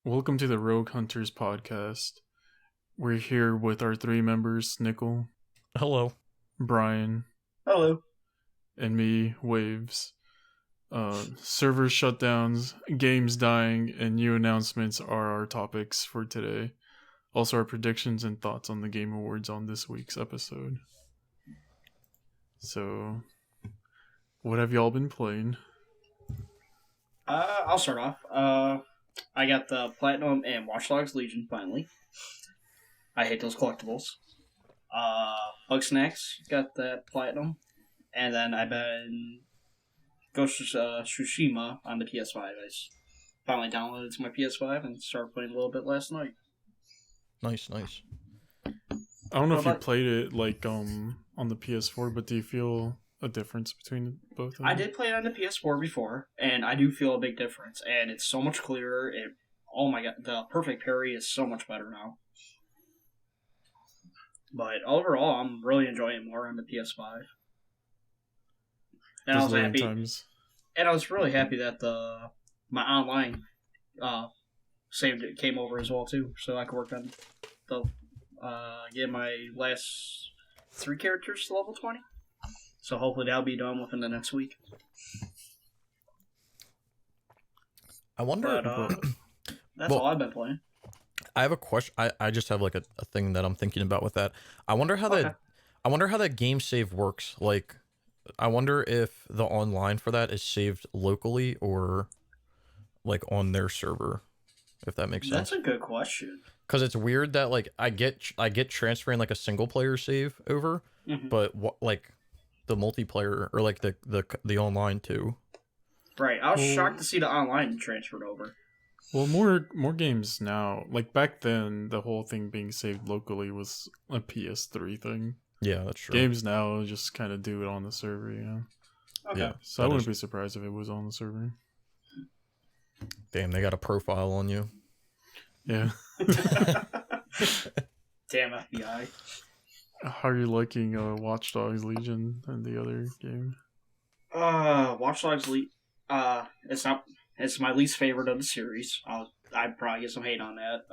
Welcome to the Rogue Hunters podcast. We're here with our three members, Nickel, Hello. Brian, Hello. and me, Waves. Server shutdowns, games dying, and new announcements are our topics for today. Also, our predictions and thoughts on the Game Awards on this week's episode. So, what have y'all been playing? I'll start off. I got the Platinum and Watch Dogs Legion finally. I hate those collectibles. Bug Snacks got that Platinum. And then I've been Ghost of Tsushima on the PS5. I just finally downloaded it to my PS5 and started playing a little bit last night. Nice. I don't know What if you about- played it on the PS4, but do you feel a difference between both of them? I did play it on the PS4 before, and I do feel a big difference. And it's so much clearer. Oh my god, the perfect parry is so much better now. But overall, I'm really enjoying it more on the PS5. And I Those was loading happy. times. And I was really happy that my online saved it came over as well too, so I could work on the get my last 3 characters to level 20. So hopefully that'll be done within the next week. I wonder. But that's Well- all I've been playing. I have a question. I just have like a thing that I'm thinking about with that. I wonder how Okay. that game save works. Like, I wonder if the online for that is saved locally or like on their server. If that makes sense. That's a good question. Because it's weird that like I get transferring like a single player save over, Mhm. but like the multiplayer or like the online too. Right, I was Well- shocked to see the online transferred over. Well, more games now. Like back then, the whole thing being saved locally was a PS3 thing. Yeah, that's true. Games now just kind of do it on the server, Okay. Yeah. So I That wouldn't is- be surprised if it was on the server. Damn, they got a profile on you. Yeah. Damn FBI. How are you liking Watch Dogs Legion and the other game? Watch Dogs it's my least favorite of the series. I'd probably get some hate on that.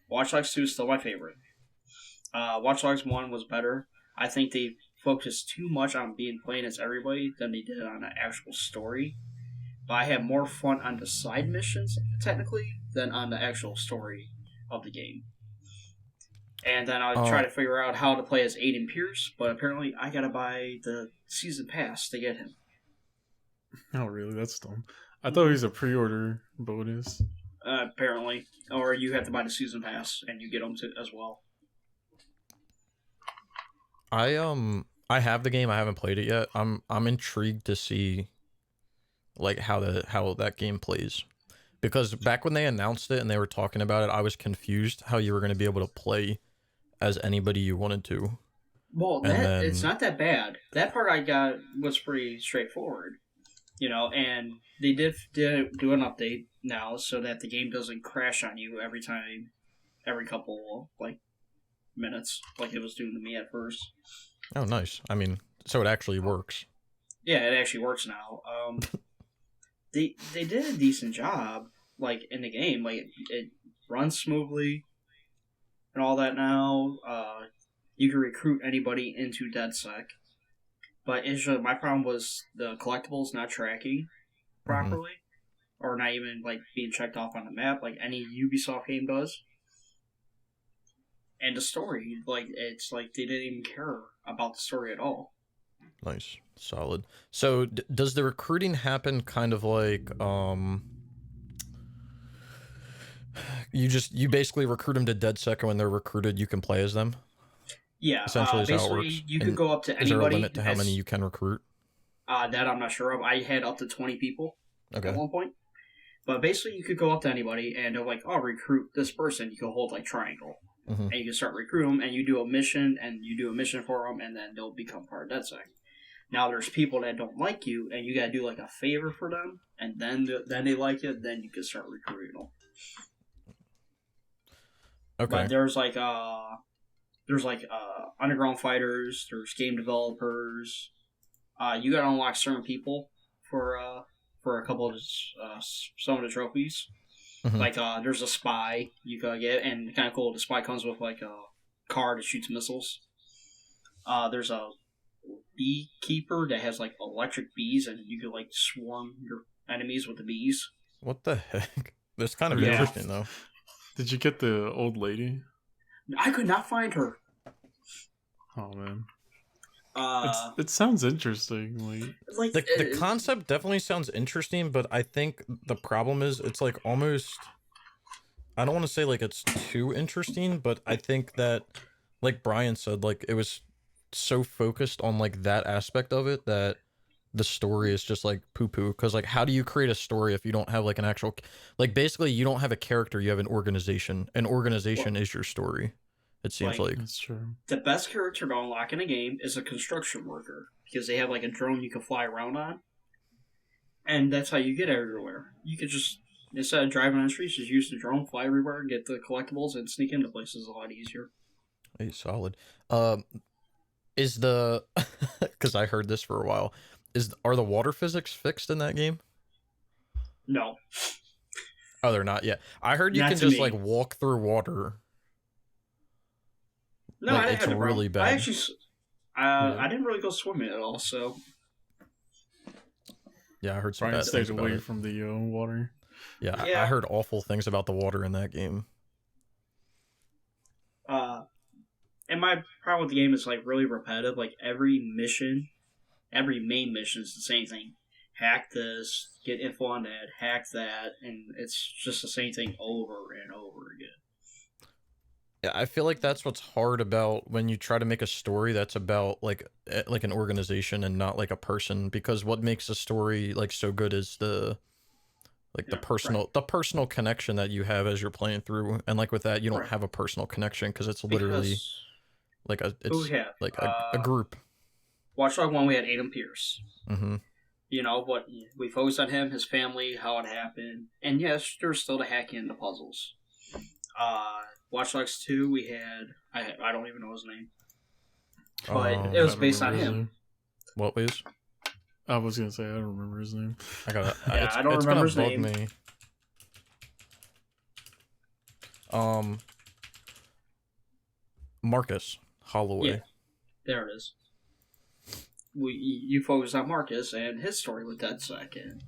Watch Dogs 2 is still my favorite. Watch Dogs 1 was better. I think they focused too much on being playing as everybody than they did on the actual story. But I had more fun on the side missions, technically, than on the actual story of the game. And then I try to figure out how to play as Aiden Pierce, but apparently I gotta buy the season pass to get him. Oh, really? That's dumb. I thought it was a pre-order bonus. Apparently, or you have to buy the season pass and you get them as well. I have the game. I haven't played it yet. I'm intrigued to see like how that game plays, because back when they announced it and they were talking about it, I was confused how you were going to be able to play as anybody you wanted to. Well, And then- it's not that bad. That part I got was pretty straightforward, and they did do an update now so that the game doesn't crash on you every couple like minutes like it was doing to me at first. Oh, nice. I mean, so it actually works. Yeah, it actually works now. They did a decent job, like in the game. Like it runs smoothly and all that now. You can recruit anybody into DedSec, but it's just, my problem was the collectibles not tracking properly, or not even like being checked off on the map like any Ubisoft game does. And the story, like it's like they didn't even care about the story at all. Nice. Solid. So does the recruiting happen kind of like you basically recruit them to DedSec, and when they're recruited you can play as them? Yeah, Essentially is how it basically works. you could And go up to Is there a anybody. limit to how many you can recruit? That I'm not sure of. I had up to 20 people Okay. at one point. But basically, you could go up to anybody and they're like, "Oh, recruit this person." You can hold like triangle, Mhm. and you can start recruiting them. And you do a mission, for them, and then they'll become part of DedSec. Now, there's people that don't like you, and you gotta do like a favor for them, and then they like it. Then you can start recruiting them. Okay. But there's underground fighters. There's game developers. You gotta unlock certain people for a couple of some of the trophies. Mhm. Like, there's a spy you can get, and kind of cool. The spy comes with like a car that shoots missiles. There's a beekeeper that has like electric bees, and you can like swarm your enemies with the bees. What the heck? That's kind of Yeah. interesting though. Did you get the old lady? I could not find her. Oh man, Uh, it sounds interesting. Like, The concept definitely sounds interesting, but I think the problem is it's like almost, I don't want to say like it's too interesting, but I think that, like Brian said, like it was so focused on like that aspect of it that the story is just like poo poo. Because like, how do you create a story if you don't have like an actual, like basically you don't have a character, you have an organization. An organization is your story. It seems like. that's true. the best character to unlock in a game is a construction worker because they have like a drone you can fly around on, and that's how you get everywhere. You could just instead of driving on the streets, just use the drone, fly everywhere, get the collectibles, and sneak into places a lot easier. Hey, solid. Is the because I heard this for a while. Are the water physics fixed in that game? No, Oh, they're not yet. I heard you Not can to just me. like walk through water. no, Like, I didn't it's have a problem. really bad. I actually, I didn't really go swimming at all. So Yeah, I heard some Brian bad stayed things about away it. from the water. Yeah, I Yeah. heard awful things about the water in that game. and my problem with the game is like really repetitive. Like every main mission is the same thing. Hack this, get info on that, hack that, and it's just the same thing over and over again. Yeah, I feel like that's what's hard about when you try to make a story that's about like an organization and not like a person, because what makes a story like so good is the personal connection that you have as you're playing through, and like with that you don't Right. have a personal connection because it's literally like Who we have? like a group. Watch Dog 1, we had Adam Pierce. Mm-hmm. You know, what we focused on him, his family, how it happened. And yes, there's still the hacking and the puzzles. Watch Dogs 2, we had... I don't even know his name. But it was I don't based on remember his him. name. What please? I was gonna say I don't remember his name. I gotta. Yeah, it's, I don't it's remember gonna his bug name. me. Marcus Holloway. Yeah. There it is. You focused on Marcus and his story with DedSec and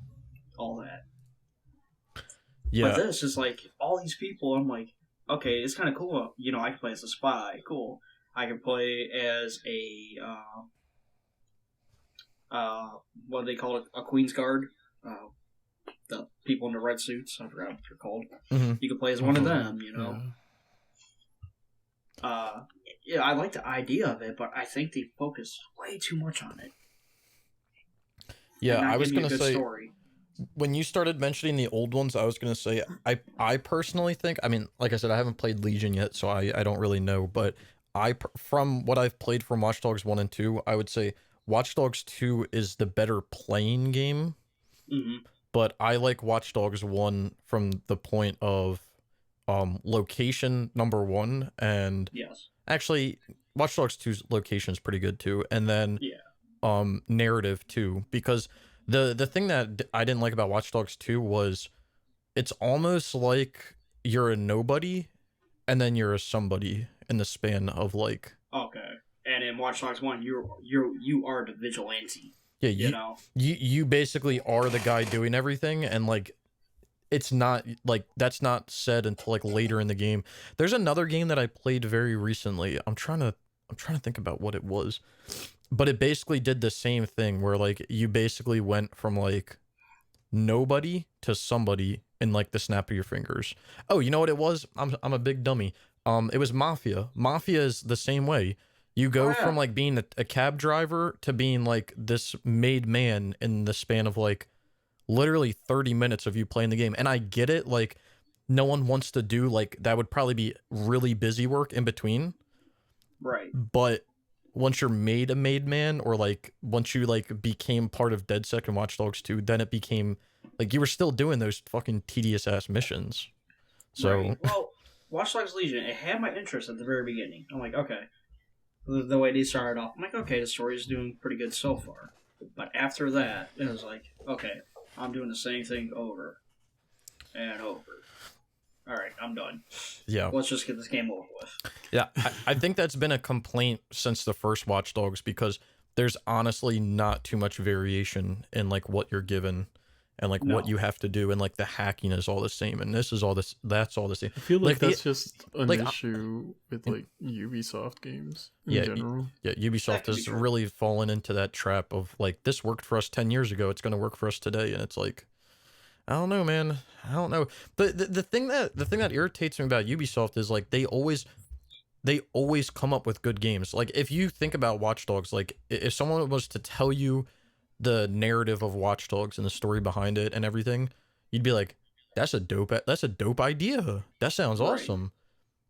all that. Yeah. But this is like all these people. I'm like, okay, it's kind of cool. You know, I can play as a spy. Cool. I can play as a what do they call it? A Queen's Guard. The people in the red suits. I forgot what they're called. Mm-hmm. You can play as one of them. You know. Yeah. Yeah, I like the idea of it, but I think they focus way too much on it. Yeah, and not I was give me a gonna good say story. when you started mentioning the old ones, I was gonna say I personally think, I mean, like I said, I haven't played Legion yet, so I don't really know, but from what I've played from Watch Dogs 1 and 2, I would say Watch Dogs 2 is the better playing game. Mm-hmm. But I like Watch Dogs 1 from the point of location number 1, and Yes. actually Watch Dogs 2's location is pretty good too, and then narrative too, because the thing that I didn't like about Watch Dogs 2 was it's almost like you're a nobody and then you're a somebody in the span of like, Okay. And in Watch Dogs 1, you are the vigilante. yeah, You know? you basically are the guy doing everything, and like it's not like that's not said until like later in the game. There's another game that I played very recently. I'm trying to think about what it was. But it basically did the same thing where like you basically went from like nobody to somebody in like the snap of your fingers. Oh, you know what it was? I'm a big dummy. It was Mafia. Mafia is the same way. You go from like being a cab driver to being like this made man in the span of like literally 30 minutes of you playing the game. And I get it, like no one wants to do like that, would probably be really busy work in between. Right. But once you're made a made man, or like once you like became part of DedSec and Watch Dogs 2, then it became like you were still doing those fucking tedious ass missions. So Right. Well, Watch Dogs Legion, it had my interest at the very beginning. I'm like, okay. The way they started off, I'm like, okay, the story's doing pretty good so far. But after that, it was like, okay, I'm doing the same thing over and over. all right, I'm done. Yeah. Let's just get this game over with. Yeah, I think that's been a complaint since the first Watch Dogs because there's honestly not too much variation in like what you're given and like what No. you have to do, and like the hacking is all the same, and this is all this that's all the same. I feel like the- that's just an like, issue with like Ubisoft games in Yeah, general. Yeah, Ubisoft could be has true. really fallen into that trap of like this worked for us 10 years ago, it's going to work for us today, and it's like I don't know, man. I don't know. But the thing that irritates me about Ubisoft is like they always come up with good games. Like if you think about Watch Dogs, like if someone was to tell you the narrative of Watch Dogs and the story behind it and everything, you'd be like, that's a dope idea. That sounds Right. awesome.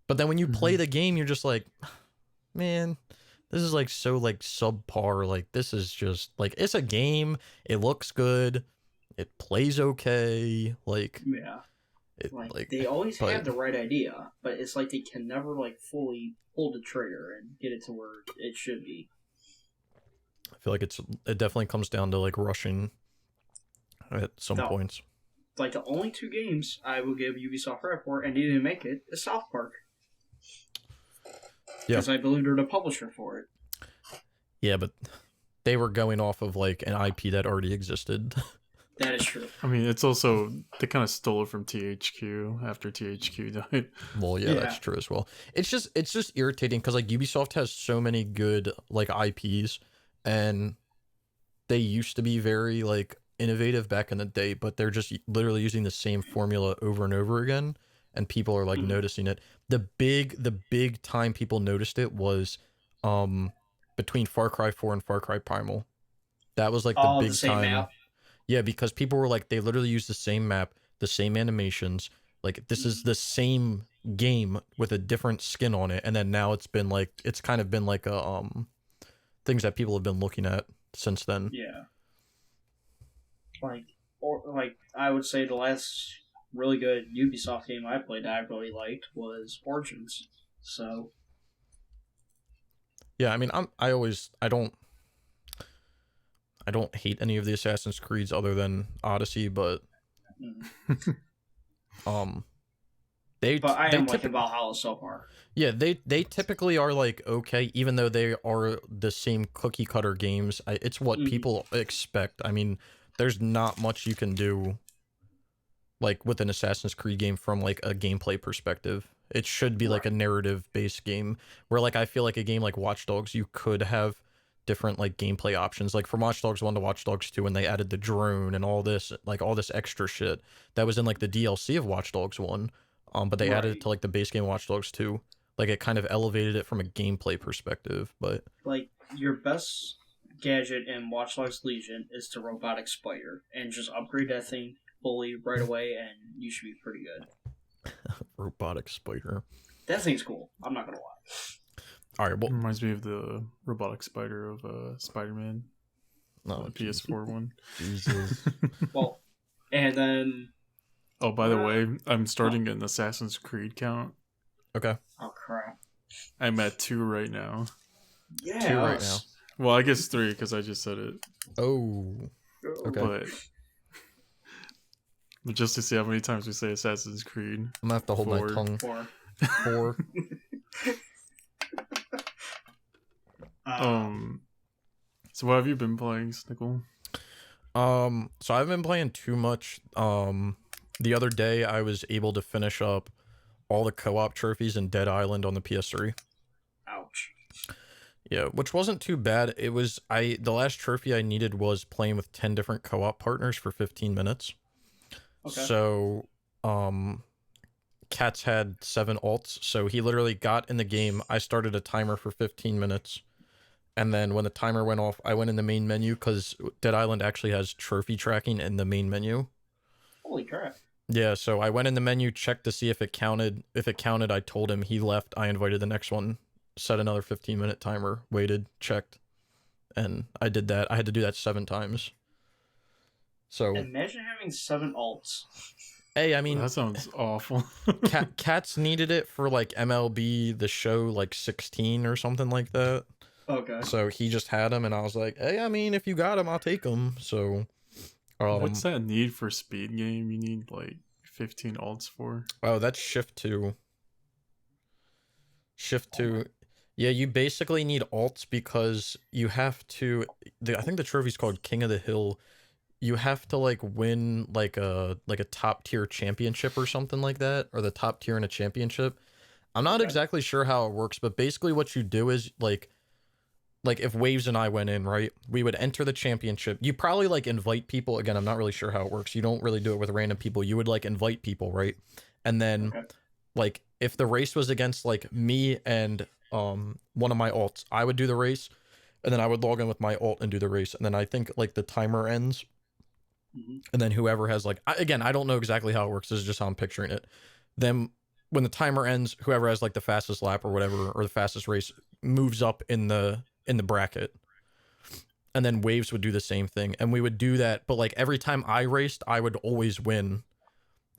But then when you play the game, you're just like, man, this is like so like subpar. Like this is just like it's a game. It looks good. It plays okay. Like Yeah. it, Like they always but- have the right idea, but it's like they can never like fully pull the trigger and get it to where it should be. I feel like it definitely comes down to like rushing at some No. points. Like the only two games I will give Ubisoft credit for and they didn't make it is South Park. Yeah. Because I believe they're the publisher for it. Yeah, but they were going off of like an IP that already existed. That is true. I mean, it's also they kind of stole it from THQ after THQ died. Well, yeah, Yeah. that's true as well. It's just irritating because like Ubisoft has so many good like IPs, and they used to be very like innovative back in the day, but they're just literally using the same formula over and over again, and people are like Mhm. noticing it. The big time people noticed it was between Far Cry 4 and Far Cry Primal. That was like the All big the same time. map. Yeah, because people were like, they literally use the same map, the same animations. Like, this is the same game with a different skin on it. And then now it's kind of been like a, things that people have been looking at since then. Yeah. Like I would say the last really good Ubisoft game I played that I really liked was Origins. So Yeah, I mean, I don't hate any of the Assassin's Creeds other than Odyssey, but, they, but I they am typi- liking Valhalla so far. Yeah, they typically are like okay, even though they are the same cookie cutter games. It's what Mhm. people expect. I mean, there's not much you can do like with an Assassin's Creed game from like a gameplay perspective. It should be like a Right. narrative based game where like I feel like a game like Watch Dogs, you could have different like gameplay options. Like from Watch Dogs 1 to Watch Dogs 2, when they added the drone and all this extra shit that was in like the DLC of Watch Dogs 1. But they added it Right. to like the base game Watch Dogs 2. Like it kind of elevated it from a gameplay perspective, but Like your best gadget in Watch Dogs Legion is the robotic spider, and just upgrade that thing fully right away, and you should be pretty good. robotic spider. That thing's cool. I'm not gonna lie. All right, well, Reminds me of the robotic spider of Spider-Man, no, the PS4 one. Jesus. Well, and then Oh, by the way, I'm starting an Assassin's Creed count. Okay. oh crap. I'm at 2 right now. Yeah. 2 right now. Well, I guess 3 because I just said it. Oh, okay. But just to see how many times we say Assassin's Creed. I'm gonna have to hold 4. my tongue. 4. 4. So what have you been playing, Snickle? So I haven't been playing too much. The other day I was able to finish up all the co-op trophies in Dead Island on the PS3. Ouch. Yeah, which wasn't too bad. It was the last trophy I needed was playing with 10 different co-op partners for 15 minutes. Okay. So, Cats had 7 alts, so he literally got in the game. I started a timer for 15 minutes. And then when the timer went off, I went in the main menu because Dead Island actually has trophy tracking in the main menu. Holy crap. Yeah, so I went in the menu, checked to see if it counted. If it counted, I told him. He left. I invited the next one, set another 15-minute timer, waited, checked, and I did that. I had to do that 7 times. So, Imagine having 7 alts. hey, I mean, That sounds awful. Cats needed it for like MLB The Show like 16 or something like that. Okay. So he just had them, and I was like, hey, I mean, if you got them, I'll take them. So, What's that need for speed game? You need like 15 alts for. Oh, that's shift 2. Shift 2. Yeah, you basically need alts because you have to. I think the trophy's called King of the Hill. You have to like win like a top tier championship or something like that, or the top tier in a championship. I'm not exactly sure how it works, but basically what you do is like if Waves and I went in, right? We would enter the championship. You probably like invite people. Again, I'm not really sure how it works. You don't really do it with random people. You would like invite people, right? And then like if the race was against like me and one of my alts, I would do the race, and then I would log in with my alt and do the race, and then I think like the timer ends, and then whoever has like again, I don't know exactly how it works. This is just how I'm picturing it. Then when the timer ends, whoever has like the fastest lap or whatever, or the fastest race, moves up in the bracket. And then Waves would do the same thing, and we would do that, but like every time I raced, I would always win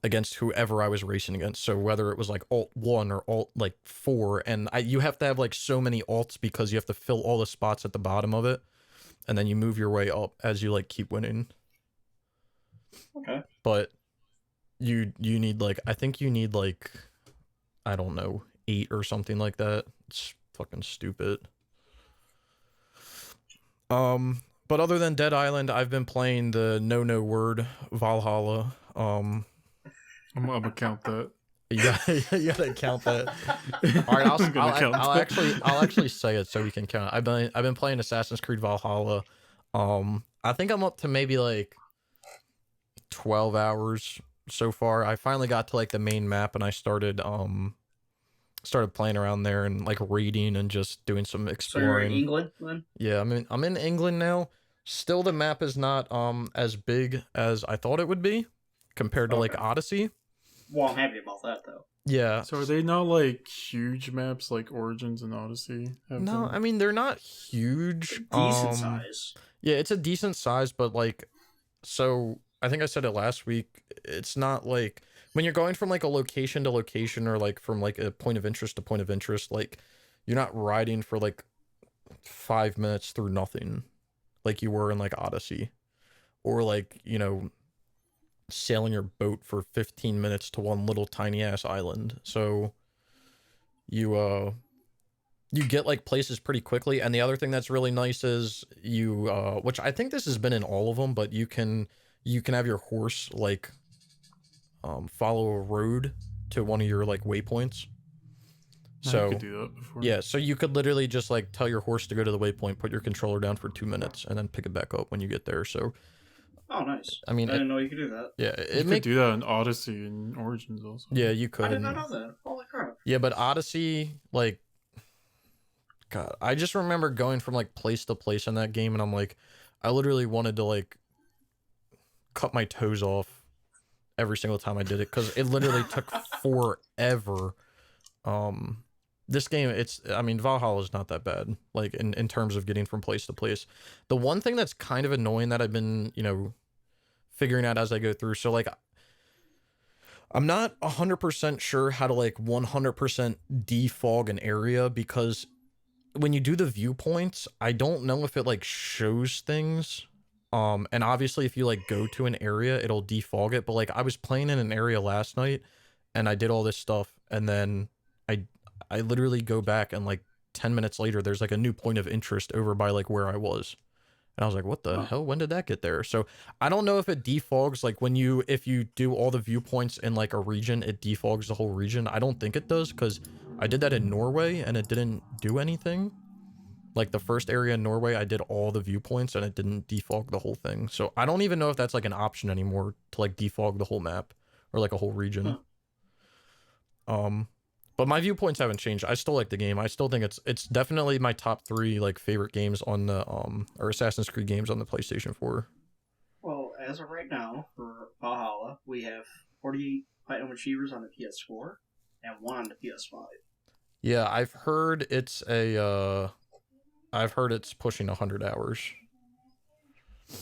against whoever I was racing against. So whether it was like alt 1 or alt like 4, and you have to have like so many alts because you have to fill all the spots at the bottom of it, and then you move your way up as you like keep winning. Okay. But you need like, I think you need like, I don't know, 8 or something like that. It's fucking stupid. But other than Dead Island, I've been playing the No Word Valhalla. I'm gonna count that. You gotta count that. All right, I'll actually say it so we can count. I've been playing Assassin's Creed Valhalla. I think I'm up to maybe like 12 hours so far. I finally got to like the main map, and I started playing around there and like raiding and just doing some exploring. So you're in England then? Yeah, I'm in England now. Still, the map is not as big as I thought it would be compared to like Odyssey. Well, I'm happy about that though. Yeah. So are they not like huge maps like Origins and Odyssey? No, I mean they're not huge. Decent size. Yeah, it's a decent size, but like, so I think I said it last week. It's not like when you're going from like a location to location, or like from like a point of interest to point of interest, like you're not riding for like 5 minutes through nothing like you were in like Odyssey, or like, you know, sailing your boat for 15 minutes to one little tiny ass island. So you get like places pretty quickly. And the other thing that's really nice is you which I think this has been in all of them, but you can have your horse like follow a road to one of your like waypoints. So I could do that before. Yeah, so you could literally just like tell your horse to go to the waypoint, put your controller down for 2 minutes, and then pick it back up when you get there. So oh, nice. I mean, I didn't know you could do that. Yeah, you could do that in Odyssey and Origins also. Yeah, you could. I did not know that. Holy crap. Yeah, but Odyssey, like, God, I just remember going from like place to place in that game, and I'm like, I literally wanted to like cut my toes off every single time I did it, because it literally took forever. This game, I mean, Valhalla is not that bad, like in terms of getting from place to place. The one thing that's kind of annoying that I've been, you know, figuring out as I go through, so like I'm not 100% sure how to like 100% defog an area, because when you do the viewpoints, I don't know if it like shows things. And obviously if you like go to an area, it'll defog it, but like I was playing in an area last night and I did all this stuff, and then I literally go back, and like 10 minutes later there's like a new point of interest over by like where I was. And I was like, what the hell? When did that get there? So I don't know if it defogs like if you do all the viewpoints in like a region, it defogs the whole region. I don't think it does, because I did that in Norway and it didn't do anything. Like the first area in Norway, I did all the viewpoints and it didn't defog the whole thing. So I don't even know if that's like an option anymore to like defog the whole map or like a whole region. But my viewpoints haven't changed. I still like the game. I still think it's definitely my top 3 like favorite games on the or Assassin's Creed games on the PlayStation 4. Well, as of right now for Valhalla, we have 48 Platinum Achievers on the PS4 and 1 on the PS5. Yeah, I've heard it's pushing 100 hours.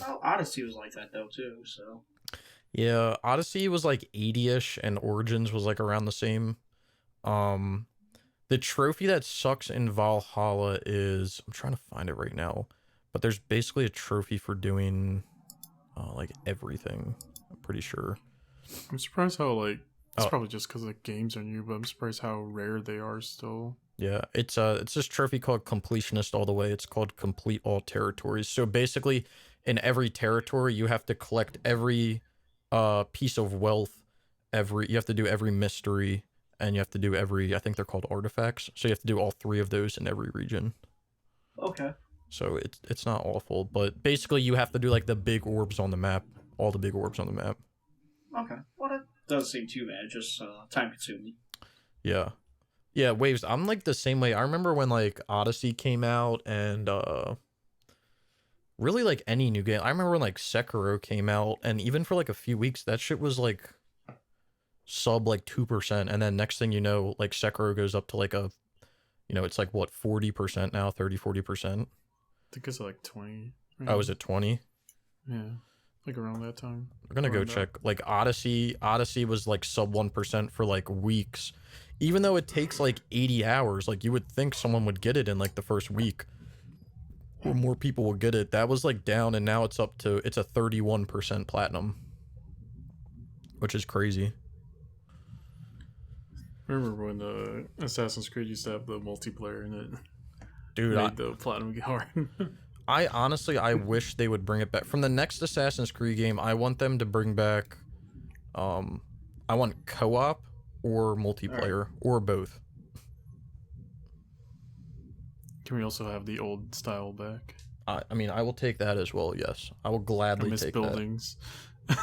Well, Odyssey was like that though too. So yeah, Odyssey was like 80ish, and Origins was like around the same. The trophy that sucks in Valhalla is, I'm trying to find it right now, but there's basically a trophy for doing like everything, I'm pretty sure. I'm surprised how like it's Oh, probably just because the games are new, but I'm surprised how rare they are still. yeah, it's this trophy called completionist all the way. It's called complete all territories. So basically, in every territory, you have to collect every piece of wealth. You have to do every mystery, and you have to do every, I think they're called artifacts. So you have to do all three of those in every region. Okay. So it's not awful, but basically you have to do like the big orbs on the map, all the big orbs on the map. Okay. Well, that doesn't seem too bad. Just time consuming. Yeah. Yeah, Waves, I'm like the same way. I remember when like Odyssey came out and really like any new game. I remember when like Sekiro came out and even for like a few weeks that shit was like sub like 2% and then next thing you know like Sekiro goes up to like a it's like what 40% now, 30-40%. I think it's like 20. Oh, is it 20? Yeah, like around that time. We're gonna go Around that. check. Like Odyssey was like sub 1% for like weeks. Even though it takes like 80 hours, like you would think someone would get it in like the first week. Or more people will get it. That was like down and now it's a 31% platinum. Which is crazy. Remember when Assassin's Creed used to have the multiplayer in it? Dude, Made the platinum hard. I honestly I wish they would bring it back. From the next Assassin's Creed game, I want them to bring back I want co-op or multiplayer or both. Can we also have the old style back? I mean, I will take that as well. Yes, I will I gladly miss take buildings. that.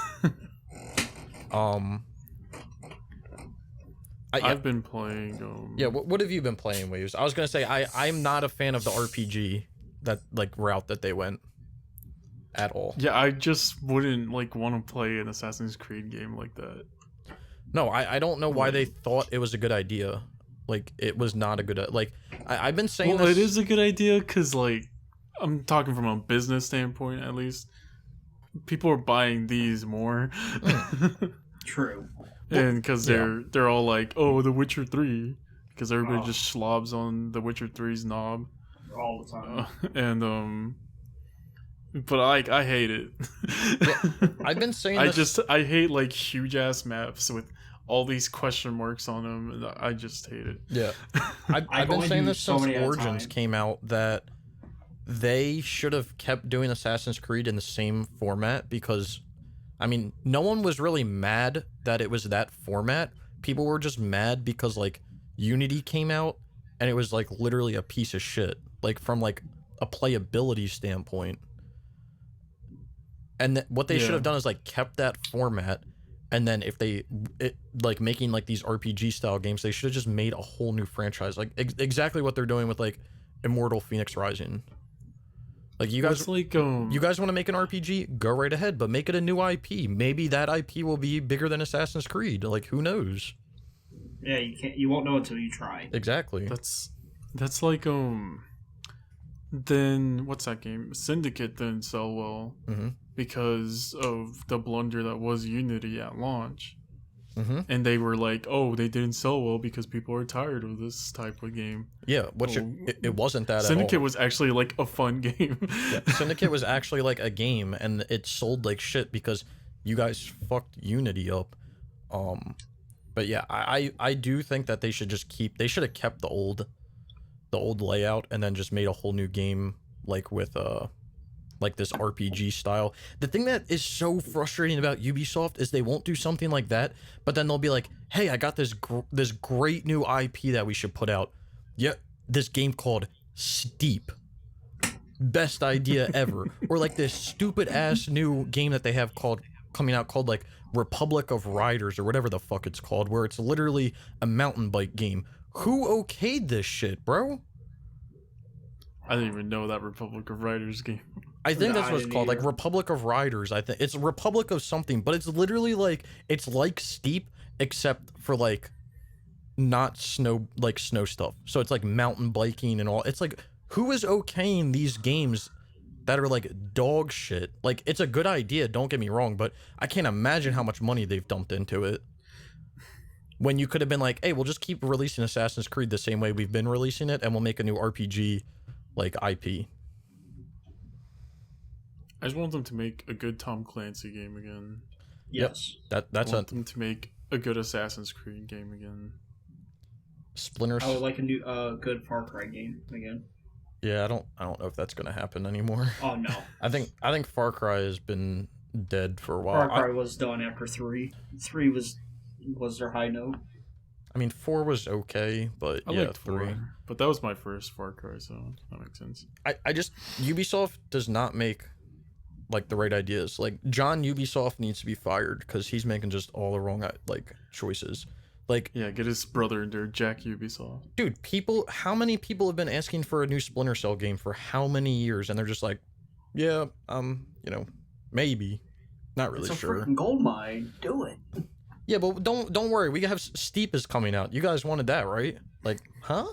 I've been playing. Yeah, what have you been playing, Waves? I was gonna say I'm not a fan of the RPG that like route that they went at all. Yeah, I just wouldn't like want to play an Assassin's Creed game like that. No, I don't know why they thought it was a good idea. Like it was not a good like I've been saying Well, this. it is a good idea because like I'm talking from a business standpoint at least. People are buying these more. True. And because they're all like, oh, The Witcher 3, because everybody Oh. just slobs on The Witcher 3's knob, All the time. and but I hate it. I've been saying this. I hate like huge ass maps with all these question marks on them. And I just hate it. Yeah, I've been only saying do this so since many at a Origins time. came out that they should have kept doing Assassin's Creed in the same format because, I mean, no one was really mad that it was that format. People were just mad because like Unity came out and it was like literally a piece of shit, like from like a playability standpoint. And what they should have done is like kept that format, and then if like making like these RPG style games, they should have just made a whole new franchise, like exactly what they're doing with like Immortal Phoenix Rising. Like you guys, like you guys want to make an RPG? Go right ahead, but make it a new IP. Maybe that IP will be bigger than Assassin's Creed. Like who knows? Yeah, you won't know until you try. Exactly. That's like then what's that game? Syndicate didn't sell well because of the blunder that was Unity at launch. And they were like, oh, they didn't sell well because people are tired of this type of game. Yeah, it wasn't that Syndicate at all. was actually like a fun game. Yeah, Syndicate was actually like a game, and it sold like shit because you guys fucked Unity up. But yeah, I do think that they should just they should have kept the old layout and then just made a whole new game like with like this RPG style. The thing that is so frustrating about Ubisoft is they won't do something like that, but then they'll be like, "Hey, I got this great new IP that we should put out." Yeah, this game called Steep. Best idea ever. Or like this stupid ass new game that they have coming out called like Republic of Riders or whatever the fuck it's called, where it's literally a mountain bike game. Who okayed this shit, bro? I didn't even know that Republic of Riders game. I think that's I what it's didn't called, like either. Republic of Riders. I think it's Republic of something, but it's literally like it's like Steep except for like not snow stuff. So it's like mountain biking and all. It's like who is okaying these games that are like dog shit? Like it's a good idea, don't get me wrong, but I can't imagine how much money they've dumped into it. When you could have been like, hey, we'll just keep releasing Assassin's Creed the same way we've been releasing it, and we'll make a new RPG like IP. I just want them to make a good Tom Clancy game again. Yes. That's I a want them to make a good Assassin's Creed game again. Splinter. I would like a new, good Far Cry game again. Yeah, I don't know if that's gonna happen anymore. Oh no, I think Far Cry has been dead for a while. Far Cry was done after 3. 3 was their high note. I mean, 4 was okay, but I yeah, liked 3. 4, but that was my first Far Cry, so that makes sense. I just Ubisoft does not make like the right ideas. Like John Ubisoft needs to be fired because he's making just all the wrong like choices. Like, Yeah, get his brother in there, Jack Ubisoft. dude, how many people have been asking for a new Splinter Cell game for how many years, and they're just like, yeah, maybe, not really It's a sure. freaking gold mine. Do it. Yeah, but don't worry, we have Steep is coming out. You guys wanted that, right? Like, huh?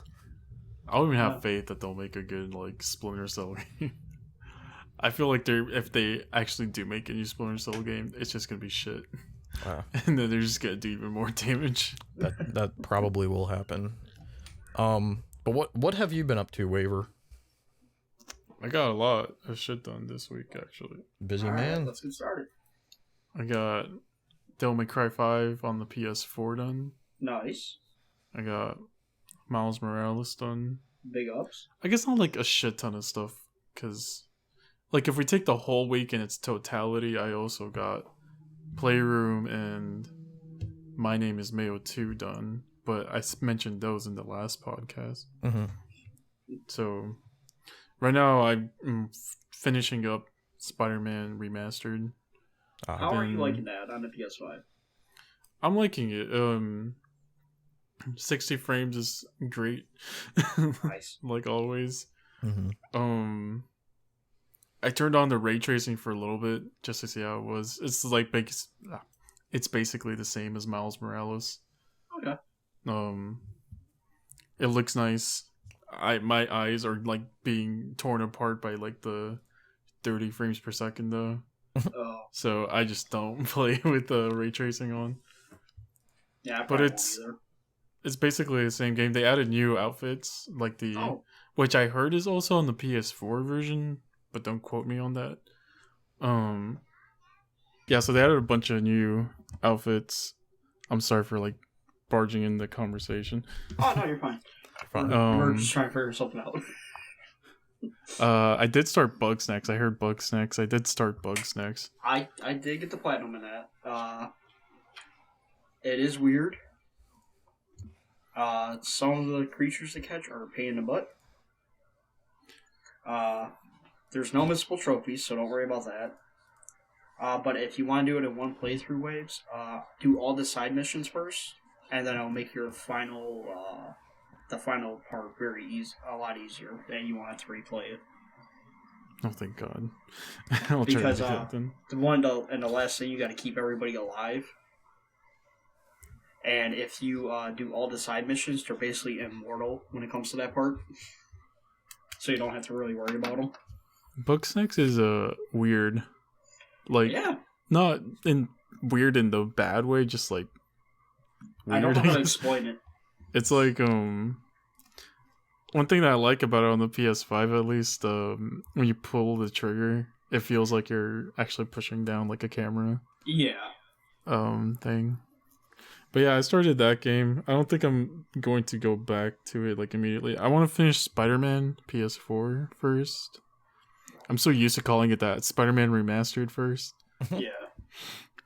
I don't even have Yeah. faith that they'll make a good like Splinter Cell game. I feel like if they actually do make a new Splinter Cell game, it's just gonna be shit, Wow. and then they're just gonna do even more damage. That probably will happen. But what have you been up to, Waver? I got a lot of shit done this week actually. Busy All right, man. let's get started. I got Devil May Cry 5 on the PS4 done. Nice. I got Miles Morales done. Big ups. I guess not like a shit ton of stuff, because like if we take the whole week in its totality, I also got Playroom and My Name is Mayo 2 done, but I mentioned those in the last podcast. Mm-hmm. So right now I'm finishing up Spider-Man Remastered. How are you Then- liking that on the PS5? I'm liking it. 60 frames is great. Nice. Like always. Mm-hmm. I turned on the ray tracing for a little bit just to see how it was. It's like it's basically the same as Miles Morales. Okay. It looks nice. My eyes are like being torn apart by like the 30 frames per second though. Oh, So I just don't play with the ray tracing on. yeah. I But probably it's- won't It's basically the same game. They added new outfits, like either. which I heard is also on the PS4 version, but don't quote me on that. Yeah, so they added a bunch of new outfits. I'm sorry for like barging in the conversation. Oh no, you're fine. Fine. We're just trying to figure something out. I did start Bugsnax. I heard Bugsnax. I did start Bugsnax. I did get the platinum in that. It is weird. Some of the creatures to catch are a pain in the butt. There's no missable trophies, so don't worry about that. But if you want to do it in one playthrough waves, do all the side missions first, and then it'll make your final, the final part very easy, a lot easier, and you won't have to replay it. Oh, thank God. I'll try Because, to do that then. And the last thing, you got to keep everybody alive. And if you do all the side missions, they're basically immortal when it comes to that part. So you don't have to really worry about them. Bugsnax is weird. Like, Yeah, not in weird in the bad way, just like I don't weird. know how to guess. explain it. It's like one thing that I like about it on the PS5 at least, when you pull the trigger, it feels like you're actually pushing down like a camera Yeah. thing. But yeah, I started that game. I don't think I'm going to go back to it like immediately. I want to finish Spider-Man PS4 first. I'm so used to calling it that. Spider-Man Remastered first. Yeah.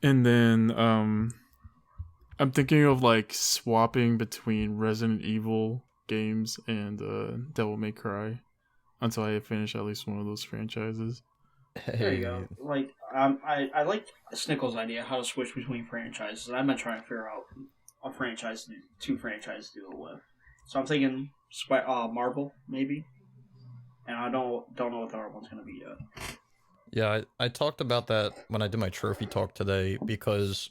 And then I'm thinking of like swapping between Resident Evil games and Devil May Cry until I finish at least one of those franchises. There you go. Like, I like Snickle's idea how to switch between franchises. And I've been trying to figure out a franchise, two franchises to do it with. So I'm thinking Marvel maybe, and I don't know what the other one's gonna be yet. Yeah, I talked about that when I did my trophy talk today because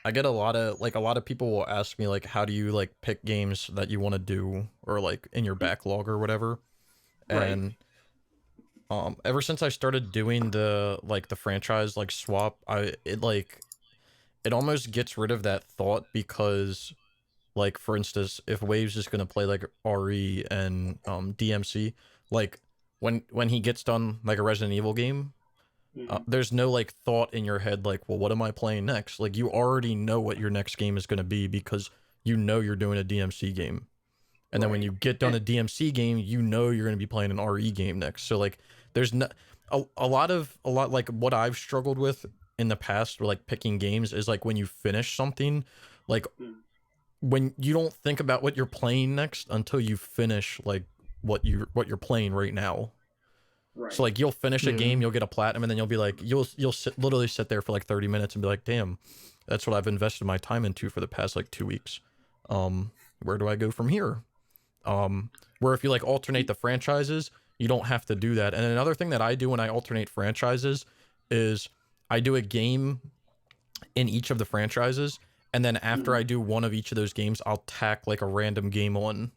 I get a lot of people will ask me like, how do you like pick games that you want to do or like in your backlog or whatever, Right. and ever since I started doing the franchise like swap, it almost gets rid of that thought because like for instance, if Waves is gonna play like RE and DMC, like when he gets done like a Resident Evil game, Mhm. There's no like thought in your head like, well, what am I playing next? Like you already know what your next game is going to be because you know you're doing a DMC game. And then when Right. you get done a DMC game, you know you're going to be playing an RE game next. So like there's no a lot like what I've struggled with in the past, or like picking games, is like when you finish something, like Mm. when you don't think about what you're playing next until you finish like what you're playing right now. So Right. like you'll finish a Yeah. game, you'll get a platinum, and then you'll be like literally sit there for like 30 minutes and be like, damn, that's what I've invested my time into for the past like 2 weeks. Where do I go from here? Um, where if you like alternate the franchises, you don't have to do that. And another thing that I do when I alternate franchises is I do a game in each of the franchises, and then after Mhm. I do one of each of those games, I'll tack like a random game on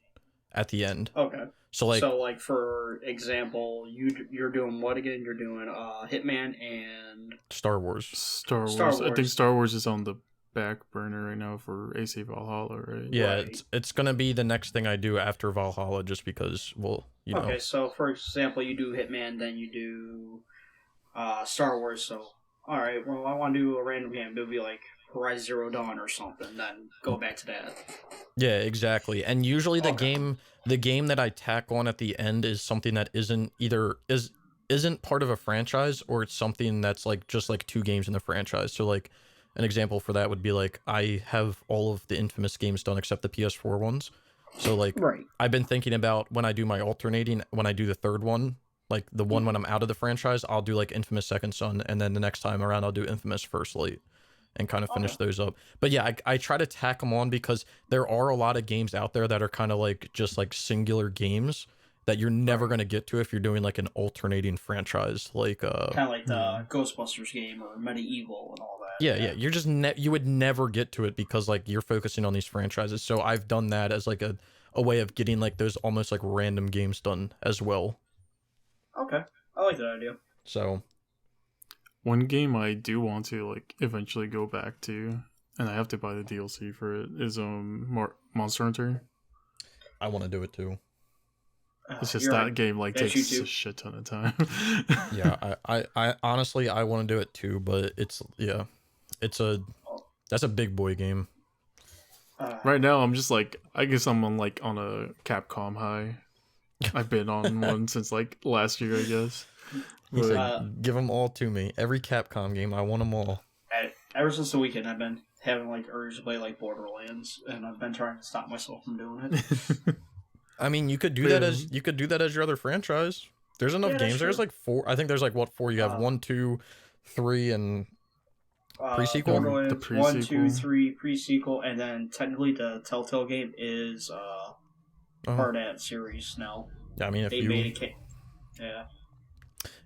at the end. Okay. So like So, like for example, you're doing what again? You're doing Hitman and Star Wars. Star Star Wars. I think Wars. Star Wars is on the back burner right now for AC Valhalla, right? Yeah, Right. it's gonna be the next thing I do after Valhalla, just because, well, you know. Okay, so for example, you do Hitman, then you do Star Wars. So, all right, well, I want to do a random game. It would be like Horizon Zero Dawn or something. Then go back to that. Yeah, exactly. And usually Okay. the game that I tack on at the end is something that isn't part of a franchise, or it's something that's like just like two games in the franchise. So like an example for that would be like I have all of the Infamous games done except the PS4 ones. So like Right. I've been thinking about when I do my alternating, when I do the third one, like the one when Mhm. I'm out of the franchise, I'll do like Infamous Second Son, and then the next time around I'll do Infamous First Light and kind of Okay. finish those up. But yeah, I try to tack them on because there are a lot of games out there that are kind of like just like singular games that you're never Right. going to get to if you're doing like an alternating franchise. Like Kind of like Yeah. the Ghostbusters game or Medieval and all that. yeah, you're just you would never get to it because like you're focusing on these franchises. So I've done that as like a way of getting like those almost like random games done as well. Okay. I like that idea. So One game I do want to like eventually go back to, and I have to buy the DLC for it, is Monster Hunter. I want to do it too. It's just You're that right. game like Yes, you takes a do. shit ton of time. Yeah, I honestly I want to do it too, but it's that's a big boy game. Right now I'm just like, I guess I'm on a Capcom high. I've been on one since like last year, I guess. He But said, "Give them all to me. Every Capcom game, I want them all." Ever since the weekend, I've been having like urge to play like Borderlands, and I've been trying to stop myself from doing it. I mean, you could do Yeah. that as your other franchise. There's enough Yeah, that's games. There's true. like four. I think there's like what four? You have Uh, 1, 2, 3, and pre-sequel. The Borderlands 1, 2, pre-sequel. 3 pre-sequel, and then technically the Telltale game is part of that series now. Yeah, I mean, They made a yeah.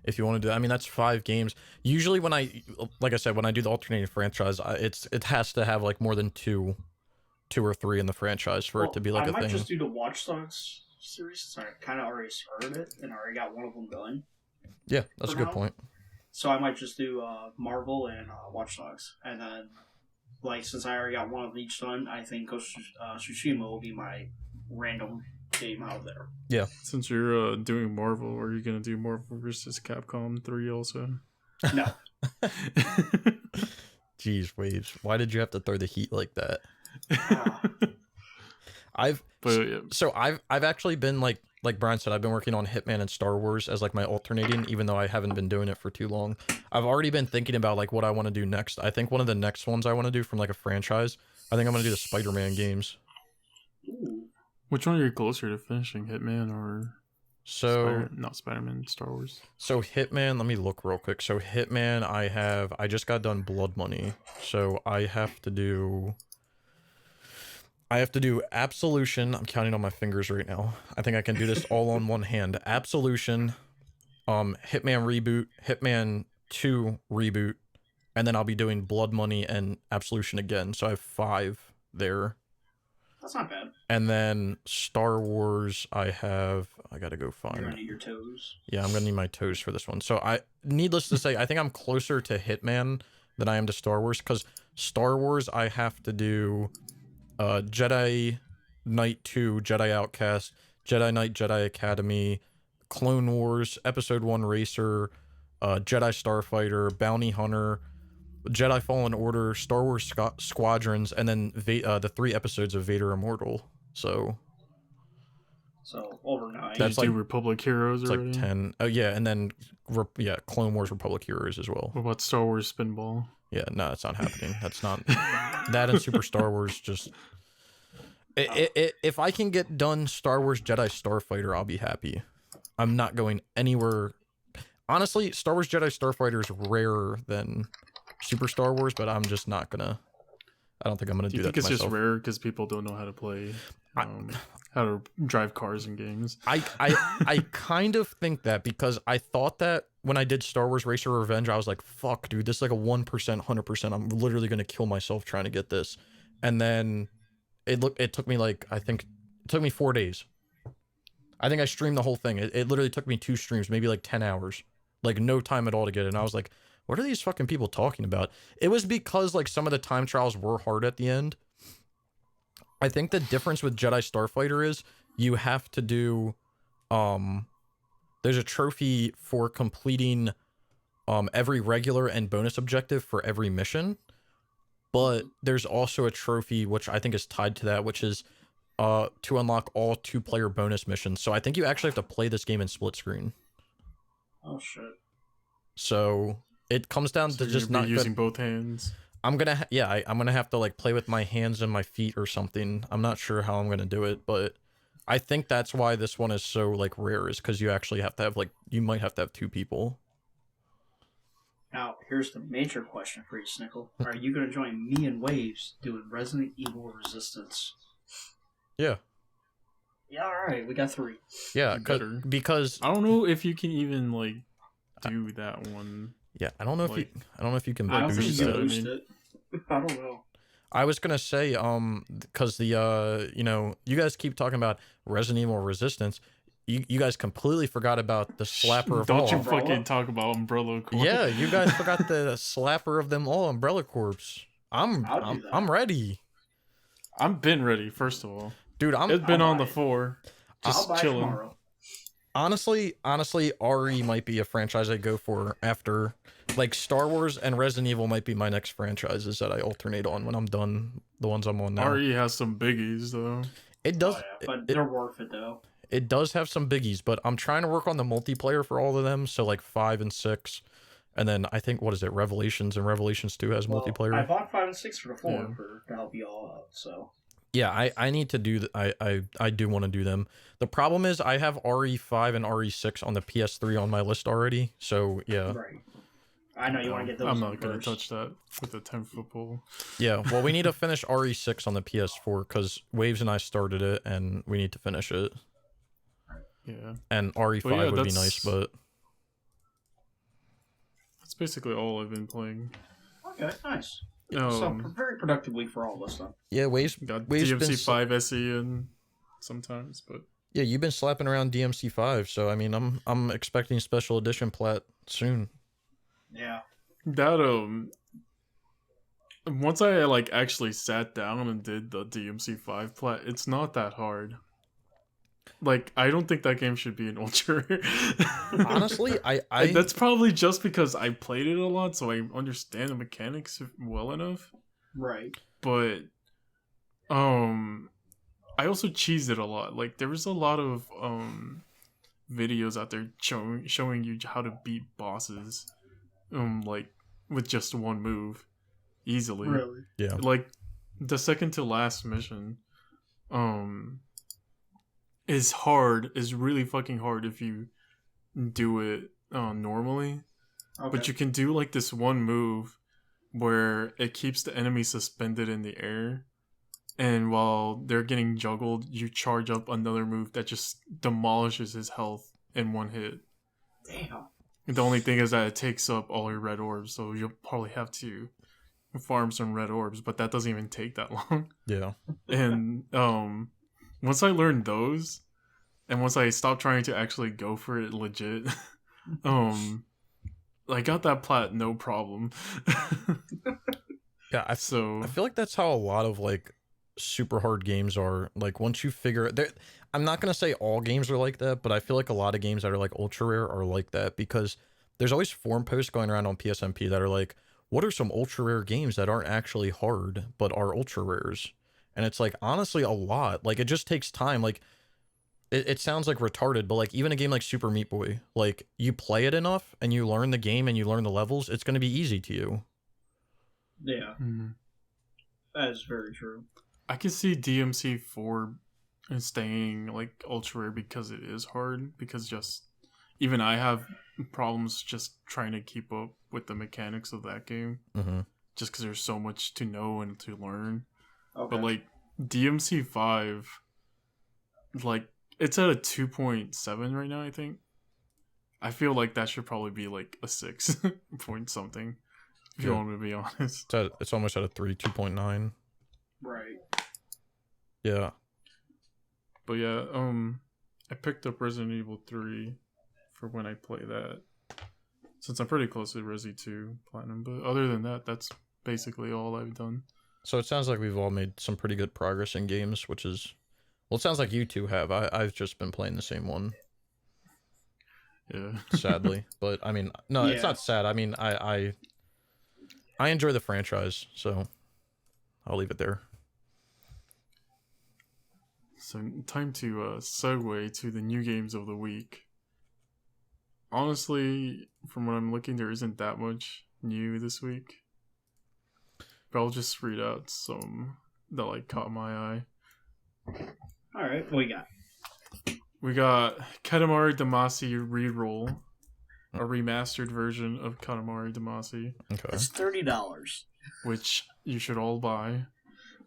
if you want to do that, I mean, that's 5 games. Usually, like I said, when I do the alternating franchise, it has to have like more than two or three in the franchise for it to be like I a might thing. just do the Watch Dogs series since I kind of already started it and already got one of them done. Yeah, that's a For good now? point. So I might just do Marvel and Watch Dogs, and then like since I already got one of each done, I think Ghost Tsushima will be my random game out there. Since you're doing Marvel, are you gonna do Marvel versus Capcom 3 also? No, Jeez, Waves. Why did you have to throw the heat like that? Ah. I've But yeah, so I've actually been like Brian said, I've been working on Hitman and Star Wars as like my alternating, even though I haven't been doing it for too long. I've already been thinking about like what I want to do next. I think one of the next ones I want to do from like a franchise, I think I'm gonna do the Spider-Man games. Ooh. which one are you closer to finishing, Hitman or So not Spider-Man, Star Wars? so Hitman, let me look real quick. So Hitman, I just got done Blood Money. So I have to do Absolution. I'm counting on my fingers right now. I think I can do this all on one hand. Absolution, Hitman reboot, Hitman 2 reboot, and then I'll be doing Blood Money and Absolution again. So I have 5 there. That's not bad. And then Star Wars, I gotta go You're find. gonna need your toes. Yeah, I'm gonna need my toes for this one. So needless to say, I think I'm closer to Hitman than I am to Star Wars, because Star Wars I have to do Jedi Knight 2, Jedi Outcast, Jedi Knight, Jedi Academy, Clone Wars, Episode 1 Racer, Jedi Starfighter, Bounty Hunter, Jedi Fallen Order, Star Wars Squadrons, and then the 3 episodes of Vader Immortal. So over 9. Did That's you do like- Republic Heroes it's already? like 10. Oh yeah, and then Clone Wars Republic Heroes as well. What about Star Wars Spinball? Yeah, no, that's not happening. That's not that and Super Star Wars. Just if I can get done Star Wars Jedi Starfighter, I'll be happy. I'm not going anywhere. Honestly, Star Wars Jedi Starfighter is rarer than Super Star Wars, but I'm just not gonna. I don't think I'm gonna Do do you that think to it's myself. just rare because people don't know how to play, how to drive cars in games? I kind of think that because I thought that when I did Star Wars Racer Revenge, I was like, fuck, dude, this is like a 1%, 100%. I'm literally gonna kill myself trying to get this. And then it took me like, I think it took me 4 days. I think I streamed the whole thing. It literally took me 2 streams, maybe like 10 hours. Like no time at all to get it. And I was like, what are these fucking people talking about? It was because like some of the time trials were hard at the end. I think the difference with Jedi Starfighter is you have to do there's a trophy for completing every regular and bonus objective for every mission. But there's also a trophy which I think is tied to that, which is to unlock all 2-player bonus missions. So I think you actually have to play this game in split screen. Oh shit. So it comes down So to just you'll not be using both hands. I'm gonna I'm gonna have to like play with my hands and my feet or something. I'm not sure how I'm gonna do it, but I think that's why this one is so like rare, is because you actually have to have like you might have to have 2 people. Now, here's the major question for you, Snickle. Are you going to join me and Waves doing Resident Evil Resistance? Yeah, Yeah, alright, we got 3. yeah, You better. because I don't know if you can even like do that one. yeah, I don't know Like, if you can I don't think boost you that. can that. boost it. I don't know. I was gonna say because the you guys keep talking about Resident Evil Resistance. You guys completely forgot about the slapper of Don't all. you Umbrella? fucking talk about Umbrella Corps. Yeah, you guys forgot the slapper of them all, Umbrella Corps. I'll do that. I'm ready, I've been ready. First of all, dude. it's been I'll on buy the it. 4, I'll just buy it chilling. tomorrow. Honestly, RE might be a franchise I go for after, like Star Wars and Resident Evil might be my next franchises that I alternate on when I'm done the ones I'm on now. RE has some biggies though. It does, Oh, yeah, but it, they're worth it though. it does have some biggies, but I'm trying to work on the multiplayer for all of them. So like 5 and 6, and then I think what is it, Revelations, and Revelations 2 has multiplayer. I bought 5 and 6 for the 4 Yeah. to help you all out. So Yeah, I need to do I do want to do them. The problem is I have RE5 and RE6 on the PS3 on my list already. So yeah. right. I know you want to get those. I'm in not gonna first. touch that with a 10-foot pole. Yeah, well we need to finish RE6 on the PS4 cuz Waves and I started it and we need to finish it. Yeah, And RE5 Well, yeah, would be that's- nice, but that's basically all I've been playing. Okay, nice. So Um, very productive week for all of us then. yeah, Waves got Waves been DMC5 SE in sometimes, but yeah, you've been slapping around DMC5, so I mean I'm expecting special edition plat soon. Yeah. that once I like actually sat down and did the DMC5 plat, it's not that hard. Like, I don't think that game should be an ultra. Honestly, I that's probably just because I played it a lot, so I understand the mechanics well enough. Right. But I also cheesed it a lot. Like, there was a lot of videos out there showing you how to beat bosses like with just one move easily. Really. yeah. Like the second to last mission is really fucking hard if you do it normally. Okay. But you can do like this one move where it keeps the enemy suspended in the air, and while they're getting juggled, you charge up another move that just demolishes his health in one hit. Damn. The only thing is that it takes up all your red orbs, so you'll probably have to farm some red orbs, but that doesn't even take that long. Yeah. And once I learned those, and once I stopped trying to actually go for it legit, I got that plat no problem. Yeah, I So feel like that's how a lot of like super hard games are. Like once you figure it, I'm not gonna say all games are like that, but I feel like a lot of games that are like ultra rare are like that because there's always forum posts going around on PSMP that are like, what are some ultra rare games that aren't actually hard but are ultra rares? And it's like, honestly, a lot. Like, it just takes time. Like, it sounds like retarded, but like even a game like Super Meat Boy, like you play it enough and you learn the game and you learn the levels, it's going to be easy to you. Yeah, that is very true. I can see DMC4 staying like ultra rare because it is hard. Because just even I have problems just trying to keep up with the mechanics of that game. Just because there's so much to know and to learn. Okay. But like DMC5, like it's at a 2.7 right now. I think. I feel like that should probably be like a 6 point something. If you want me to be honest. It's almost at a 2.9. Right. Yeah. But yeah, I picked up Resident Evil 3 for when I play that. Since I'm pretty close to Resi 2 Platinum. But other than that, that's basically all I've done. So it sounds like we've all made some pretty good progress in games, which is... Well, it sounds like you two have. I've just been playing the same one. Yeah. Sadly. But, I mean, no, it's not sad. I mean, I enjoy the franchise, so I'll leave it there. So time to segue to the new games of the week. Honestly, from what I'm looking, there isn't that much new this week. But I'll just read out some that like caught my eye. Alright, what we got? We got Katamari Damacy Reroll, a remastered version of Katamari Damacy. Okay. It's $30. Which you should all buy.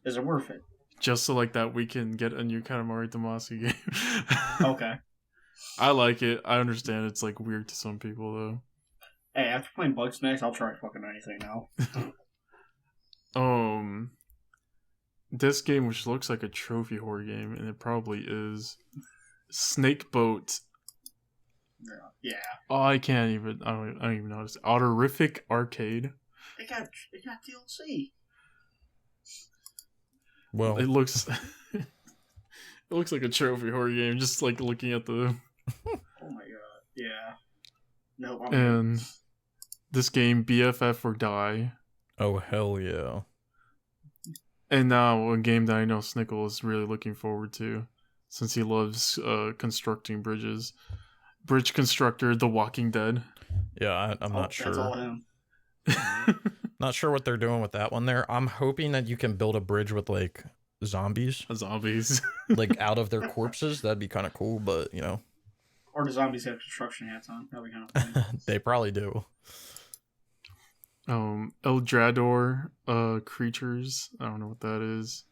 Is it worth it? Just so like that we can get a new Katamari Damacy game. Okay. I like it. I understand it's like weird to some people though. Hey, after playing Bugsnax, I'll try fucking anything now. This game, which looks like a trophy horror game, and it probably is, Snake Boat. Yeah. Oh, I can't even. I don't even know. It's Autorific Arcade. It got DLC. Well, It looks. It looks like a trophy horror game. Just like looking at the. Oh my god. Yeah. No. And this game, BFF or Die. oh, hell yeah. And now a game that I know Snickle is really looking forward to, since he loves constructing bridges. Bridge Constructor, The Walking Dead. Yeah, I'm not sure. That's all him. Not sure what they're doing with that one there. I'm hoping that you can build a bridge with, like, zombies. Zombies. Like, out of their corpses. That'd be kind of cool, but, you know. Or the zombies have construction hats on. That'd be kind of funny. They probably do. Eldrador Creatures. I don't know what that is.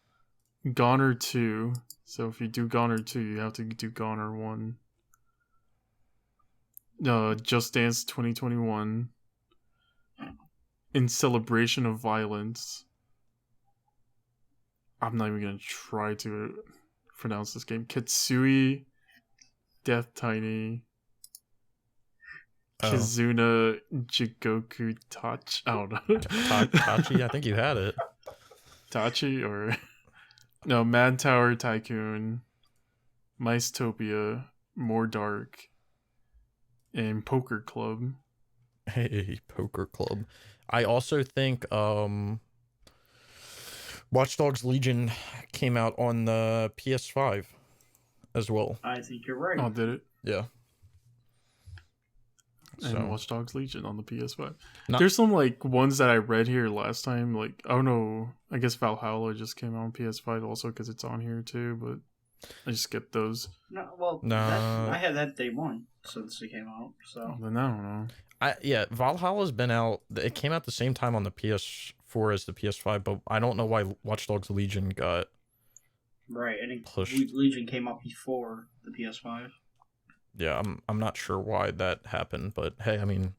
Goner 2. So if you do Goner 2, you have to do Goner 1. Just Dance 2021. In Celebration of Violence. I'm not even going to try to pronounce this game. Kitsui Death Tiny. Kizuna Jigoku Tachi. I don't know. Tachi, I think you had it. Tachi or... No, Mad Tower Tycoon. Micetopia. More Dark. And Poker Club. Hey, Poker Club. I also think Watch Dogs Legion came out on the PS5 as well. I think you're right. Oh, did it? Yeah. And Watch Dogs Legion on the PS5. Not- There's some like ones that I read here last time. Like, oh no, I guess Valhalla just came out on PS5 also because it's on here too. But I just skipped those. No, well, Nah. I had that day one since it came out. So Then I don't know. Valhalla's been out. It came out the same time on the PS4 as the PS5, but I don't know why Watch Dogs Legion got right, I think pushed. Legion came out before the PS5. Yeah, I'm not sure why that happened, but hey, I mean,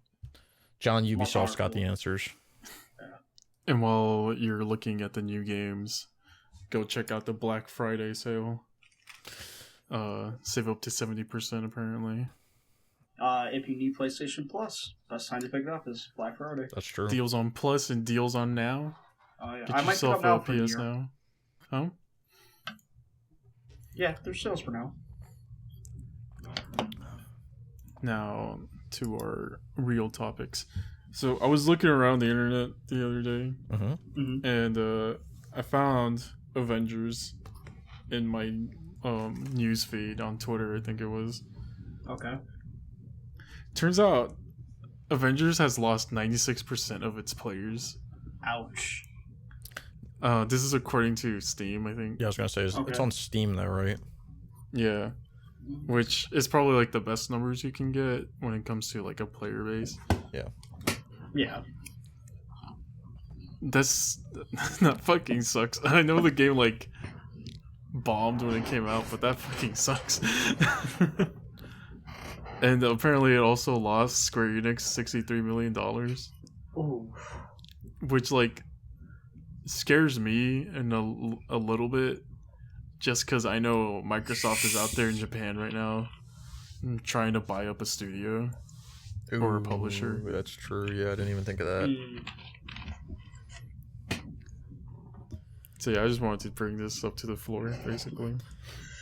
John Ubisoft's got the answers. And while you're looking at the new games, go check out the Black Friday sale. Save up to 70% apparently. If you need PlayStation Plus, best time to pick it up is Black Friday. That's true. Deals on Plus and deals on Now. Oh yeah, Get I might pick yourself up now a for a year. PS Now. Oh? Yeah, there's sales for now. Now, to our real topics. So I was looking around the internet the other day, and I found Avengers in my news feed on Twitter. I think it was. Okay. Turns out Avengers has lost 96% of its players. Ouch. This is according to Steam, I think. Yeah, I was gonna say it's on Steam though, right? Yeah, which is probably like the best numbers you can get when it comes to like a player base. Yeah. That fucking sucks. I know the game like bombed when it came out, but that fucking sucks. And apparently it also lost Square Enix $63 million. Ooh. Which like scares me in a little bit, just because I know Microsoft is out there in Japan right now trying to buy up a studio or a publisher. That's true. Yeah, I didn't even think of that. So yeah, I just wanted to bring this up to the floor, basically.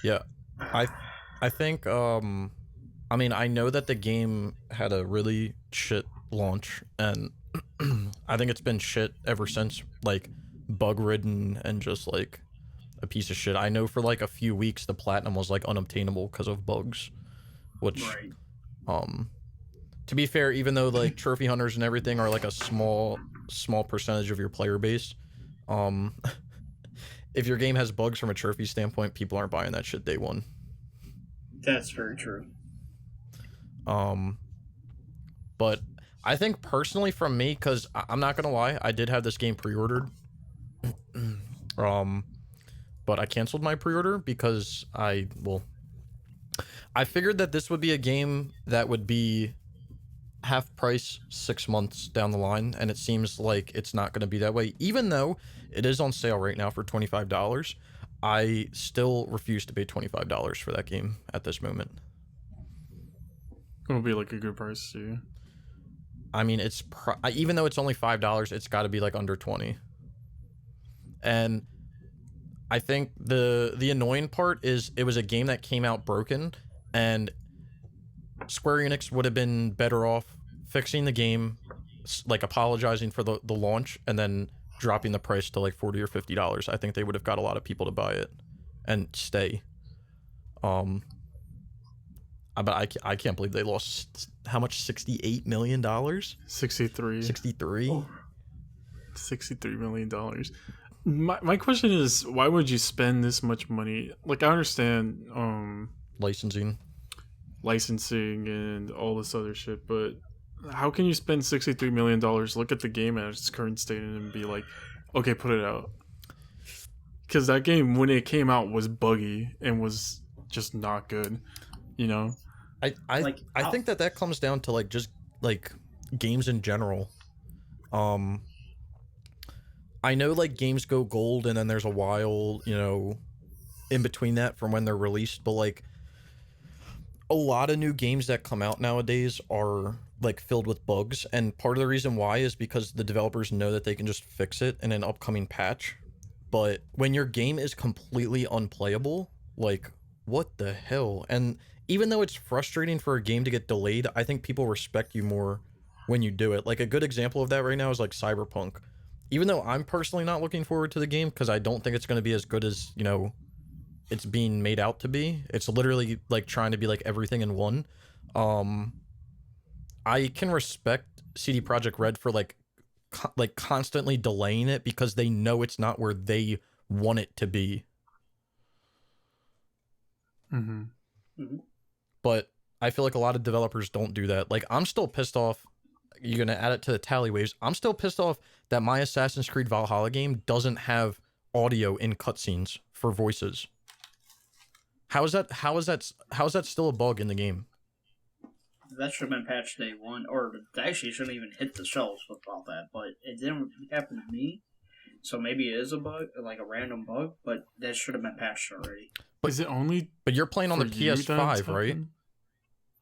Yeah, I think I mean, I know that the game had a really shit launch, and I think it's been shit ever since, like bug ridden and just like a piece of shit. I know for like a few weeks the platinum was like unobtainable because of bugs, which to be fair, even though like trophy hunters and everything are like a small percentage of your player base, if your game has bugs from a trophy standpoint, people aren't buying that shit day one. That's very true. But I think personally from me, because I'm not gonna lie, I did have this game pre-ordered, but I canceled my pre-order because I figured that this would be a game that would be half price 6 months down the line, and it seems like it's not going to be that way. Even though it is on sale right now for $25, I still refuse to pay $25 for that game at this moment. It'll be like a good price to you. I mean, it's even though it's only $5, it's got to be like under 20. And I think the annoying part is it was a game that came out broken, and Square Enix would have been better off fixing the game, like apologizing for the launch, and then dropping the price to like $40 or $50. I think they would have got a lot of people to buy it and stay. But I can't believe they lost how much? $68 million? 63. 63? Oh. $63 million. My question is, why would you spend this much money? Like, I understand Licensing and all this other shit, but how can you spend $63 million, look at the game at its current state, and be like, okay, put it out? Because that game, when it came out, was buggy and was just not good, you know? I think that comes down to like just like games in general. I know like games go gold and then there's a while, you know, in between that from when they're released, but like a lot of new games that come out nowadays are like filled with bugs, and part of the reason why is because the developers know that they can just fix it in an upcoming patch. But when your game is completely unplayable, like what the hell? And even though it's frustrating for a game to get delayed, I think people respect you more when you do it. Like a good example of that right now is like Cyberpunk. Even though I'm personally not looking forward to the game because I don't think it's going to be as good as, you know, it's being made out to be. It's literally like trying to be like everything in one. I can respect CD Projekt Red for like constantly delaying it because they know it's not where they want it to be. But I feel like a lot of developers don't do that. Like, I'm still pissed off. You're going to add it to the tally waves. I'm still pissed off that my Assassin's Creed Valhalla game doesn't have audio in cutscenes for voices. How is that still a bug in the game? That should have been patched day one, or actually shouldn't even hit the shelves without that, but it didn't happen to me. So maybe it is a bug, like a random bug, but that should have been patched already. But is it only? But you're playing on the PS5, right?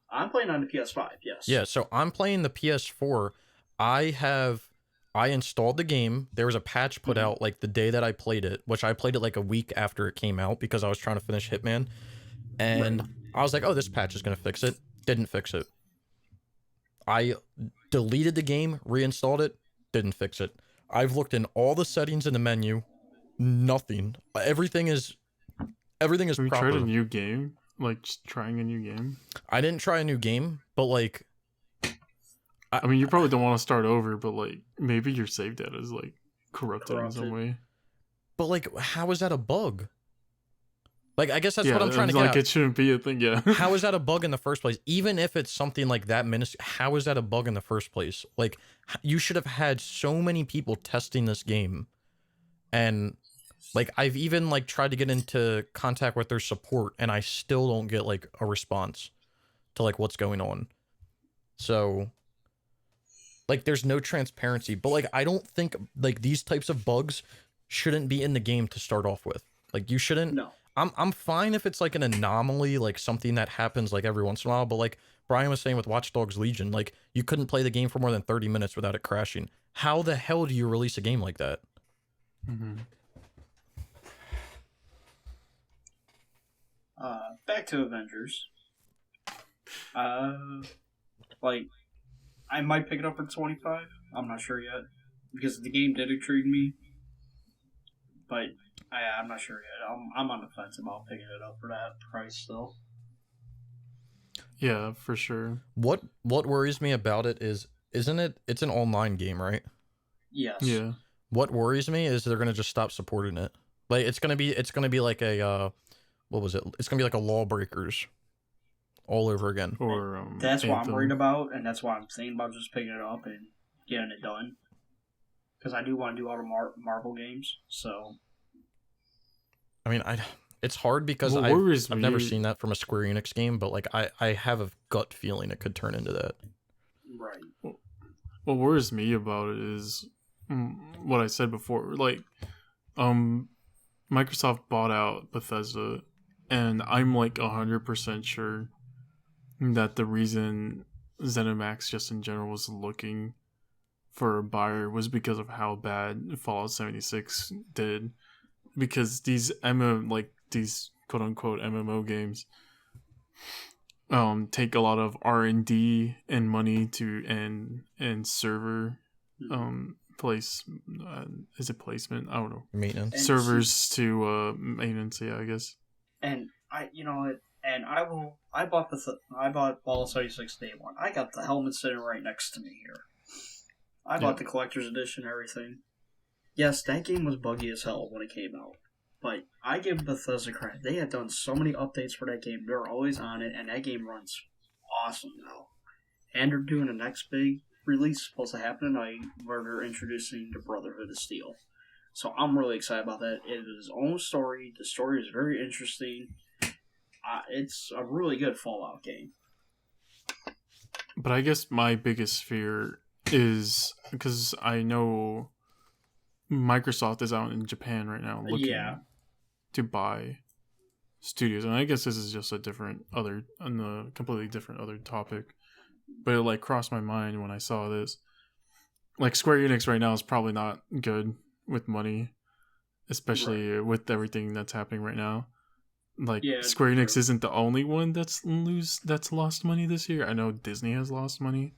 I'm playing on the PS5, yes. Yeah, so I'm playing the PS4. I installed the game. There was a patch put out like the day that I played it, which I played it like a week after it came out because I was trying to finish Hitman. And I was like, oh, this patch is going to fix it. Didn't fix it. I deleted the game, reinstalled it, didn't fix it. I've looked in all the settings in the menu, nothing. Everything is Have you tried a proper. new game? Like just trying a new game? I didn't try a new game, but like I mean, you probably don't want to start over, but like maybe your save data is like corrupted in some way. but like how is that a bug? Like I guess that's Yeah, what I'm trying to get like at. it shouldn't be a thing. Yeah. How is that a bug in the first place? Even if it's something like that minuscule, how is that a bug in the first place? Like you should have had so many people testing this game, and like I've even like tried to get into contact with their support, and I still don't get like a response to like what's going on. So like there's no transparency, but like I don't think like these types of bugs shouldn't be in the game to start off with. Like you shouldn't. No. I'm fine if it's like an anomaly, like something that happens like every once in a while, but like Brian was saying with Watch Dogs Legion, like you couldn't play the game for more than 30 minutes without it crashing. How the hell do you release a game like that? Mm-hmm. Back to Avengers. Like I might pick it up for 25. I'm not sure yet because the game did intrigue me, but I'm not sure yet. I'm on the fence about picking it up for that price still. Yeah, for sure. What worries me about it is, isn't it? It's an online game, right? Yes. Yeah. What worries me is they're gonna just stop supporting it. Like it's gonna be like a what was it? It's gonna be like a Lawbreakers all over again. Or that's what I'm Anthem. worried about, and that's why I'm thinking about just picking it up and getting it done. Because I do want to do all the Marvel games, so. I mean, it's hard because What I've worries never me- seen that from a Square Enix game, but like I have a gut feeling it could turn into that. Right. What worries me about it is what I said before. Like, Microsoft bought out Bethesda, and I'm like 100% sure that the reason ZeniMax just in general was looking for a buyer was because of how bad Fallout 76 did. Because these these quote unquote MMO games take a lot of R&D and money to and server place is it placement? I don't know. Maintenance. And Servers to maintenance, yeah, I guess. And I bought Fallout 76 day one. I got the helmet sitting right next to me here. I bought the collector's edition and everything. Yes, that game was buggy as hell when it came out. But I give Bethesda credit. They have done so many updates for that game. They're always on it, and that game runs awesome now. And they're doing the next big release supposed to happen tonight where they're introducing the Brotherhood of Steel. So I'm really excited about that. It is its own story. The story is very interesting. It's a really good Fallout game. But I guess my biggest fear is because I know Microsoft is out in Japan right now looking to buy studios, and I guess this is just a completely different other topic. But it like crossed my mind when I saw this. Like Square Enix right now is probably not good with money, especially with everything that's happening right now. Like Square Enix isn't the only one that's lost money this year. I know Disney has lost money,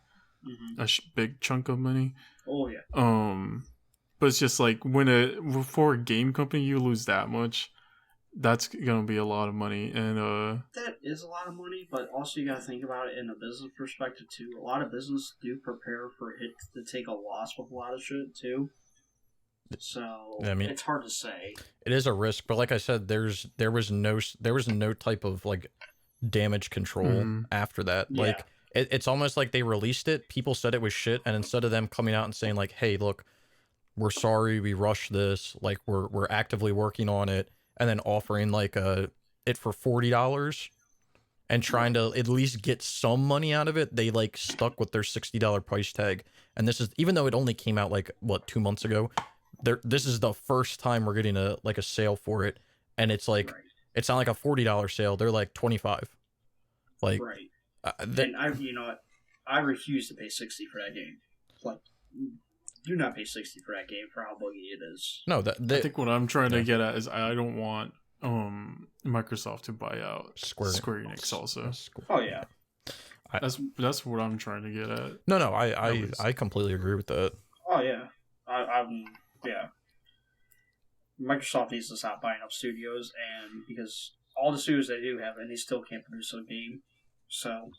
a big chunk of money. Oh yeah. But it's just like for a game company you lose that much, that's gonna be a lot of money, and that is a lot of money. But also you gotta think about it in a business perspective too. A lot of business do prepare for it to take a loss with a lot of shit too. So I mean, it's hard to say. It is a risk, but like I said, there was no type of like damage control after that. Yeah. Like it's almost like they released it, people said it was shit, and instead of them coming out and saying like, "Hey, look, we're sorry, we rushed this. Like we're actively working on it," and then offering like it for $40 and trying to at least get some money out of it, they like stuck with their $60 price tag. And this is even though it only came out like 2 months ago. This is the first time we're getting a sale for it, and it's like it's not like a $40 sale. They're like $25. Like and I refuse to pay $60 for that game. Like, do not pay $60 for that game for how buggy it is. No, I think what I'm trying to get at is I don't want Microsoft to buy out Square Enix also. Oh yeah. That's what I'm trying to get at. No, At least. I completely agree with that. Oh yeah, yeah. Microsoft needs to stop buying up studios, and because all the studios they do have, and they still can't produce a game. So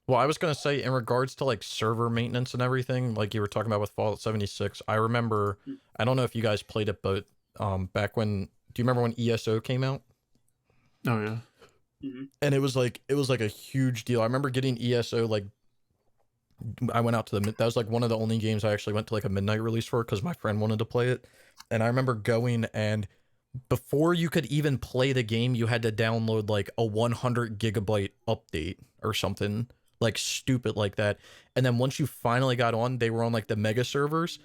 Well, I was gonna say in regards to like server maintenance and everything, like you were talking about with Fallout 76. I remember, I don't know if you guys played it, but back when, do you remember when ESO came out? Oh yeah. And it was like a huge deal. I remember getting ESO like I went out to that was like one of the only games I actually went to like a midnight release for because my friend wanted to play it. And I remember going, and before you could even play the game, you had to download like a 100 gigabyte update or something like stupid like that. And then once you finally got on, they were on like the mega servers,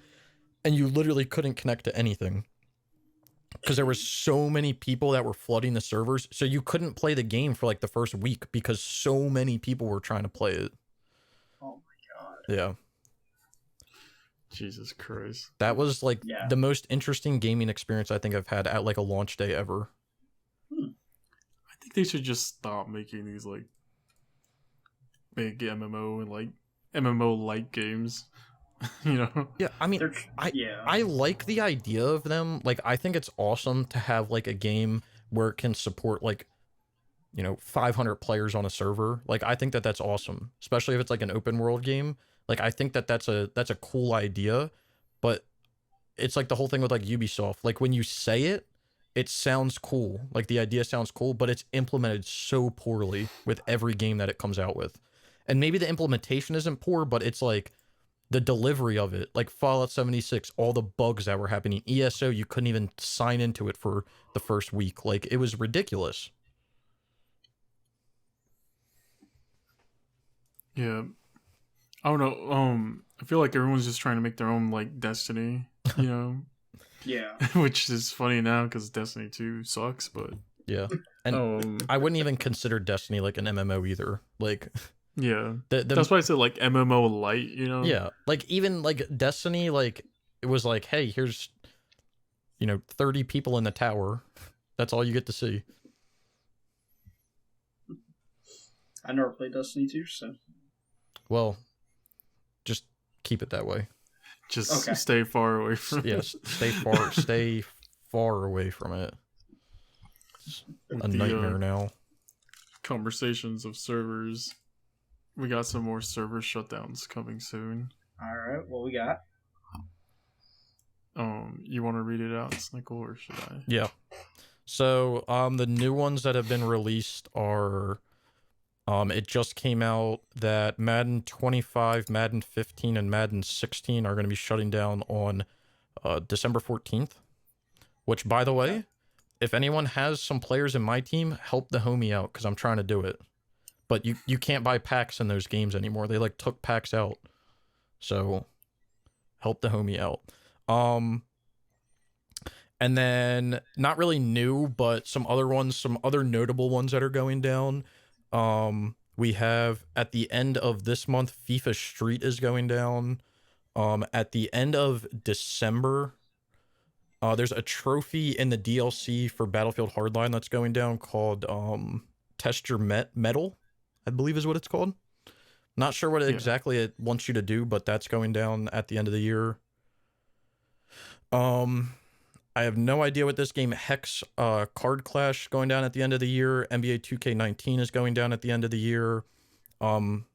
and you literally couldn't connect to anything because there were so many people that were flooding the servers. So you couldn't play the game for like the first week because so many people were trying to play it. oh my god, Yeah. Jesus Christ. That was like Yeah. the most interesting gaming experience I think I've had at like a launch day ever. I think they should just stop making these like big MMO and like MMO like games. You know? Yeah, I mean, yeah. I like the idea of them. Like, I think it's awesome to have like a game where it can support like, 500 players on a server. Like, I think that that's awesome, especially if it's like an open world game. Like, I think that that's a cool idea, but it's like the whole thing with like Ubisoft. Like, when you say it, it sounds cool. Like, the idea sounds cool, but it's implemented so poorly with every game that it comes out with. And maybe the implementation isn't poor, but it's like the delivery of it, like Fallout 76, all the bugs that were happening. ESO, you couldn't even sign into it for the first week. Like, it was ridiculous. Yeah. I don't know. I feel like everyone's just trying to make their own like Destiny, you know? Yeah. Which is funny now because Destiny 2 sucks, but Yeah. And I wouldn't even consider Destiny like an MMO either. Like, yeah. the That's why I said like MMO light, you know? yeah, like even like Destiny, like it was like, hey, here's 30 people in the tower. That's all you get to see. I never played Destiny 2, so Well, just keep it that way. Just Okay. stay far away from Yes, stay far away from it. It's With a the, nightmare now. conversations of servers. We got some more server shutdowns coming soon. alright, what we got? You want to read it out, Snickle, or should I? Yeah. So, the new ones that have been released are, it just came out that Madden 25, Madden 15, and Madden 16 are going to be shutting down on December 14th. Which, by the way, if anyone has some players in my team, help the homie out because I'm trying to do it. But you can't buy packs in those games anymore. They like took packs out. So help the homie out. And then not really new, but some other notable ones that are going down. We have at the end of this month, FIFA Street is going down. At the end of December, there's a trophy in the DLC for Battlefield Hardline that's going down called Test Your Metal, I believe is what it's called. Not sure what exactly it wants you to do, but that's going down at the end of the year. I have no idea what this game Hex Card Clash going down at the end of the year. NBA 2K19 is going down at the end of the year. Some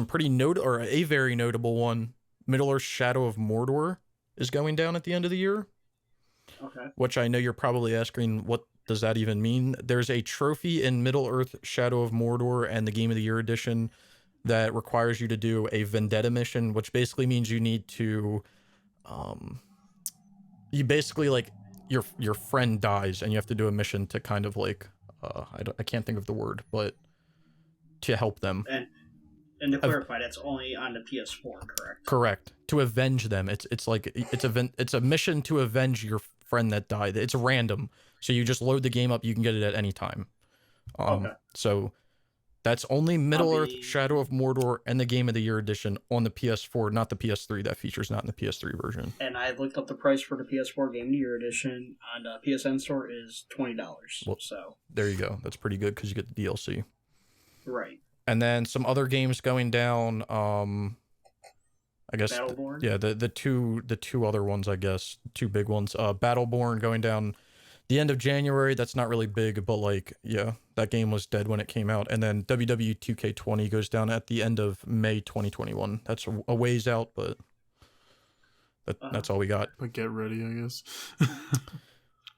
pretty a very notable one, Middle-earth Shadow of Mordor is going down at the end of the year. Okay. Which I know you're probably asking, what does that even mean? There's a trophy in Middle-earth Shadow of Mordor and the Game of the Year edition that requires you to do a vendetta mission, which basically means you need to you basically like your friend dies and you have to do a mission to kind of like I can't think of the word, but to help them. And to clarify, that's only on the PS4, correct? Correct. To avenge them. It's a mission to avenge your friend that died. It's random. So you just load the game up, you can get it at any time. Okay. So that's only Middle-earth be- Shadow of Mordor and the Game of the Year edition on the PS4, not the PS3. That feature's not in the PS3 version. And I looked up the price for the PS4 Game of the Year edition on the PSN store is $20. Well, so there you go. That's pretty good because you get the DLC. right. And then some other games going down. I guess Battleborn. the two other ones, I guess, two big ones. Battleborn going down the end of January. That's not really big, but like, yeah, that game was dead when it came out. And then WWE 2K20 goes down at the end of May 2021. That's a ways out, but that's all we got. But get ready, I guess.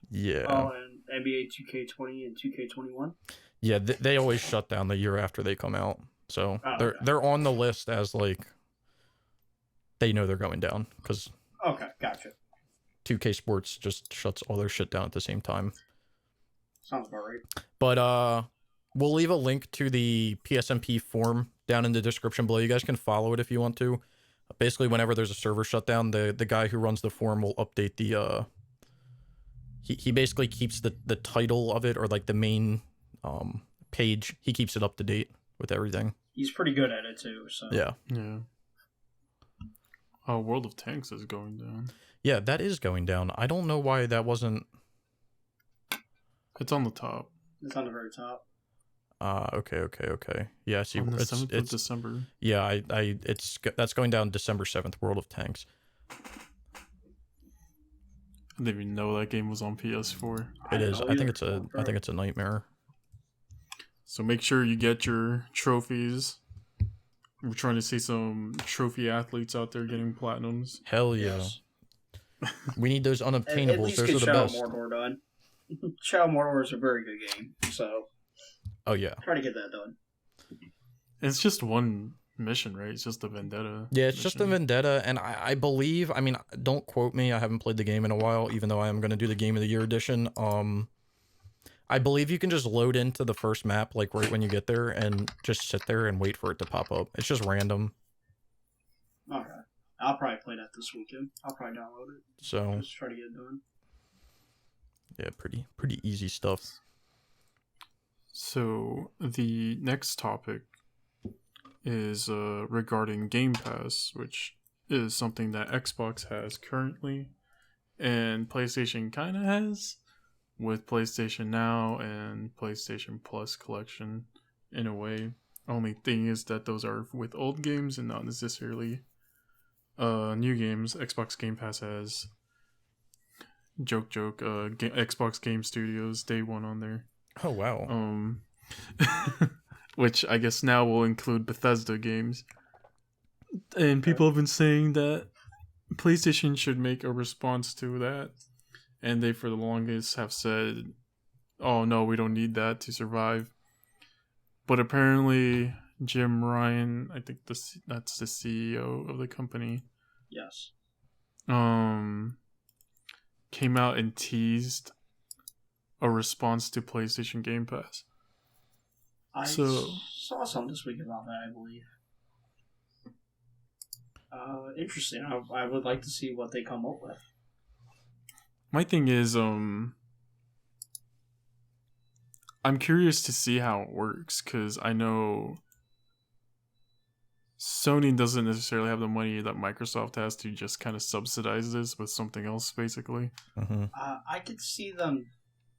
Yeah. Oh, and NBA 2K20 and 2K21. Yeah, they always shut down the year after they come out, so they're on the list as like they know they're going down because Okay, gotcha. 2K Sports just shuts all their shit down at the same time. Sounds about right. But we'll leave a link to the PSMP forum down in the description below. You guys can follow it if you want to. Basically, whenever there's a server shutdown, the guy who runs the forum will update the he basically keeps the title of it, or like the main page. He keeps it up to date with everything. He's pretty good at it too. So Yeah. Oh, World of Tanks is going down. Yeah, that is going down. I don't know why that wasn't. It's on the top. It's on the very top. Okay. Yeah, see, On the 7th of December. Yeah, that's going down December 7th. World of Tanks. I didn't even know that game was on PS4. It is. I think it's a nightmare. So make sure you get your trophies. We're trying to see some trophy athletes out there getting platinums. Hell yeah. Yes. We need those unobtainables. At least Those get are the Shadow best. Mordor done. Shadow Mordor is a very good game, so Oh yeah. try to get that done. It's just one mission, right? It's just a vendetta. Yeah, it's just a vendetta, and I believe. I mean, don't quote me. I haven't played the game in a while, even though I am going to do the Game of the Year edition. I believe you can just load into the first map like right when you get there, and just sit there and wait for it to pop up. It's just random. Okay. I'll probably play that this weekend. I'll probably download it. So Just try to get it done. yeah, pretty easy stuff. So the next topic is regarding Game Pass, which is something that Xbox has currently and PlayStation kind of has with PlayStation Now and PlayStation Plus collection in a way. Only thing is that those are with old games and not necessarily new games. Xbox Game Pass has Xbox Game Studios Day One on there. Oh wow. Which I guess now will include Bethesda games. And people have been saying that PlayStation should make a response to that. And they, for the longest, have said, oh no, we don't need that to survive. But apparently, Jim Ryan, I think that's the CEO of the company. Yes. Came out and teased a response to PlayStation Game Pass. I saw something this week about that, I believe. Interesting. I would like to see what they come up with. My thing is, I'm curious to see how it works, because I know Sony doesn't necessarily have the money that Microsoft has to just kind of subsidize this with something else, basically. Mm-hmm. I could see them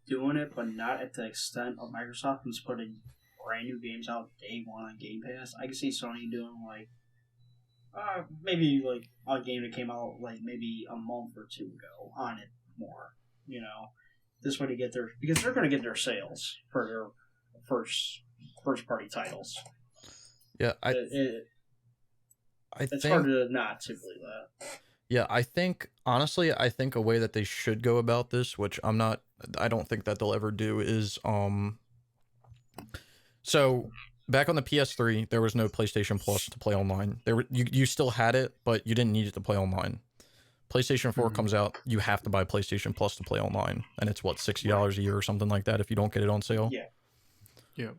doing it, but not at the extent of Microsoft, who's putting brand new games out day one on Game Pass. I could see Sony doing like maybe like a game that came out like maybe a month or two ago on it more. You know, this way to get their, because they're going to get their sales for their first party titles. Yeah, It's hard to not to believe that. Yeah, I think honestly, I think a way that they should go about this, which I don't think that they'll ever do, is so back on the PS3, there was no PlayStation Plus to play online. You still had it, but you didn't need it to play online. PlayStation 4 comes out, you have to buy PlayStation Plus to play online, and it's what, $60 a year or something like that if you don't get it on sale. Yeah.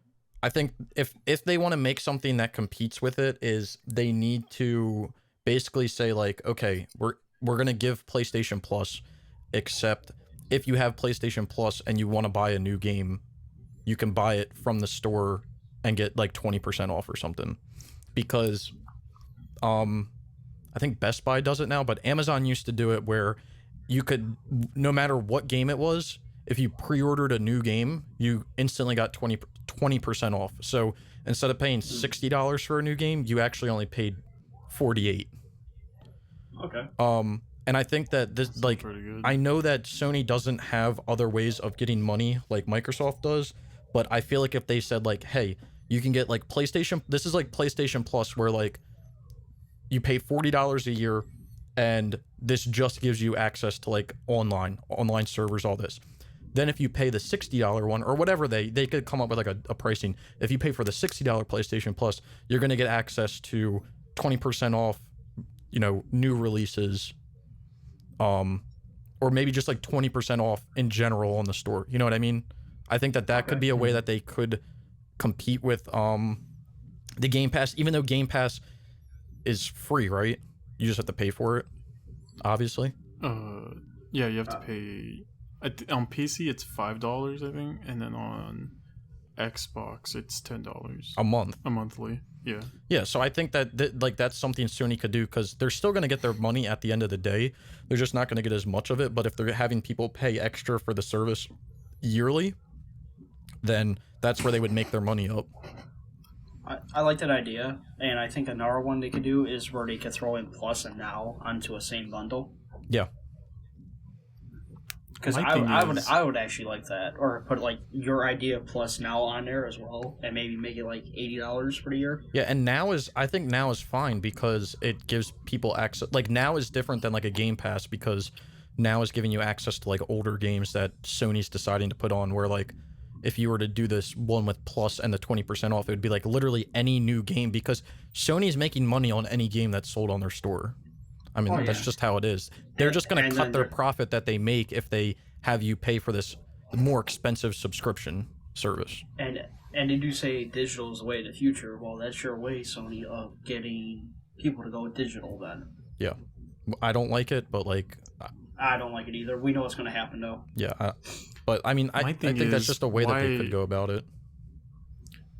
I think if they want to make something that competes with it, is they need to basically say like, okay, we're gonna give PlayStation Plus, except if you have PlayStation Plus and you want to buy a new game, you can buy it from the store and get like 20% off or something. Because I think Best Buy does it now, but Amazon used to do it where you could, no matter what game it was, if you pre-ordered a new game, you instantly got 20% off. So instead of paying $60 for a new game, you actually only paid $48. Okay. And I think that this, That's like, pretty good. I know that Sony doesn't have other ways of getting money like Microsoft does, but I feel like if they said like, hey, you can get like PlayStation, this is like PlayStation Plus, where like you pay $40 a year, and this just gives you access to like online servers, all this. Then if you pay the $60 one, or whatever, they could come up with like a pricing. If you pay for the $60 PlayStation Plus, you're gonna get access to 20% off, you know, new releases, or maybe just like 20% off in general on the store. You know what I mean? I think that could be a way that they could compete with the Game Pass, even though Game Pass is free, right? You just have to pay for it, obviously. Yeah, you have to pay. On PC, it's $5, I think, and then on Xbox, it's $10 A month. a monthly. Yeah. Yeah, so I think that like that's something Sony could do, because they're still going to get their money at the end of the day. They're just not going to get as much of it. But if they're having people pay extra for the service yearly, then that's where they would make their money up. I like that idea, and I think another one they could do is where they could throw in Plus and Now onto a same bundle. Yeah. Because I would actually like that, or put like your idea Plus Now on there as well, and maybe make it like $80 for the year. Yeah, and I think Now is fine because it gives people access. Like, Now is different than like a Game Pass, because Now is giving you access to like older games that Sony's deciding to put on, where like if you were to do this one with Plus and the 20% off, it would be like literally any new game, because Sony's making money on any game that's sold on their store. I mean, that's just how it is. They're just going to cut their profit that they make if they have you pay for this more expensive subscription service. And they do say digital is the way of the future. Well, that's your way, Sony, of getting people to go digital then. Yeah. I don't like it, but like... I don't like it either. We know what's going to happen, though. Yeah. But, I mean, I think that's just a way that they could go about it.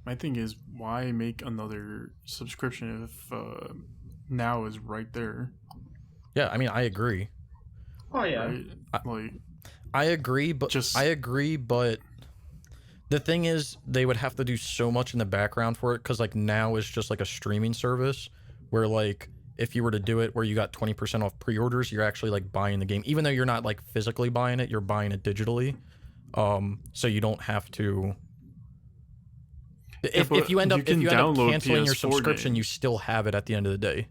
My thing is, why make another subscription if Now is right there? Yeah, I mean, I agree. Oh, yeah. Right? I agree, but the thing is, they would have to do so much in the background for it, because like Now is just like a streaming service where like if you were to do it where you got 20% off pre-orders, you're actually like buying the game, even though you're not like physically buying it, you're buying it digitally. So you don't have to. If you end up canceling your subscription, you still have it at the end of the day.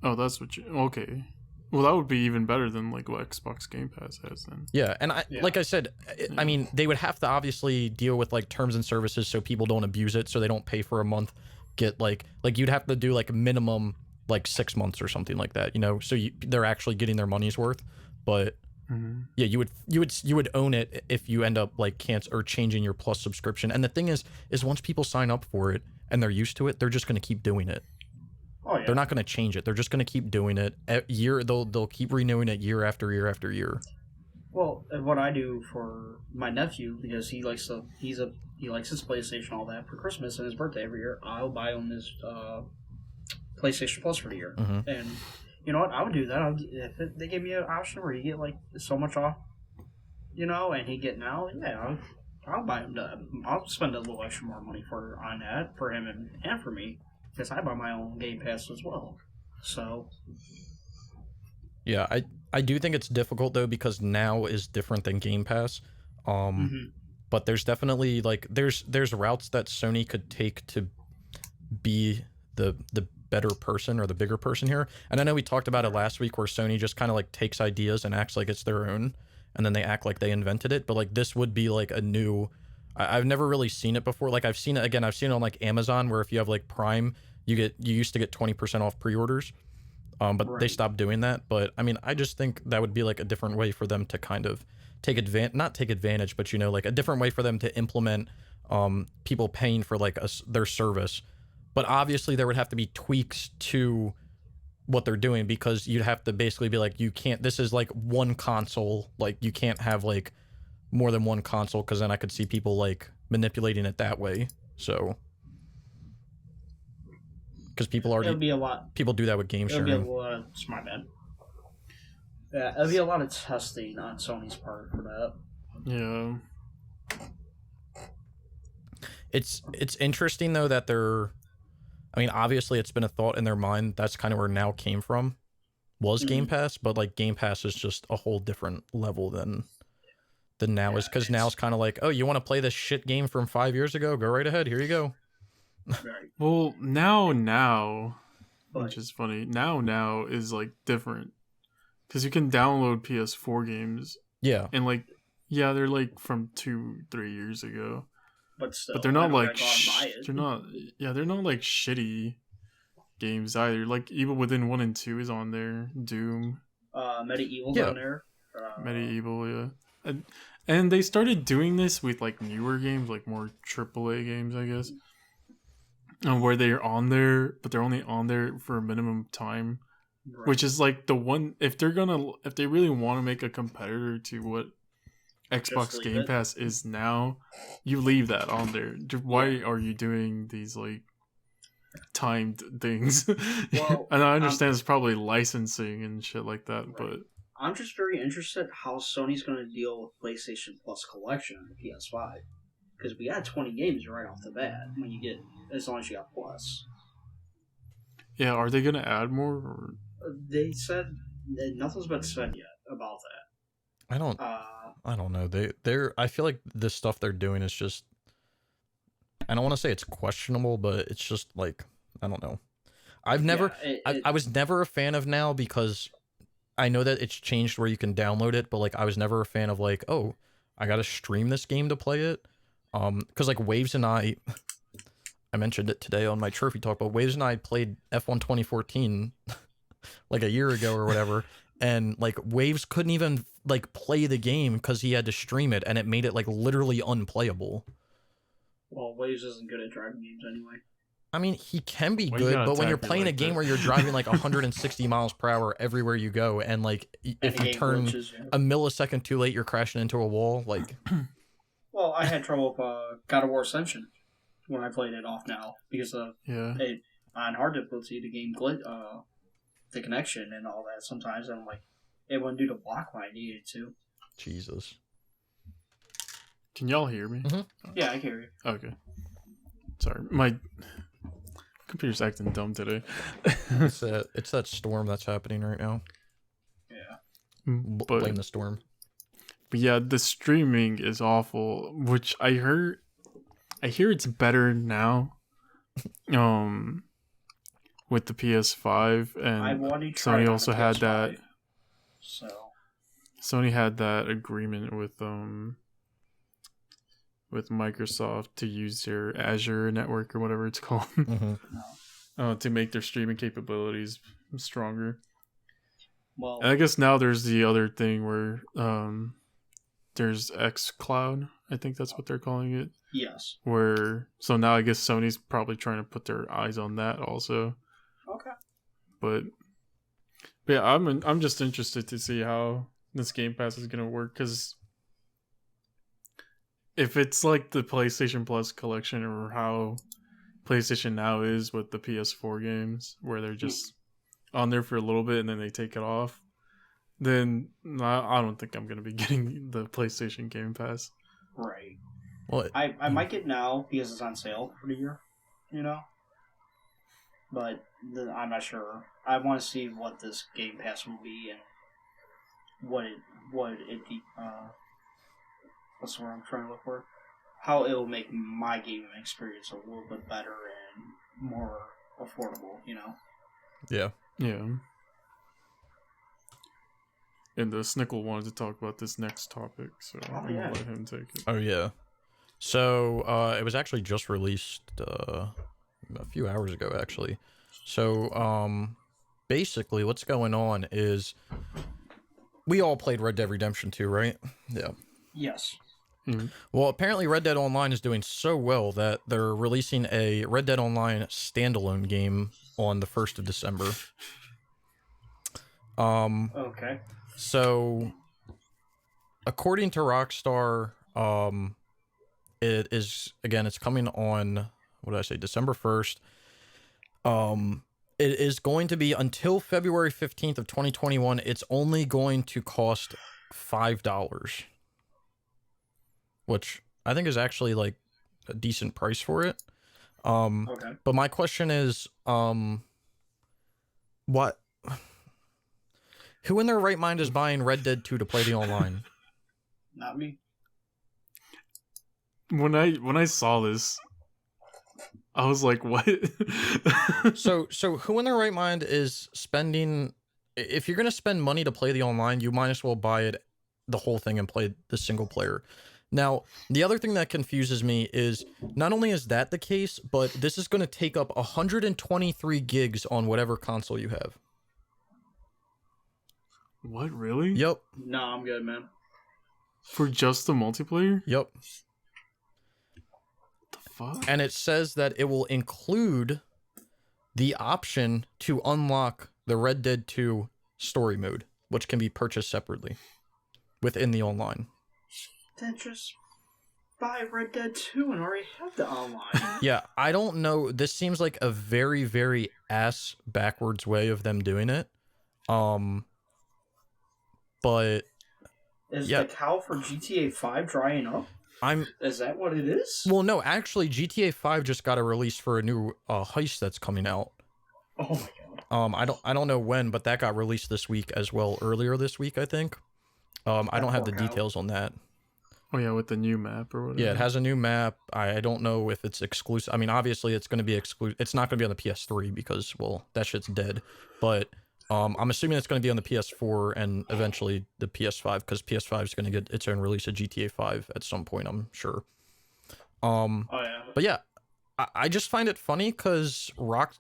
Oh, that's what you... Okay. Well, that would be even better than like what Xbox Game Pass has then. Yeah, and like I said, I mean, they would have to obviously deal with like terms and services so people don't abuse it, so they don't pay for a month, get like you'd have to do like a minimum like 6 months or something like that, you know, so they're actually getting their money's worth. But yeah, you would own it if you end up like changing your Plus subscription. And the thing is once people sign up for it and they're used to it, they're just going to keep doing it. Oh, yeah. They're not going to change it. They're just going to keep doing it. They'll keep renewing it year after year after year. Well, what I do for my nephew, because he likes his PlayStation, all that, for Christmas and his birthday every year, I'll buy him his PlayStation Plus for the year. Mm-hmm. And you know what? I would do that. If they give me an option where you get like so much off, you know, and he get Now, yeah, I'll buy him that. I'll spend a little extra more money on that for him and for me. Because I buy my own Game Pass as well. So. Yeah, I do think it's difficult, though, because Now is different than Game Pass. But there's definitely, like, there's routes that Sony could take to be the better person or the bigger person here. And I know we talked about it last week where Sony just kind of, like, takes ideas and acts like it's their own. And then they act like they invented it. But, like, this would be, like, a new... I've never really seen it before. Like, I've seen it on like Amazon, where if you have like Prime, you used to get 20% off pre-orders, but they stopped doing that. But I mean, I just think that would be like a different way for them to kind of not take advantage, but you know, like a different way for them to implement people paying for like their service. But obviously there would have to be tweaks to what they're doing, because you'd have to basically be like, you can't, this is like one console, like you can't have like more than one console, because then I could see people like manipulating it that way. So, because people do that with game sharing. It'll be a lot. My bad. Yeah, it'll be a lot of testing on Sony's part for that. Yeah. It's interesting though that they're. I mean, obviously, it's been a thought in their mind. That's kind of where Now came from, was Game Mm, Pass, but like Game Pass is just a whole different level than Now yeah, is, because Now it's is kind of like, oh, you want to play this shit game from 5 years ago? Go right ahead. Here you go. very. Well, now, But which is funny. Now is like different because you can download PS4 games Yeah, and like, yeah, they're like from 2-3 years ago, but they're still, I not don't like gotta go out and buy they're it. not yeah they're not like shitty games either. Like Evil Within 1 and 2 is on there. Doom, Medieval's yeah. on there. Medieval, yeah. And they started doing this with like newer games, like more AAA games, I guess, where they're on there, but they're only on there for a minimum time, Right. which is like the one if they really want to make a competitor to what Just Xbox leave Game it. Pass is now, you leave that on there. Why Yeah. are you doing these like timed things? Well, And I I'm understand it's probably licensing and shit like that, right. but I'm just very interested how Sony's going to deal with PlayStation Plus collection on the PS5 because we got 20 games right off the bat when you get as long as you got Plus. yeah, are they gonna add more? Or They said that nothing's been said yet about I don't that. I don't know. They're I feel like the stuff they're doing is just, I don't want to say it's questionable, but it's just like, I don't know. I've never Yeah, I was never a fan of Now because I know that it's changed where you can download it, but like I was never a fan of like, oh, I gotta stream this game to play it. Because like Waves and I mentioned it today on my trophy talk, but Waves and I played F1 2014 like a year ago or whatever, and like Waves couldn't even like play the game because he had to stream it, and it made it like literally unplayable. well, Waves isn't good at driving games anyway. I mean, he can be why you good, gotta but when you're attack me playing a like game that? where you're driving like 160 miles per hour everywhere you go, and like And if the you game turn glitches. Yeah. a millisecond too late, you're crashing into a wall. Like, Well, I had trouble with God of War Ascension when I played it off now because of Yeah. it on hard difficulty the game glitch, the connection and all that sometimes, and I'm like, it wouldn't do the block when I needed to. Jesus. Can y'all hear me? Mhm. Yeah, I hear you. Okay. Sorry, my computer's acting dumb today. It's that storm that's happening right now. Yeah. Blame but the storm. yeah, the streaming is awful. Which I hear it's better now. With the PS5 I and wanted to try it Sony on also the had PS5, that. so Sony had that agreement with Microsoft to use their Azure network or whatever it's called Mm-hmm. to make their streaming capabilities stronger. well, And I guess now there's the other thing where there's xCloud. I think that's what they're calling it. yes. So now I guess Sony's probably trying to put their eyes on that also. Okay. But yeah, I'm just interested to see how this Game Pass is gonna work, because if it's like the PlayStation Plus collection or how PlayStation Now is with the PS4 games, where they're just on there for a little bit and then they take it off, then I don't think I'm gonna be getting the PlayStation Game Pass. Right. Well, I might get now because it's on sale for the year, you know. But I'm not sure. I want to see what this Game Pass will be and what it what's the word I'm trying to look for? How it will make my gaming experience a little bit better and more affordable, you know. yeah. Yeah. And Snickle wanted to talk about this next topic, so I'm gonna let him take it. Oh yeah. So it was actually just released a few hours ago, actually. So basically, what's going on is we all played Red Dead Redemption 2, right? Yeah. Yes. Well, apparently Red Dead Online is doing so well that they're releasing a Red Dead Online standalone game on the 1st of December. Okay. So according to Rockstar, it is, again, it's coming on, what did I say, December 1st. It is going to be until February 15th of 2021. It's only going to cost $5. which I think is actually like a decent price for it. Okay. But my question is, what? Who in their right mind is buying Red Dead 2 to play the online? Not me. When I saw this, I was like, "What?" So who in their right mind is spending? If you're gonna spend money to play the online, you might as well buy it, the whole thing, and play the single player. Now, the other thing that confuses me is not only is that the case, but this is going to take up 123 gigs on whatever console you have. What, really? Yep. No, I'm good, man. For just the multiplayer? Yep. What the fuck? And it says that it will include the option to unlock the Red Dead 2 story mode, which can be purchased separately within the online. Then just buy Red Dead 2 and already have the online. Yeah, I don't know. This seems like a very, very ass backwards way of them doing it. But Is yeah. the cow for GTA 5 drying up? Is that what it is? Well, no, actually, GTA 5 just got a release for a new heist that's coming out. Oh my god. I don't know when, but that got released this week as well, earlier this week, I think. I don't have the details on that. Oh yeah, with the new map or whatever. Yeah, it has a new map. I don't know if it's exclusive. I mean, obviously it's going to be exclusive. It's not going to be on the PS3 because, well, that shit's dead. But I'm assuming it's going to be on the PS4 and eventually the PS5 because PS5 is going to get its own release of GTA 5 at some point, I'm sure. Oh yeah. But yeah, I just find it funny because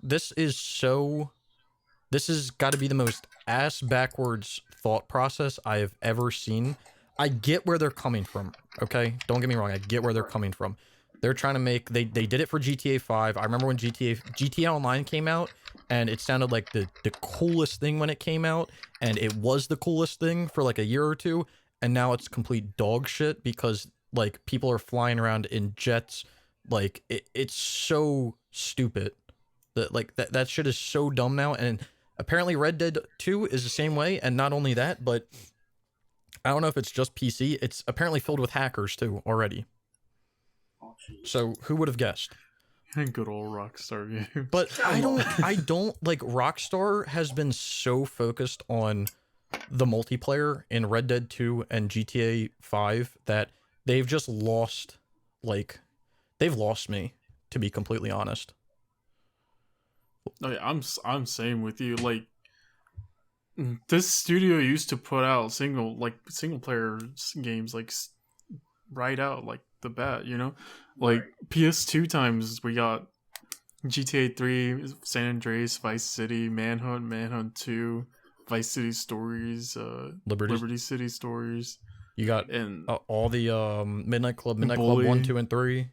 this has got to be the most ass backwards thought process I have ever seen. I get where they're coming from, okay? Don't get me wrong, I get where they're coming from. They're trying to make, they did it for GTA 5. I remember when GTA Online came out, and it sounded like the coolest thing when it came out, and it was the coolest thing for like a year or two, and now it's complete dog shit because like people are flying around in jets. Like it's so stupid. That shit is so dumb now, and apparently Red Dead 2 is the same way, and not only that, but I don't know if it's just PC. It's apparently filled with hackers too already. Oh, so who would have guessed? Good old Rockstar games. But I don't like Rockstar has been so focused on the multiplayer in Red Dead 2 and GTA 5 that they've just lost, like, they've lost me, to be completely honest. Oh, yeah, I'm same with you. Like, this studio used to put out single player games like right out like the bat, you know, like PS2 times we got GTA 3, San Andreas, Vice City, Manhunt 2, Vice City Stories, Liberty City Stories. You got and all the Midnight Club 1, 2, and 3.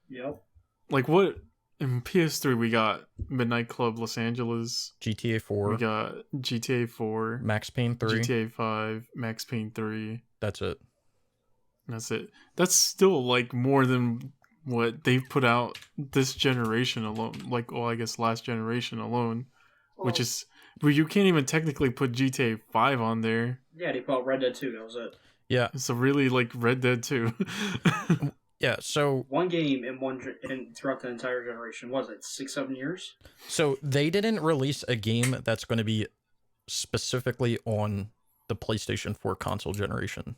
Yep. Like what? In PS3, we got Midnight Club Los Angeles, GTA 4. We got GTA 4, Max Payne 3, GTA 5, Max Payne 3. That's it. That's still like more than what they've put out this generation alone. Like, well, I guess last generation alone, which is where you can't even technically put GTA 5 on there. Yeah, they put out Red Dead 2. That was it. Yeah. So really, like Red Dead 2. Yeah, so one game throughout the entire generation, was it 6-7 years? So they didn't release a game that's going to be specifically on the PlayStation 4 console generation,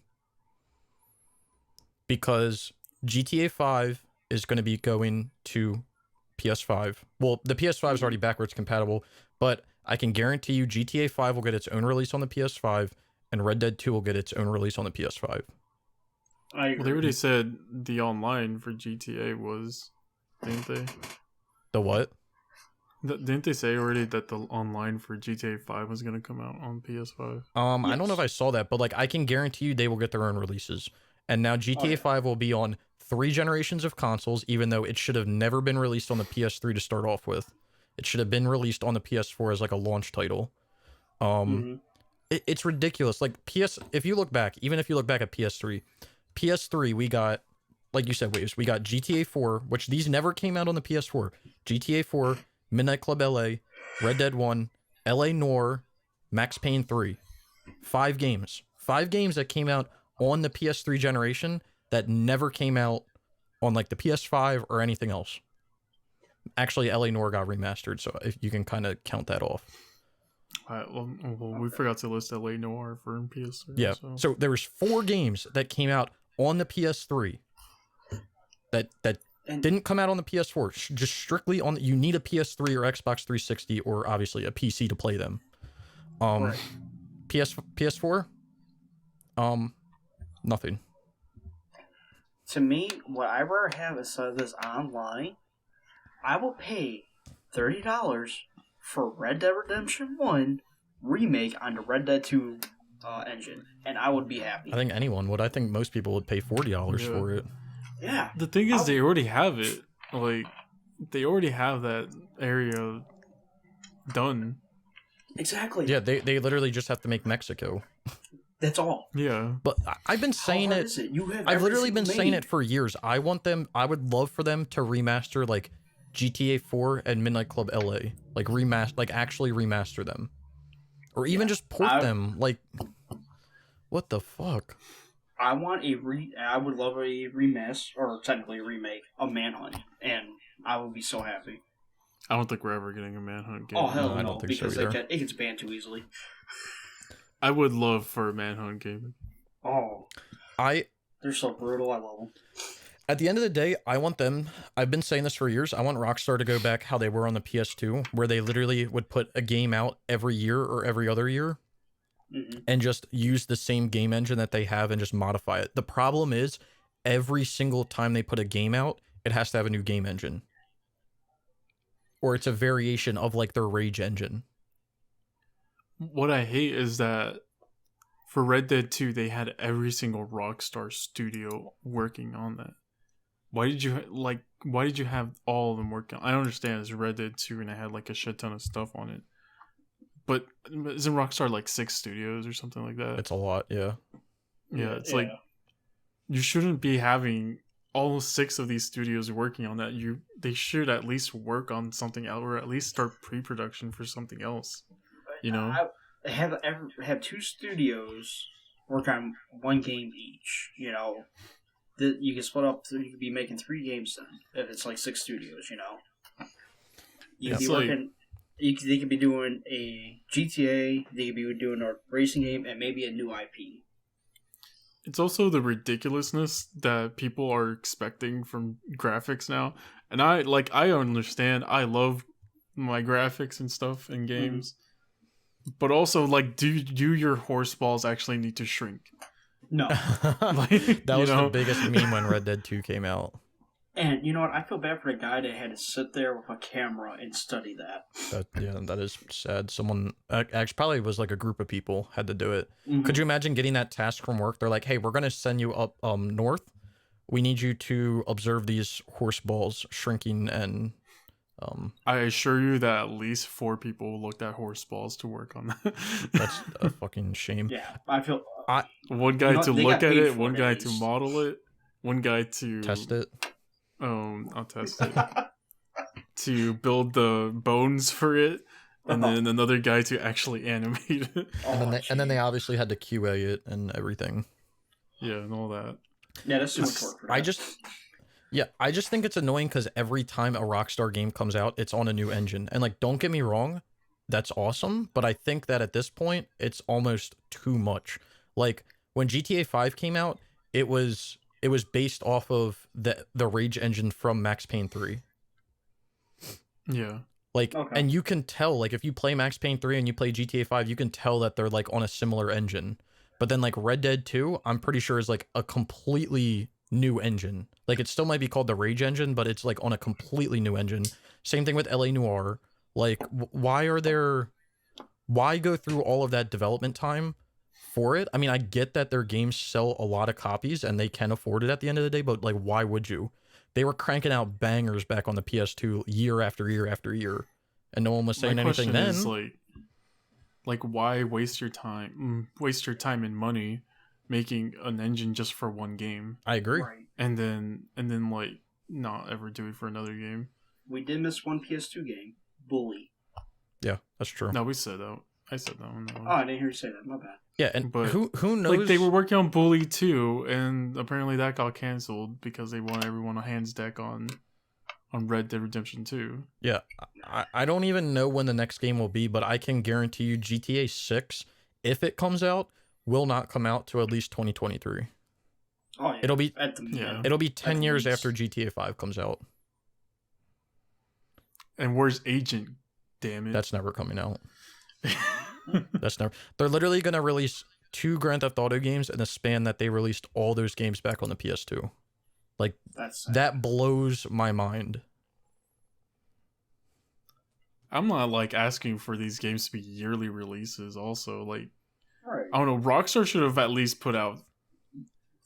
because GTA 5 is going to be going to PS5. Well, the PS5 is already backwards compatible, but I can guarantee you GTA 5 will get its own release on the PS5 and Red Dead 2 will get its own release on the PS5. I agree. Well, they already said the online for GTA was, didn't they? The what? Didn't they say already that the online for GTA 5 was going to come out on PS5? Yes. I don't know if I saw that, but like I can guarantee you they will get their own releases. And now GTA 5 will be on 3 generations of consoles, even though it should have never been released on the PS3 to start off with. It should have been released on the PS4 as like a launch title. It's ridiculous. Like if you look back, even if you look back at PS3, we got, like you said, Waves, we got GTA 4, which these never came out on the PS4. GTA 4, Midnight Club LA, Red Dead 1, LA Noire, Max Payne 3. 5 games. 5 games that came out on the PS3 generation, that never came out on like the PS5 or anything else. Actually, LA Noire got remastered, so if you can kind of count that off. Well, we forgot to list LA Noir for PS3. Yeah. So there was 4 games that came out on the PS3 that didn't come out on the PS4. Just strictly on. You need a PS3 or Xbox 360 or obviously a PC to play them. Right. PS4. Nothing. To me, what I rather have instead of this online, I will pay $30 for Red Dead Redemption 1 remake on the Red Dead 2 engine, and I would be happy. I think anyone would. I think most people would pay $40 for it. Yeah. The thing is, they already have it. Like, they already have that area done. Exactly. Yeah, they literally just have to make Mexico. That's all. Yeah. But I've been saying How hard it. is it? You have I've literally everything been saying made. it for years. I would love for them to remaster like GTA 4 and Midnight Club LA. Like actually remaster them. Or even just port them. Like, what the fuck? I want I would love a remix, or technically a remake, of Manhunt, and I would be so happy. I don't think we're ever getting a Manhunt game. Oh hell No, no, I don't think so because either. it gets banned too easily. I would love for a Manhunt game. Oh, they're so brutal. I love them. At the end of the day, I want them. I've been saying this for years. I want Rockstar to go back how they were on the PS2, where they literally would put a game out every year or every other year. Mm-hmm. And just use the same game engine that they have and just modify it. The problem is, every single time they put a game out, it has to have a new game engine. Or it's a variation of like their Rage engine. What I hate is that for Red Dead 2, they had every single Rockstar studio working on that. Why did you have all of them working? I don't understand. It's Red Dead 2 and it had like a shit ton of stuff on it. But isn't Rockstar like 6 studios or something like that? It's a lot, yeah. Yeah, it's like you shouldn't be having all 6 of these studios working on that. They should at least work on something else, or at least start pre-production for something else. You know, I have 2 studios work on one game each. You know, you can split up. You could be making 3 games then if it's like 6 studios. You know, you could be working. They could be doing a GTA, they could be doing a racing game, and maybe a new IP. it's also the ridiculousness that people are expecting from graphics now. And I understand. I love my graphics and stuff in games. Mm-hmm. But also, like, do your horse balls actually need to shrink? No. That was the biggest meme when Red Dead 2 came out. And you know what? I feel bad for the guy that had to sit there with a camera and study that. That is sad. Someone, actually, probably was like a group of people had to do it. Mm-hmm. Could you imagine getting that task from work? They're like, hey, we're going to send you up north. We need you to observe these horse balls shrinking and... I assure you that at least 4 people looked at horse balls to work on that. That's a fucking shame. Yeah, I feel... one guy to look at it, one guy to least. model it, one guy to... Test it. I'll test it. To build the bones for it, and then another guy to actually animate it. And then they obviously had to QA it and everything. Yeah, and all that. Yeah, that's too much work for that. I just think it's annoying because every time a Rockstar game comes out, it's on a new engine. And like, don't get me wrong, that's awesome, but I think that at this point, it's almost too much. Like, when GTA 5 came out, it was based off of the Rage engine from Max Payne 3. Yeah. Like, okay. And you can tell, like, if you play Max Payne 3 and you play GTA 5, you can tell that they're, like, on a similar engine. But then, like, Red Dead 2, I'm pretty sure is, like, a completely new engine. Like, it still might be called the Rage engine, but it's, like, on a completely new engine. Same thing with LA Noire. Like, why go through all of that development time for it? I mean, I get that their games sell a lot of copies and they can afford it at the end of the day, but, like, why would you? They were cranking out bangers back on the PS2 year after year after year, and no one was saying anything then. Is, like, why waste your time and money making an engine just for one game? I agree. Right. And then like not ever do it for another game. We did miss one PS2 game, Bully. Yeah, that's true. No, we said that. I said that one. Oh, I didn't hear you say that. My bad. Yeah, and But who knows? like they were working on Bully 2, and apparently that got canceled because they want everyone on hands deck on Red Dead Redemption 2. Yeah, I don't even know when the next game will be, but I can guarantee you GTA 6, if it comes out, will not come out to at least 2023. Oh yeah, It'll be Yeah. it'll be 10 years least. after GTA 5 comes out. And where's Agent? Damn it. That's never coming out. That's never. They're literally gonna release 2 Grand Theft Auto games in the span that they released all those games back on the PS2. Like That's sad. that blows my mind. I'm not like asking for these games to be yearly releases. Also, like Right. I don't know, Rockstar should have at least put out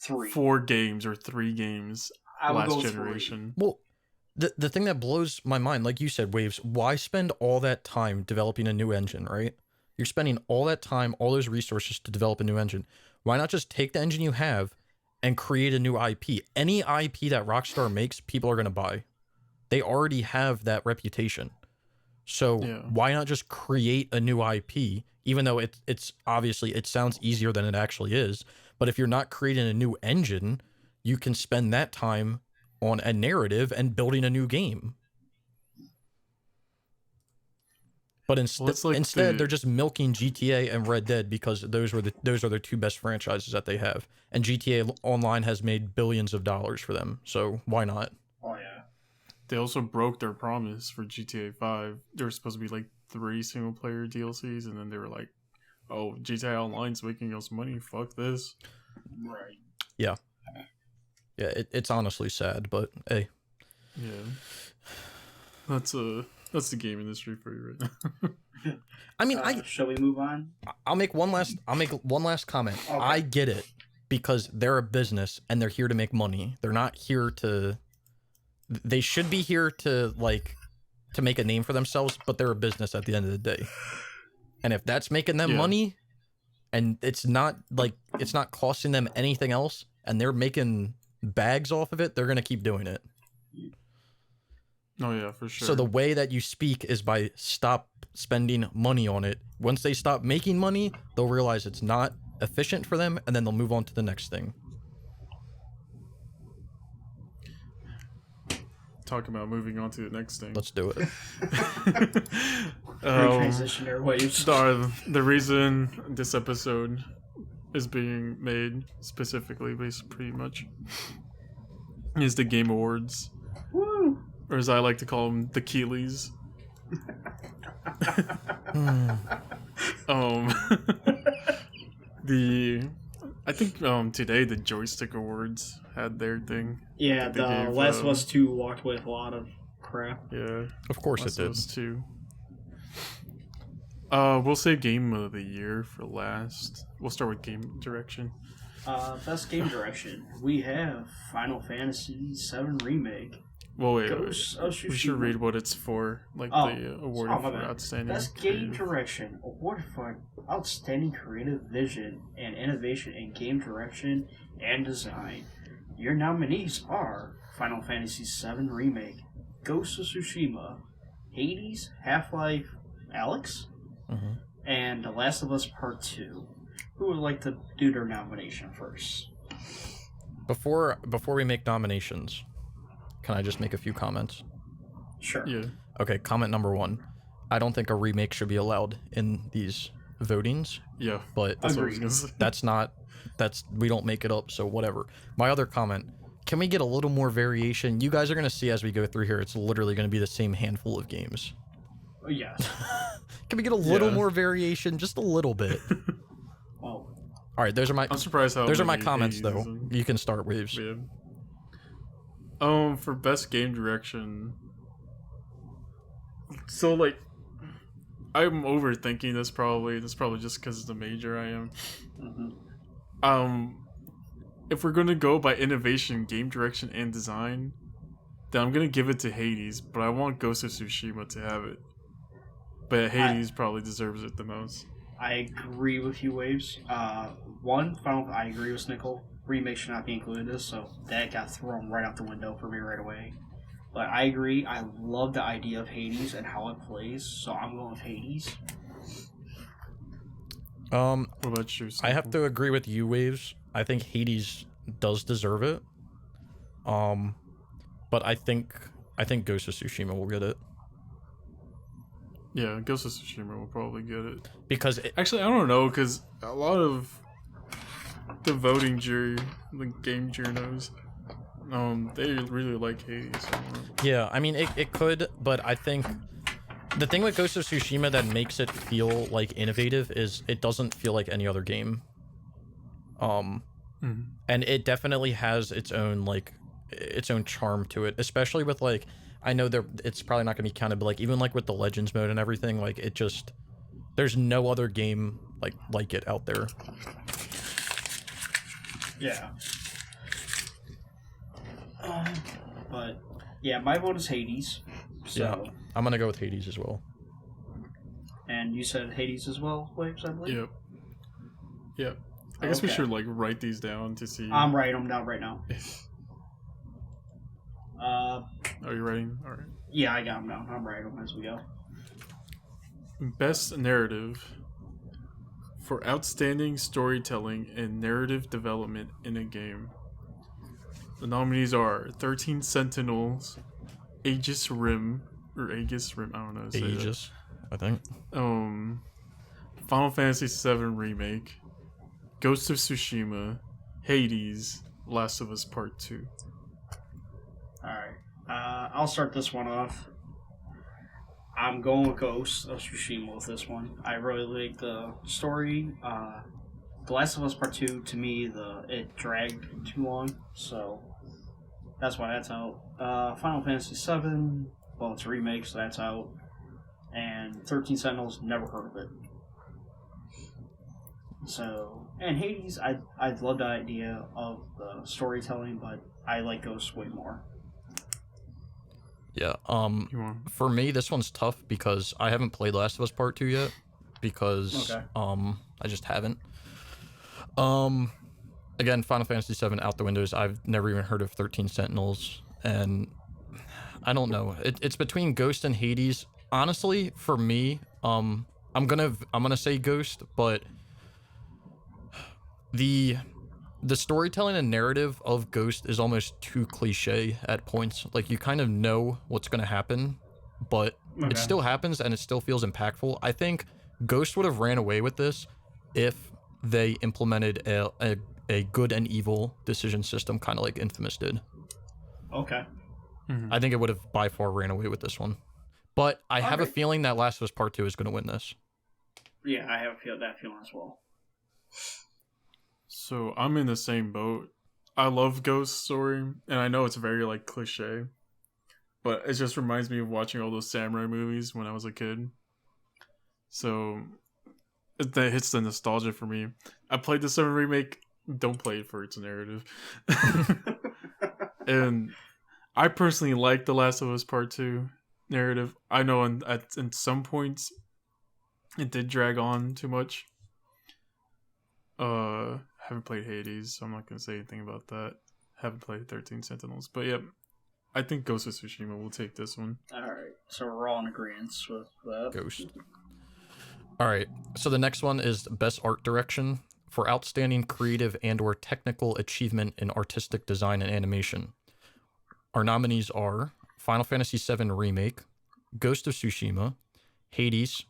3. 4 games or 3 games I would last go generation. Well, the thing that blows my mind, like you said, Waves, why spend all that time developing a new engine, right? You're spending all that time, all those resources to develop a new engine. Why not just take the engine you have and create a new IP? Any IP that Rockstar makes, people are going to buy. They already have that reputation. So Yeah. why not just create a new IP, even though it's obviously, it sounds easier than it actually is. But if you're not creating a new engine, you can spend that time on a narrative and building a new game. But Well, it's like instead, the- they're just milking GTA and Red Dead because those are the 2 best franchises that they have, and GTA Online has made billions of dollars for them. So why not? Oh yeah. They also broke their promise for GTA 5. There were supposed to be like 3 single player DLCs, and then they were like, "Oh, GTA Online's making us money. Fuck this." Right. Yeah, it's honestly sad, but hey. Yeah, that's the game industry for you right now. I mean, Shall we move on? I'll make one last comment. Okay. I get it because they're a business and they're here to make money. They're not here to. They should be here to make a name for themselves, but they're a business at the end of the day. And if that's making them Yeah. money, and it's not costing them anything else, and they're making bags off of it, they're gonna keep doing it. Oh yeah, for sure. So the way that you speak is by stop spending money on it. Once they stop making money, they'll realize it's not efficient for them, and then they'll move on to the next thing. Talk about moving on to the next thing. Let's do it. Great transition there, Waves. The reason this episode is being made specifically, based pretty much, is the Game Awards, Woo! or as I like to call them, the Keeleys. I think today the Joystick Awards had their thing. Yeah, They the gave, Last of Us 2 walked with a lot of crap. Yeah, Of course Last it of did. Us 2. We'll save Game of the Year for last. We'll start with Game Direction. Best game direction. We have Final Fantasy VII Remake. Well, wait. Ghost of We should Tsushima. read what it's for, like Oh. the award Oh, my for bad. outstanding. Best game creative. direction. Award for outstanding creative vision and innovation in game direction and design. Your nominees are Final Fantasy VII Remake, Ghost of Tsushima, Hades, Half-Life Alyx, Mhm. and The Last of Us Part 2. Who would like to do their nomination first? Before we make nominations, can I just make a few comments? Sure. Yeah. Okay, comment number 1. I don't think a remake should be allowed in these votings, Yeah. but That's what I was Agreed. gonna say. we don't make it up, so whatever. My other comment, can we get a little more variation? You guys are going to see as we go through here, it's literally going to be the same handful of games. Oh, yes. Can we get a little Yeah. more variation? Just a little bit. Well, All right, those are my I'm surprised how my many comments Hades though. isn't. You can start, Waves. Yeah. For best game direction. So like, I'm overthinking this probably. That's probably just because of the major I am. mhm. If we're gonna go by innovation, game direction, and design, then I'm gonna give it to Hades. But I want Ghost of Tsushima to have it. But Hades probably deserves it the most. I agree with you, Waves. I agree with Snickle. Remake should not be included in this, so that got thrown right out the window for me right away. But I agree. I love the idea of Hades and how it plays, so I'm going with Hades. What about you? I have Simple? to agree with you, Waves. I think Hades does deserve it. But I think Ghost of Tsushima will get it Yeah, Ghost of Tsushima will probably get it. because Actually, I don't know, because a lot of the voting jury, the game journos, they really like Hades. So, yeah, I mean it could, but I think the thing with Ghost of Tsushima that makes it feel like innovative is it doesn't feel like any other game. And it definitely has its own charm to it, especially with like I know it's probably not gonna be counted, but like even like with the Legends mode and everything, like it just there's no other game like it out there. Yeah. But yeah, my vote is Hades. So, Yeah, I'm gonna go with Hades as well. and you said Hades as well, Waves, I believe. yep. Yep. I guess we Okay. should like write these down to see. I'm writing them down right now. Are you writing? All right. Yeah, I got them down. I'm writing them as we go. Best narrative for outstanding storytelling and narrative development in a game. The nominees are 13 Sentinels, Aegis Rim, I don't know how to say that. Aegis, I think. Final Fantasy VII Remake, Ghost of Tsushima, Hades, Last of Us Part 2. Alright. I'll start this one off. I'm going with Ghost of Tsushima with this one. I really like the story. The Last of Us Part 2, to me, it dragged too long, so that's why that's out. Final Fantasy VII, well, it's a remake, so that's out. And 13 Sentinels, never heard of it. So, and Hades, I love the idea of the storytelling, but I like Ghost way more. Yeah. You want? For me, this one's tough because I haven't played Last of Us Part 2 yet because Okay. I just haven't. Again, Final Fantasy VII out the windows. I've never even heard of 13 Sentinels, and I don't know. It's between Ghost and Hades. Honestly, for me, I'm gonna say Ghost, but the storytelling and narrative of Ghost is almost too cliche at points. Like you kind of know what's gonna happen, but Okay. it still happens and it still feels impactful. I think Ghost would have ran away with this if they implemented a good and evil decision system, kind of like Infamous did. Okay. I think it would have by far ran away with this one. But I have a Alright. feeling that Last of Us Part 2 is going to win this. Yeah, I have that feeling as well. So I'm in the same boat. I love Ghost story, and I know it's very like cliche, but it just reminds me of watching all those samurai movies when I was a kid. So that hits the nostalgia for me. I played the 7 remake. Don't play it for its narrative. And I personally like The Last of Us Part 2 narrative. I know in some points it did drag on too much. Haven't played Hades, so I'm not gonna say anything about that. Haven't played 13 Sentinels, but yeah, I think Ghost of Tsushima will take this one. Alright, so we're all in agreement with that. Ghost. All right. So the next one is Best Art Direction for outstanding creative and or technical achievement in artistic design and animation. Our nominees are Final Fantasy VII Remake, Ghost of Tsushima, Hades,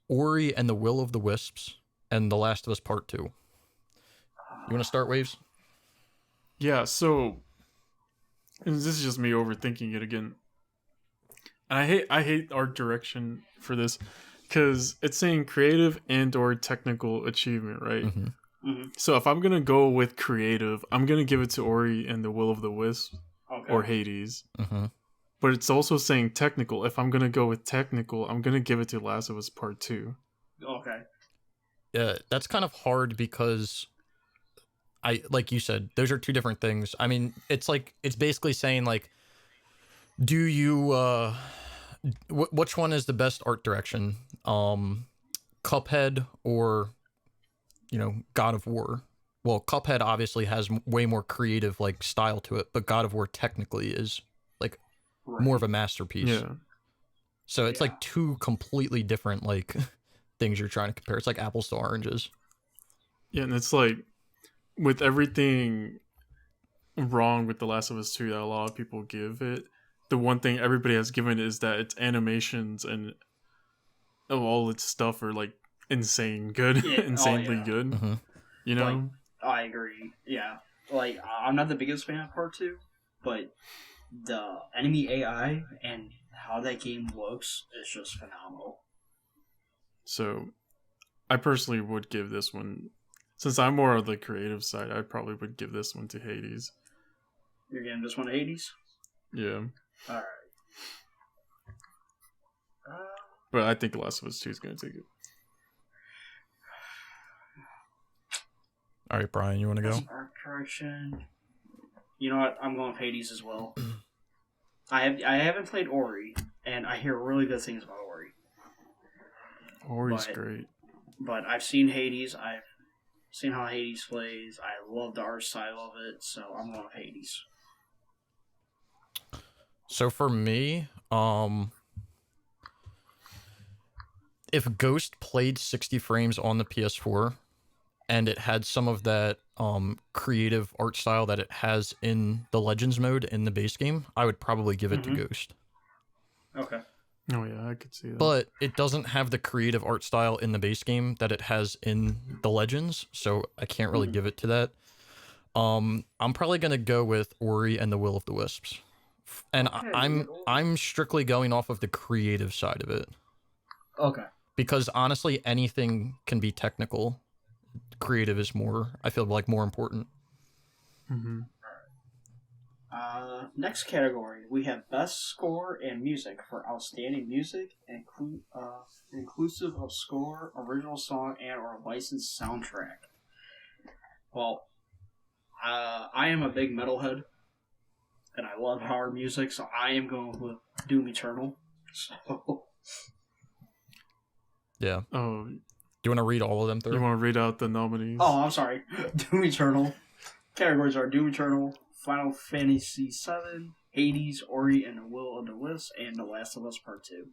Ori and the Will of the Wisps, and The Last of Us Part 2. You want to start, Waves? Yeah, so and this is just me overthinking it again. And I hate art direction for this because it's saying creative and or technical achievement, right? Mm-hmm. So if I'm gonna go with creative, I'm gonna give it to Ori and the Will of the Wisp Okay. or Hades. Mm-hmm. But it's also saying technical. If I'm gonna go with technical, I'm gonna give it to Last of Us Part 2. Okay. Yeah, that's kind of hard because like you said, those are two different things. I mean, it's basically saying like, do you which one is the best art direction? Cuphead or God of War? Well, Cuphead obviously has way more creative like style to it, but God of War technically is like more of a masterpiece. Yeah. So it's like two completely different like things you're trying to compare. It's like apples to oranges. Yeah, and it's like with everything wrong with The Last of Us 2 that a lot of people give it, the one thing everybody has given is that its animations and all its stuff are like insane good, Yeah. insanely Yeah. good. Mm-hmm. You know, Like, I agree. Yeah. Like, I'm not the biggest fan of Part 2, but the enemy AI and how that game looks is just phenomenal. so I personally would give this one, since I'm more on the creative side, I probably would give this one to Hades. You're getting this one to Hades? Yeah, Alright. but I think The Last of Us 2 is going to take it. All right, Brian, you want to go? Art correction. You know what? I'm going with Hades as well. I haven't played Ori, and I hear really good things about Ori. Ori's great. But I've seen Hades. I've seen how Hades plays. I love the art style of it, so I'm going with Hades. So for me, if Ghost played 60 frames on the PS4 and it had some of that creative art style that it has in the Legends mode in the base game, I would probably give it to Ghost. Okay. Oh yeah, I could see that. But it doesn't have the creative art style in the base game that it has in the Legends, so I can't really give it to that. I'm probably gonna go with Ori and the Will of the Wisps, and I'm strictly going off of the creative side of it. Okay. Because honestly, anything can be technical. Creative is more, I feel like, more important. Mm-hmm. Next category, we have Best Score and Music for Outstanding Music, inclusive of score, original song, and or licensed soundtrack. Well, I am a big metalhead, and I love hard music, so I am going with Doom Eternal. So, Yeah. Oh, Do you want to read all of them through? you want to read out the nominees? I'm sorry. Doom Eternal. Categories are Doom Eternal, Final Fantasy VII, Hades, Ori and the Will of the Wisps, and The Last of Us Part 2.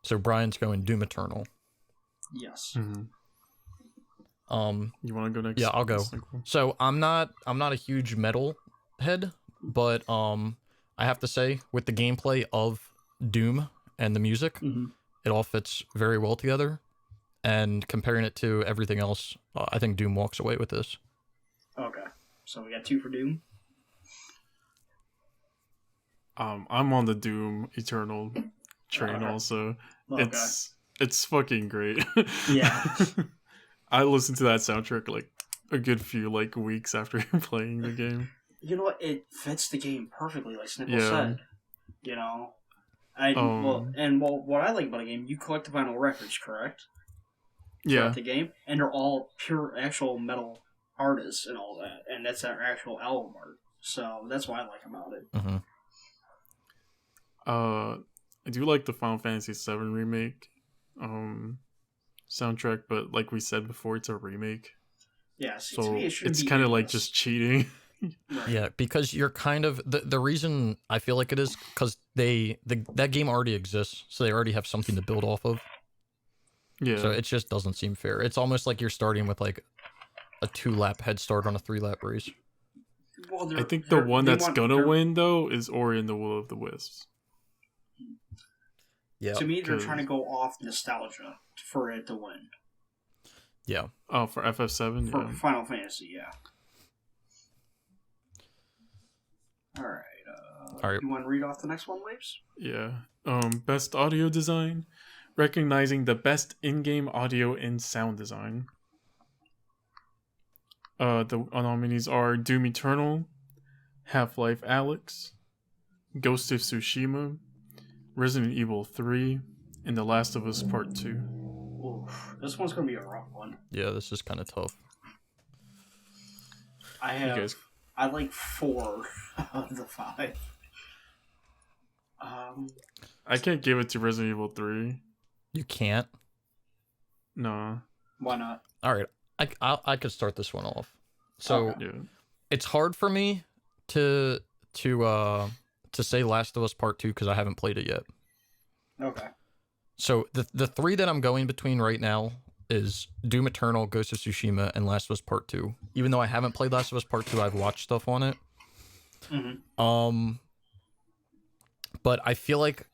So Brian's going Doom Eternal. Yes. Mm-hmm. You want to go next? Yeah, I'll go. Cool. So I'm not a huge metal head, but I have to say with the gameplay of Doom and the music, it all fits very well together. And comparing it to everything else, I think Doom walks away with this. Okay. So we got 2 for Doom. I'm on the Doom Eternal train also. Okay. It's fucking great. Yeah. I listened to that soundtrack like a good few weeks after playing the game. You know what? It fits the game perfectly, like Snickle Yeah. said. You know? What I like about the game, you collect vinyl records, correct? Yeah. Throughout the game, and they're all pure actual metal artists and all that, and that's our actual album art. So that's what I like about it. Mm-hmm. I do like the Final Fantasy VII remake soundtrack, but like we said before, it's a remake. Yeah, so it's kind of like just cheating. Right. Yeah, because you're kind of the reason I feel like it is because that game already exists, so they already have something to build off of. Yeah. So it just doesn't seem fair. It's almost like you're starting with like a 2-lap head start on a 3-lap race. Well, I think the one that's gonna win though is Ori and the Will of the Wisps. Yeah. To me, they're trying to go off nostalgia for it to win. Yeah. Oh, for FF7? For Yeah. Final Fantasy, yeah. Alright. All right. You want to read off the next one, Leaves? Yeah. Best audio design. Recognizing the best in-game audio and sound design. The nominees are Doom Eternal, Half-Life Alyx, Ghost of Tsushima, Resident Evil 3, and The Last of Us Part 2. Oof, this one's going to be a rough one. Yeah, this is kind of tough. I like 4 out of the 5. I can't give it to Resident Evil 3. You can't? No. Why not? All right. I could start this one off. So Yeah. it's hard for me to say Last of Us Part 2 because I haven't played it yet. Okay. So the three that I'm going between right now is Doom Eternal, Ghost of Tsushima, and Last of Us Part 2. Even though I haven't played Last of Us Part 2, I've watched stuff on it. Mm-hmm. But I feel like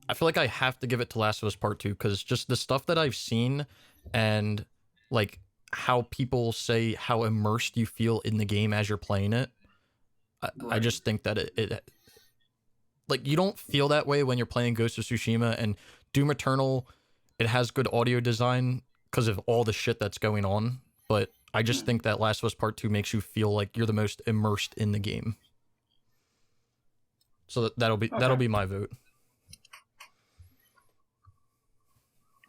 I have to give it to Last of Us Part 2 because just the stuff that I've seen and like how people say how immersed you feel in the game as you're playing it. I just think that it like you don't feel that way when you're playing Ghost of Tsushima, and Doom Eternal, it has good audio design because of all the shit that's going on, but I just think that Last of Us Part 2 makes you feel like you're the most immersed in the game. So that'll be my vote.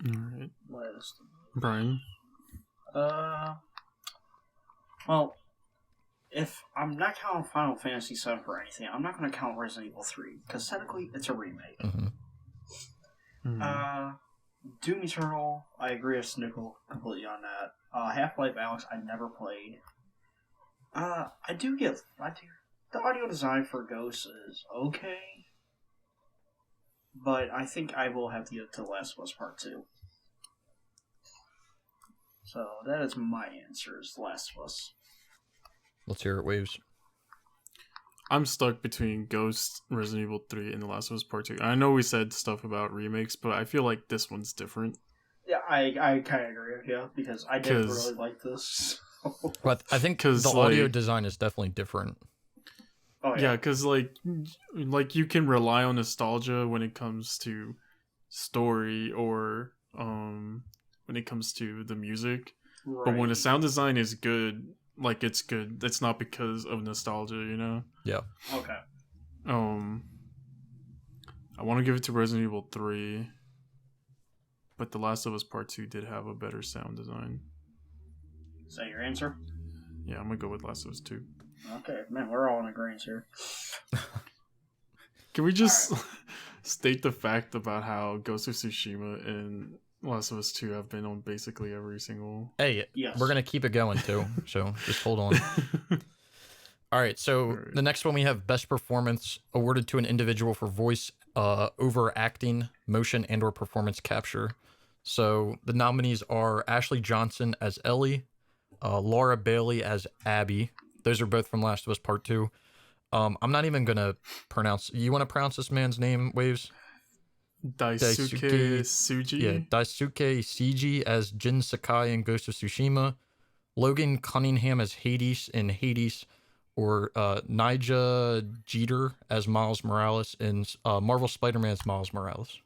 All right. Brian? Well, if I'm not counting Final Fantasy VII for anything, I'm not going to count Resident Evil 3, because technically it's a remake. Doom Eternal, I agree with Snickle completely on that. Half-Life Alyx, I never played. The audio design for Ghost is okay, but I think I will have to give it to Last of Us Part 2. So that is my answer, is Last of Us. Let's hear it, Waves. I'm stuck between Ghost, Resident Evil 3, and The Last of Us Part 2. I know we said stuff about remakes, but I feel like this one's different. Yeah, I kind of agree with you, because I didn't really like this. But I think the audio design is definitely different. Oh, yeah, because like you can rely on nostalgia when it comes to story or when it comes to the music. Right. But when the sound design is good, like it's good, it's not because of nostalgia, you know? Yeah. Okay. I want to give it to Resident Evil 3, but The Last of Us Part 2 did have a better sound design. Is that your answer? Yeah, I'm gonna go with Last of Us 2. Okay, man, we're all in agreement here. Can we just state the fact about how Ghost of Tsushima and Last of Us 2 have been on basically every single... Hey, yes. We're going to keep it going too, so just hold on. All right, so the next one we have Best Performance awarded to an individual for voice over acting, motion, and or performance capture. So the nominees are Ashley Johnson as Ellie, Laura Bailey as Abby. Those are both from Last of Us Part 2. I'm not even going to pronounce... You want to pronounce this man's name, Waves? Daisuke Tsuji? Yeah, Daisuke Tsuji as Jin Sakai in Ghost of Tsushima. Logan Cunningham as Hades in Hades. Or Nija Jeter as Miles Morales in Marvel Spider-Man's Miles Morales.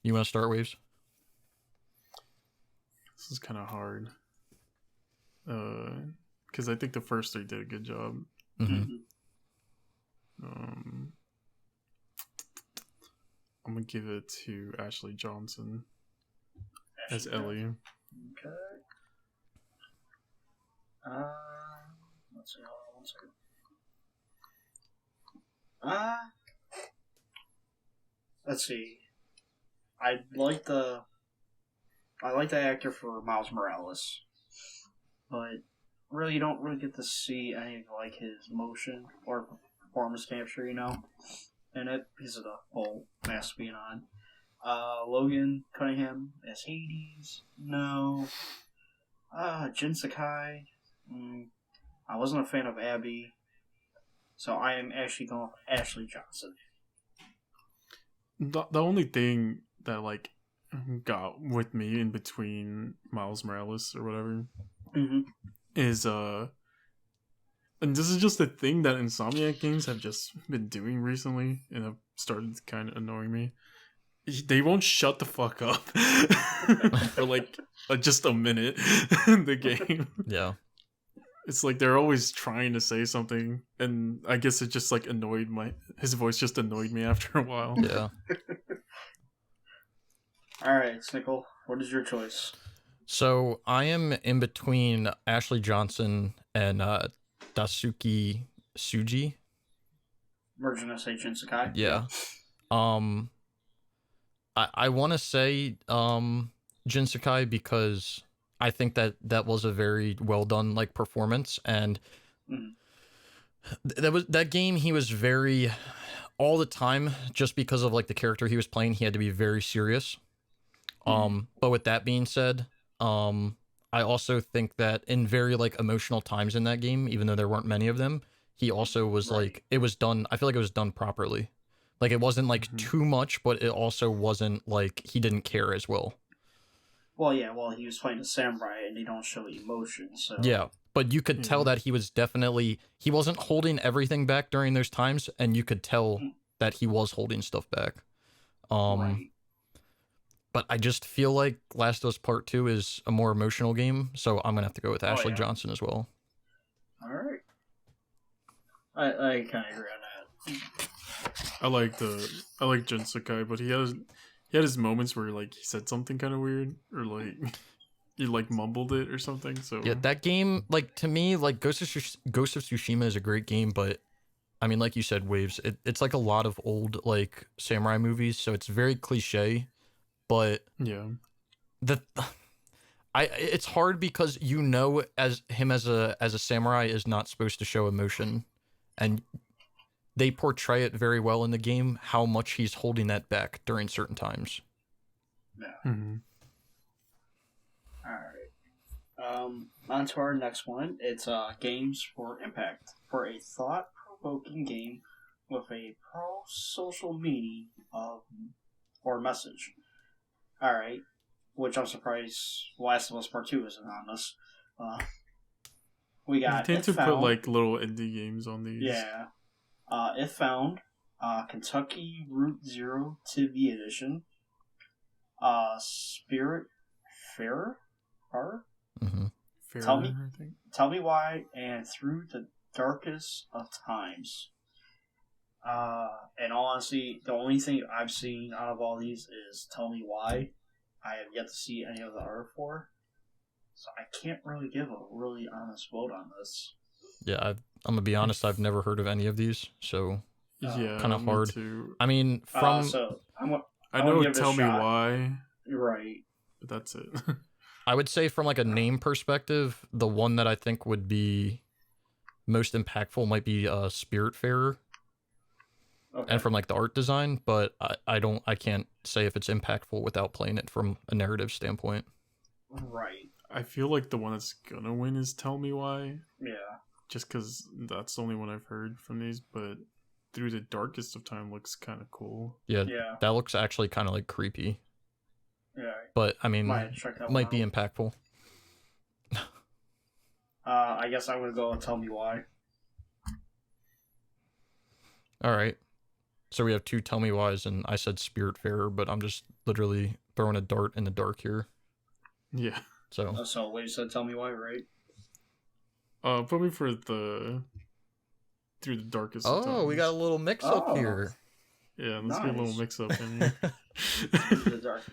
You want to start, Waves? This is kind of hard. Because I think the first three did a good job. Mm-hmm. I'm gonna give it to Ashley Johnson as Ellie. Okay. Let's see. Hold on 1 second. Let's see. I like the actor for Miles Morales, but really, you don't really get to see any of like his motion or performance capture, you know, in it because of the whole mask being on. Logan Cunningham as Hades, no. Jin Sakai, I wasn't a fan of Abby, so I am actually going with Ashley Johnson. The only thing that like got with me in between Miles Morales or whatever is and this is just a thing that Insomniac games have just been doing recently and have started kind of annoying me. They won't shut the fuck up for like just a minute in the game. Yeah. It's like they're always trying to say something, and I guess it just like his voice just annoyed me after a while. Yeah. Alright, Snickle, what is your choice? So I am in between Ashley Johnson and Daisuke Tsuji. Merging S H and Sakai. Yeah. I want to say Jin Sakai because I think that was a very well done like performance, and that game he was very all the time, just because of like the character he was playing, he had to be very serious. But with that being said, I also think that in very like emotional times in that game, even though there weren't many of them, he also was like, it was done. I feel like it was done properly. Like it wasn't like too much, but it also wasn't like he didn't care as well. Well, yeah, well, he was playing a samurai and they don't show emotion, so. Yeah, but you could tell that he was definitely, he wasn't holding everything back during those times, and you could tell that he was holding stuff back. Right. But I just feel like Last of Us Part 2 is a more emotional game, so I'm gonna have to go with Ashley Johnson as well. All right. I kind of agree on that. I like Jin Sakai, but he had his moments where like he said something kind of weird or like he like mumbled it or something. So yeah, that game, like to me, like Ghost of Tsushima is a great game, but I mean, like you said, Waves, it's like a lot of old like samurai movies, so it's very cliche. But yeah, it's hard because as a samurai is not supposed to show emotion, and they portray it very well in the game how much he's holding that back during certain times. Yeah. All right. On to our next one. It's games for impact, for a thought-provoking game with a pro-social meaning or message. All right, which I'm surprised Last of Us Part 2 isn't on this. We got they tend to put like little indie games on these. Yeah. It Found, Kentucky Route Zero TV Edition, Spirit Fair, Tell Me Why, and Through the Darkest of Times. And honestly, the only thing I've seen out of all these is Tell Me Why. I have yet to see any of the art for, so I can't really give a really honest vote on this. Yeah, I'm gonna be honest. I've never heard of any of these, so yeah, kind of hard. Too. I mean, from I know Tell Me Why. Right, but that's it. I would say from like a name perspective, the one that I think would be most impactful might be Spiritfarer. Okay. And from like the art design, but I can't say if it's impactful without playing it from a narrative standpoint. Right. I feel like the one that's gonna win is Tell Me Why. Yeah. Just because that's the only one I've heard from these, but Through the Darkest of Time looks kind of cool. Yeah, that looks actually kind of like creepy. Yeah. But I mean, might be impactful. I guess I'm gonna go and Tell Me Why. All right. So we have two Tell Me Whys, and I said Spiritfarer, but I'm just literally throwing a dart in the dark here. Yeah. So wait, you said Tell Me Why, right? Put me for the Through the Darkest of Times. Oh, we got a little mix-up here. Yeah, let's get a little mix-up in here.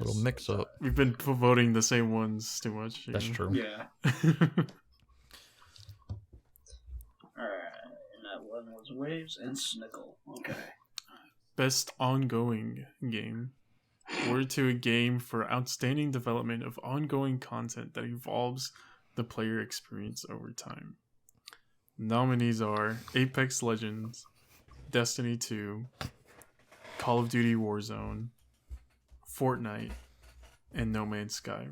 Little mix-up. We've been voting the same ones too much. That's true. Yeah. Alright, and that one was Waves and Snickle. Okay. Best ongoing game. Awarded to a game for outstanding development of ongoing content that evolves the player experience over time. Nominees are Apex Legends, Destiny 2, Call of Duty Warzone, Fortnite, and No Man's Sky.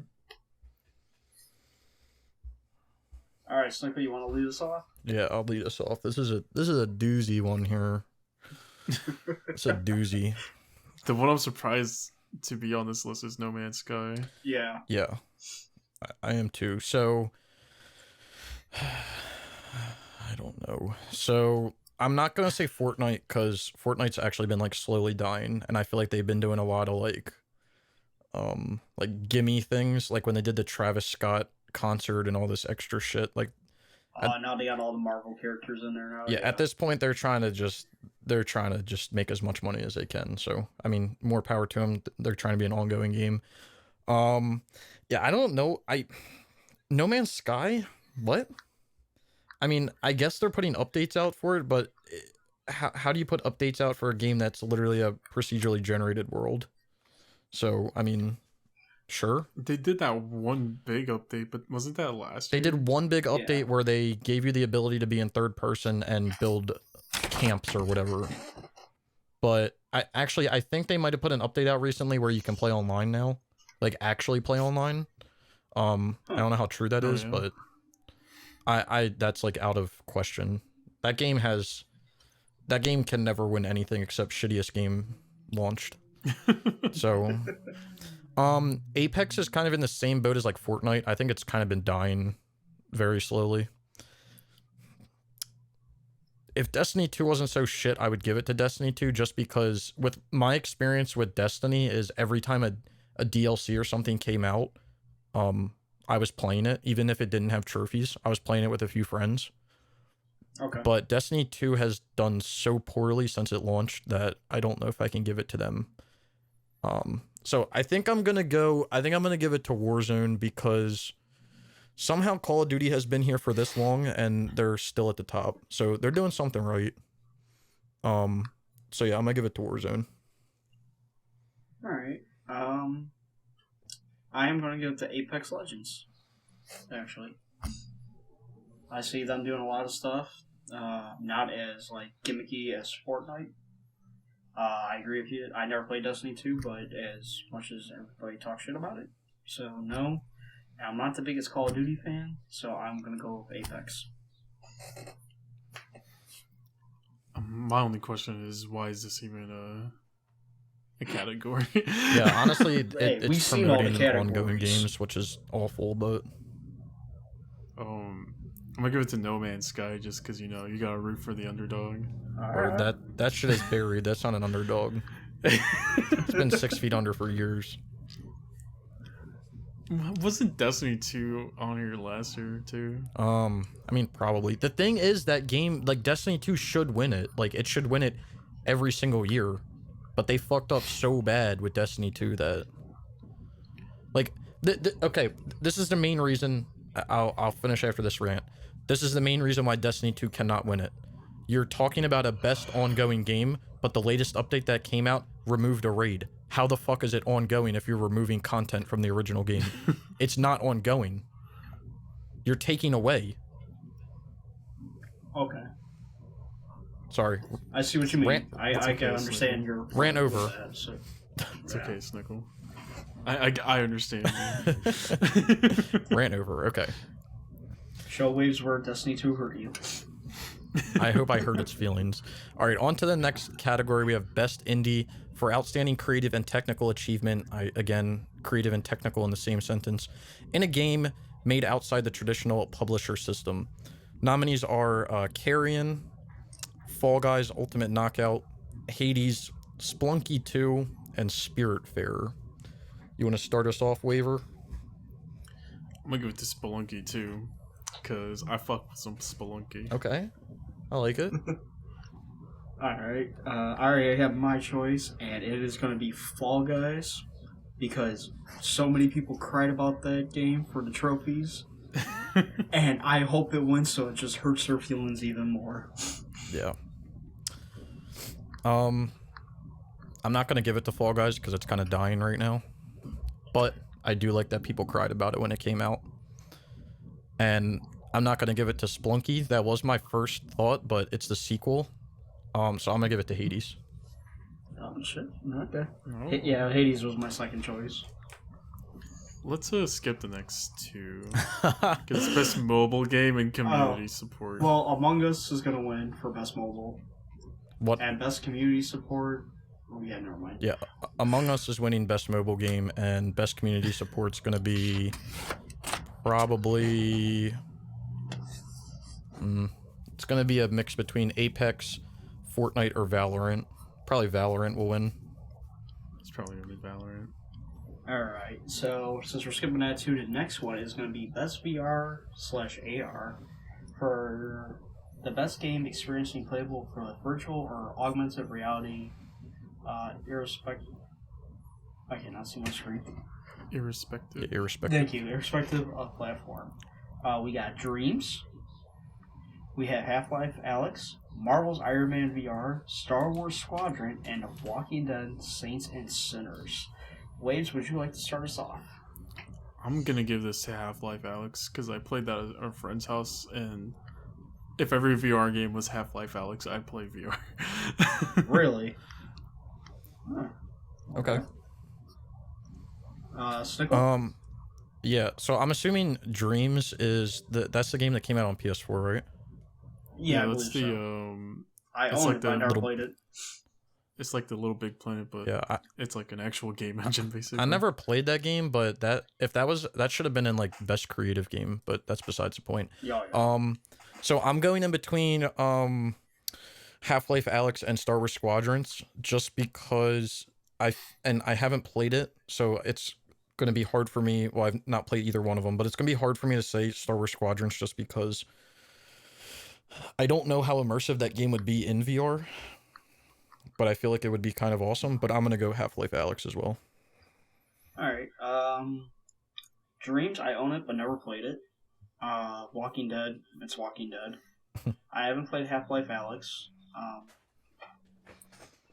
Alright, Snickle, you want to lead us off? Yeah, I'll lead us off. This is a doozy one here. It's a doozy. The one I'm surprised to be on this list is No Man's Sky. Yeah. Yeah. I am too. So I don't know. So I'm not gonna say Fortnite because Fortnite's actually been like slowly dying, and I feel like they've been doing a lot of like gimme things, like when they did the Travis Scott concert and all this extra shit. Like now they got all the Marvel characters in there now. Yeah, at this point they're trying to just make as much money as they can. So I mean, more power to them. They're trying to be an ongoing game. Yeah, I don't know. No Man's Sky. What? I mean, I guess they're putting updates out for it, but how do you put updates out for a game that's literally a procedurally generated world? So I mean, sure. They did that one big update, but wasn't that last year? They did one big update where they gave you the ability to be in third person and build camps or whatever. But I think they might have put an update out recently where you can play online now, like actually play online. I don't know how true that is, yeah. but I that's like out of question. That game can never win anything except shittiest game launched. So, Apex is kind of in the same boat as like Fortnite. I think it's kind of been dying very slowly. If Destiny 2 wasn't so shit, I would give it to Destiny 2 just because with my experience with Destiny is every time a DLC or something came out, I was playing it, even if it didn't have trophies. I was playing it with a few friends. Okay. But Destiny 2 has done so poorly since it launched that I don't know if I can give it to them. So I think I'm gonna give it to Warzone because somehow Call of Duty has been here for this long and they're still at the top. So they're doing something right. So yeah, I'm gonna give it to Warzone. All right. I am going to give it to Apex Legends. Actually, I see them doing a lot of stuff. Not as like gimmicky as Fortnite. I agree with you. I never played Destiny 2, but as much as everybody talks shit about it, so no. I'm not the biggest Call of Duty fan, so I'm going to go with Apex. My only question is, why is this even a category? Yeah, honestly, Hey, we've it's seen all the promoting ongoing categories. games, which is awful, but I'm gonna give it to No Man's Sky just because you gotta root for the underdog. or that shit is buried. That's not an underdog. It's been 6 feet under for years. Wasn't Destiny 2 on here last year too? I mean, probably. The thing is that game, like Destiny 2 should win it. Like it should win it every single year. But they fucked up so bad with Destiny 2 that like okay, this is the main reason I'll finish after this rant. This is the main reason why Destiny 2 cannot win it. You're talking about a best ongoing game, but the latest update that came out removed a raid. How the fuck is it ongoing if you're removing content from the original game? It's not ongoing. You're taking away. Okay. Sorry. I see what you mean. I okay, can understand your rant over. That, so. It's okay, Snickle. I understand. Rant over. Okay. Show waves where Destiny 2 hurt you. I hope I hurt its feelings. All right, on to the next category. We have Best Indie for outstanding creative and technical achievement. Again, creative and technical in the same sentence. In a game made outside the traditional publisher system. Nominees are Carrion, Fall Guys Ultimate Knockout, Hades, Splunky 2, and Spiritfarer. You want to start us off, Waver? I'm gonna give it to Spelunky too, because I fuck with some Spelunky. Okay. I like it. Alright. I already have my choice, and it is going to be Fall Guys, because so many people cried about that game for the trophies. And I hope it wins, so it just hurts their feelings even more. Yeah. I'm not gonna give it to Fall Guys because it's kind of dying right now, but I do like that people cried about it when it came out. And I'm not gonna give it to Splunky. That was my first thought, but it's the sequel. So I'm gonna give it to Hades. Oh shit! Okay. Oh. Yeah, Hades was my second choice. Let's skip the next two. Because it's best mobile game and community support. Well, Among Us is gonna win for best mobile. What? And best community support. Oh yeah, never mind. Yeah, Among Us is winning best mobile game, and best community support's gonna be probably. It's gonna be a mix between Apex, Fortnite, or Valorant. Probably Valorant will win. It's probably gonna be Valorant. Alright, so since we're skipping that too, the next one is going to be Best VR/AR for the best game experiencing playable for the virtual or augmented reality, irrespective. I cannot see my screen. Irrespective. Yeah, irrespective. Thank you. Irrespective of platform. We got Dreams. We have Half-Life Alyx, Marvel's Iron Man VR, Star Wars Squadron, and The Walking Dead Saints and Sinners. Waves, would you like to start us off? I'm gonna give this to Half-Life Alyx because I played that at our friend's house, and if every VR game was Half-Life Alyx, I'd play VR. Really? Okay. Snickle? Yeah. So I'm assuming Dreams that's the game that came out on PS4, right? Yeah, Yeah, I that's believe the so. I it's own like it, but I the never Little. played it. it's like the Little Big Planet, but Yeah. it's like an actual game engine I basically. never played that game, but that should have been in like best creative game, but that's besides the point. Yeah, yeah. So I'm going in between Half-Life Alyx and Star Wars Squadrons just because I haven't played it, so it's going to be hard for me. Well, I've not played either one of them, but it's going to be hard for me to say Star Wars Squadrons just because I don't know how immersive that game would be in VR, but I feel like it would be kind of awesome, but I'm going to go Half-Life Alyx as well. Alright, Dreams, I own it, but never played it. Walking Dead, it's Walking Dead. I haven't played Half-Life Alyx.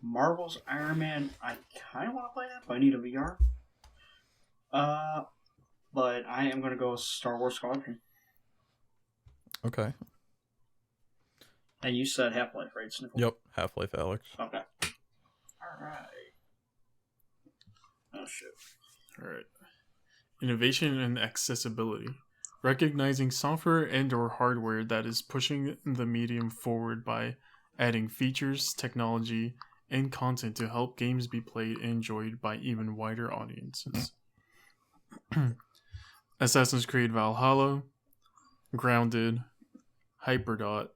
Marvel's Iron Man, I kind of want to play that, but I need a VR. But I am going to go with Star Wars Squadron. Okay. And you said Half-Life, right, Sniffle? Yep, Half-Life Alyx. Okay. Alright. Oh, shit. All right. Innovation and accessibility. Recognizing software and or hardware that is pushing the medium forward by adding features, technology, and content to help games be played and enjoyed by even wider audiences. Assassin's Creed Valhalla, Grounded, Hyperdot,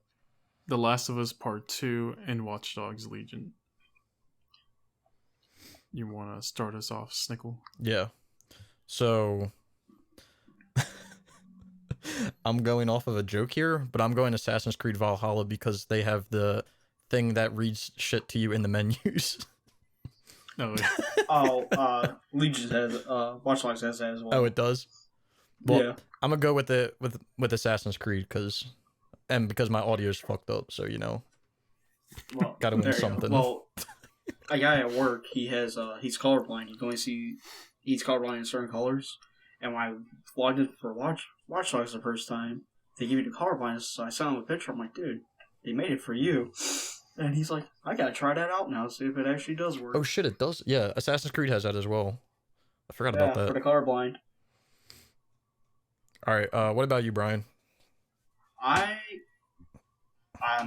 The Last of Us Part 2, and Watch Dogs Legion. You want to start us off, Snickle? Yeah. So I'm going off of a joke here, but I'm going Assassin's Creed Valhalla because they have the thing that reads shit to you in the menus. No, Legion has, Watch Dogs has that as well. Oh, it does? Well, yeah. I'm gonna go with with Assassin's Creed because my audio is fucked up, so you know, Well, gotta win there you go. something. Well, a guy at work, he's colorblind. He can only he's colorblind in certain colors. And when I logged in for Watch Dogs the first time, they gave me the colorblindness, so I sent him a picture. I'm like, dude, they made it for you. And he's like, I gotta try that out now, see if it actually does work. Oh shit, it does. Yeah, Assassin's Creed has that as well. I forgot about that. For the colorblind. All right, what about you, Brian? I'm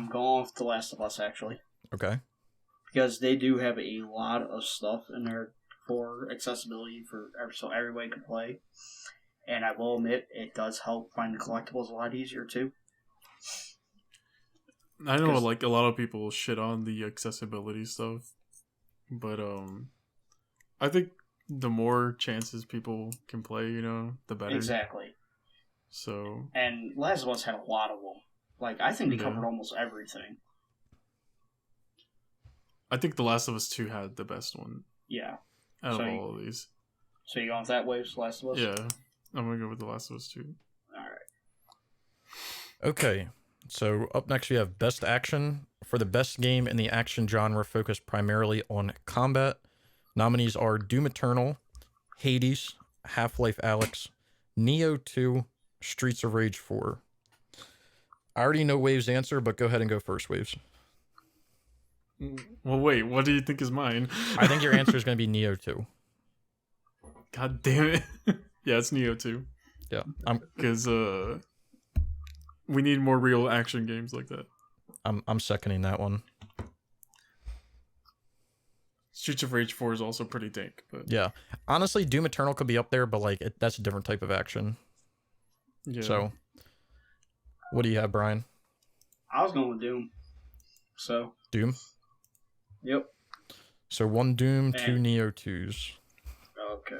going with The Last of Us, actually. Okay. Because they do have a lot of stuff in there for accessibility so everybody can play. And I will admit, it does help find the collectibles a lot easier too. I know like a lot of people shit on the accessibility stuff, but I think the more chances people can play, the better. Exactly. So. And Last of Us had a lot of them. Like, I think they covered almost everything. I think The Last of Us 2 had the best one. Yeah. Out of all of these. So you going with that way, Last of Us? Yeah. I'm going to go with The Last of Us 2. Alright. Okay. So up next we have Best Action. For the best game in the action genre focused primarily on combat, nominees are Doom Eternal, Hades, Half-Life Alyx, Neo 2, Streets of Rage 4. I already know Wave's answer, but go ahead and go first, Waves. Well, wait, what do you think is mine? I think your answer is going to be Neo 2. God damn it. Yeah, it's Neo 2. Yeah. Because we need more real action games like that. I'm seconding that one. Streets of Rage 4 is also pretty dank, but yeah. Honestly, Doom Eternal could be up there, but like that's a different type of action. Yeah. So, what do you have, Brian? I was going with Doom. So. Doom? Yep. So 1 Doom, 2 Neo 2s. Okay.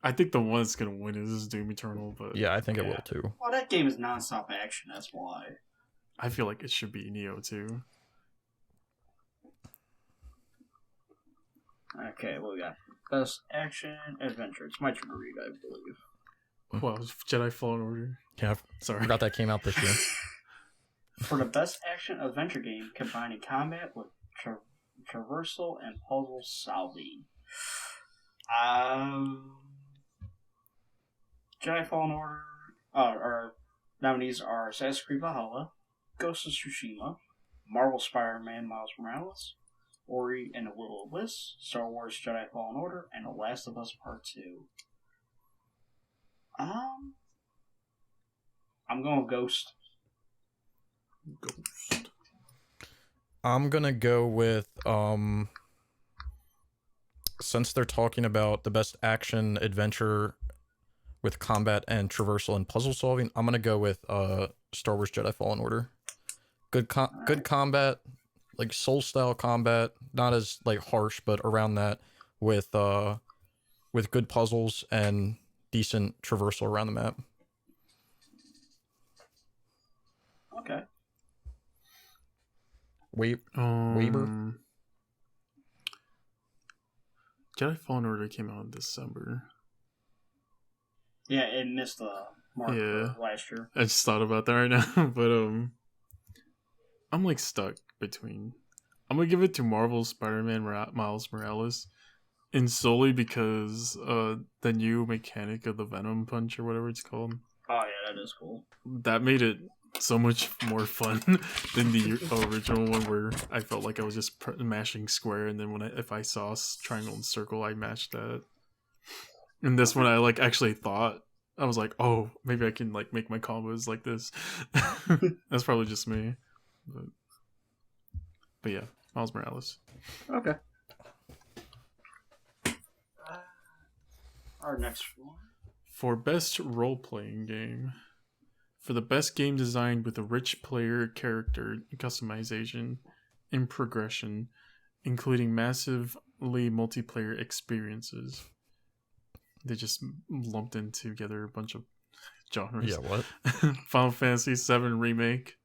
I think the one that's going to win is Doom Eternal, but... Yeah, I think it will too. Well, that game is non-stop action, that's why. I feel like it should be Neo 2. Okay, what we got? Best action adventure. It's my turn to read, I believe. Well, Jedi Fallen Order. Yeah, sorry. I forgot that came out this year. For the best action adventure game combining combat with traversal and puzzle solving. Jedi Fallen Order. Our nominees are Assassin's Creed Valhalla, Ghost of Tsushima, Marvel Spider-Man Miles Morales, Ori and the Will of the Wisps, Star Wars Jedi Fallen Order, and The Last of Us Part 2. I'm going Ghost. Ghost. I'm gonna go with since they're talking about the best action adventure with combat and traversal and puzzle solving, I'm gonna go with Star Wars Jedi Fallen Order. Good combat, like soul style combat, not as like harsh, but around that with good puzzles and decent traversal around the map. Okay. Weber. Jedi Fallen Order came out in December. Yeah, it missed the mark for last year. I just thought about that right now, but I'm like stuck between. I'm gonna give it to Marvel Spider-Man Miles Morales, and solely because the new mechanic of the Venom Punch or whatever it's called. Oh yeah, that is cool. That made it so much more fun than the original one, where I felt like I was just mashing square, and then if I saw triangle and circle, I mashed that. And this one, I like actually thought, I was like, oh, maybe I can like make my combos like this. That's probably just me, but yeah, Miles Morales. Okay. Our next one. For best role-playing game. For the best game designed with a rich player character customization and progression, including massively multiplayer experiences. They just lumped in together a bunch of genres. Yeah, what? Final Fantasy VII Remake,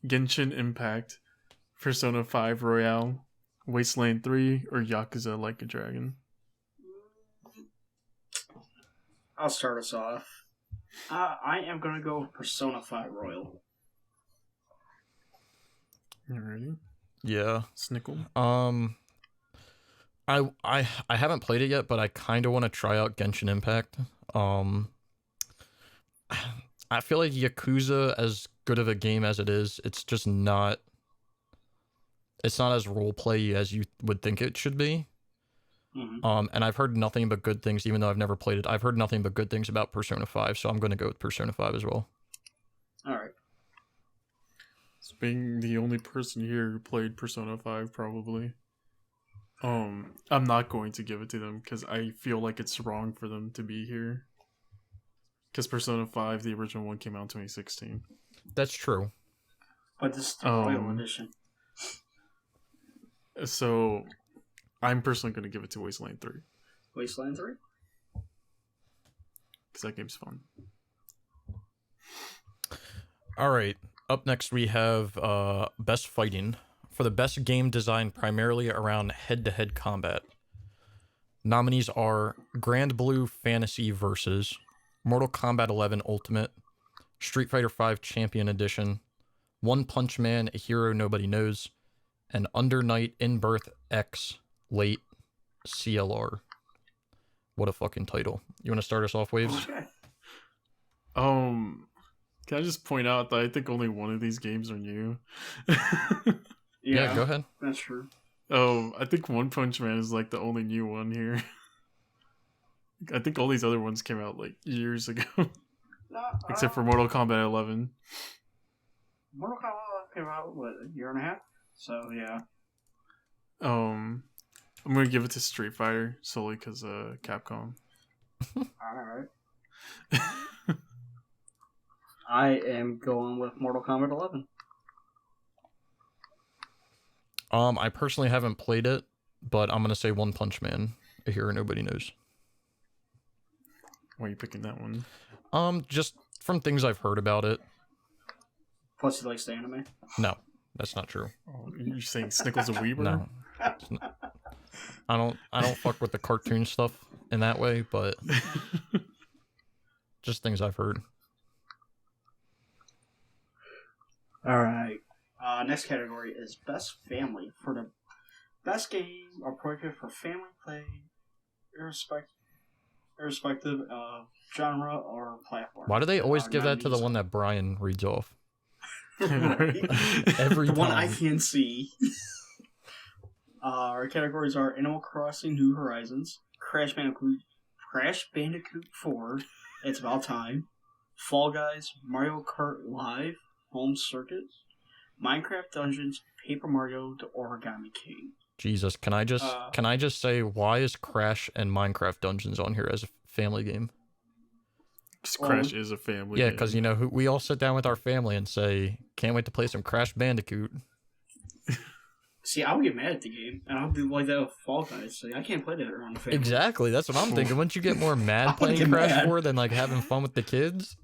Genshin Impact, Persona 5 Royale, Wasteland 3, or Yakuza Like a Dragon. I'll start us off. I am going to go with Persona 5 Royal. Alrighty. Yeah. Snickle. I haven't played it yet, but I kind of want to try out Genshin Impact. I feel like Yakuza, as good of a game as it is, it's just not. It's not as roleplay as you would think it should be. Mm-hmm. And I've heard nothing but good things, even though I've never played it. I've heard nothing but good things about Persona 5, so I'm going to go with Persona 5 as well. Alright. As being the only person here who played Persona 5, probably. I'm not going to give it to them, because I feel like it's wrong for them to be here. Because Persona 5, the original one, came out in 2016. That's true. But this is the Royal Edition. So, I'm personally going to give it to Wasteland 3. Wasteland 3? Because that game's fun. Alright, up next we have Best Fighting. For the best game designed primarily around head-to-head combat. Nominees are Grand Blue Fantasy Versus, Mortal Kombat 11 Ultimate, Street Fighter V Champion Edition, One Punch Man, A Hero Nobody Knows, and Under Night In Birth X Late CLR. What a fucking title. You want to start us off, Waves? Okay. Can I just point out that I think only one of these games are new? Yeah, go ahead. That's true. I think One Punch Man is like the only new one here. I think all these other ones came out like years ago. Except for Mortal Kombat 11. Mortal Kombat came out, what, a year and a half? So, yeah. I'm gonna give it to Street Fighter solely because Capcom. Alright. I am going with Mortal Kombat 11. I personally haven't played it, but I'm gonna say One Punch Man, A Hero Nobody Knows. Why are you picking that one? Just from things I've heard about it. Plus, he likes the anime. No, that's not true. Oh, you're saying Snickle's a Weeber? No, I don't fuck with the cartoon stuff in that way, but just things I've heard. All right. Next category is Best Family. For the best game appropriate for family play, irrespective of genre or platform. Why do they always give that to the one that Brian reads off? Every the time. one I can see. Our categories are Animal Crossing: New Horizons, Crash Bandicoot 4, It's About Time, Fall Guys, Mario Kart Live, Home Circuit, Minecraft Dungeons, Paper Mario: The Origami King. Jesus, can I just say, why is Crash and Minecraft Dungeons on here as a family game? Crash is a family Yeah, game. because we all sit down with our family and say, can't wait to play some Crash Bandicoot. See, I'll get mad at the game, and I'll be like that with Fall Guys. So I can't play that around the family. Exactly, that's what I'm thinking. Wouldn't you get more mad I would playing get Crash mad. 4 than like having fun with the kids?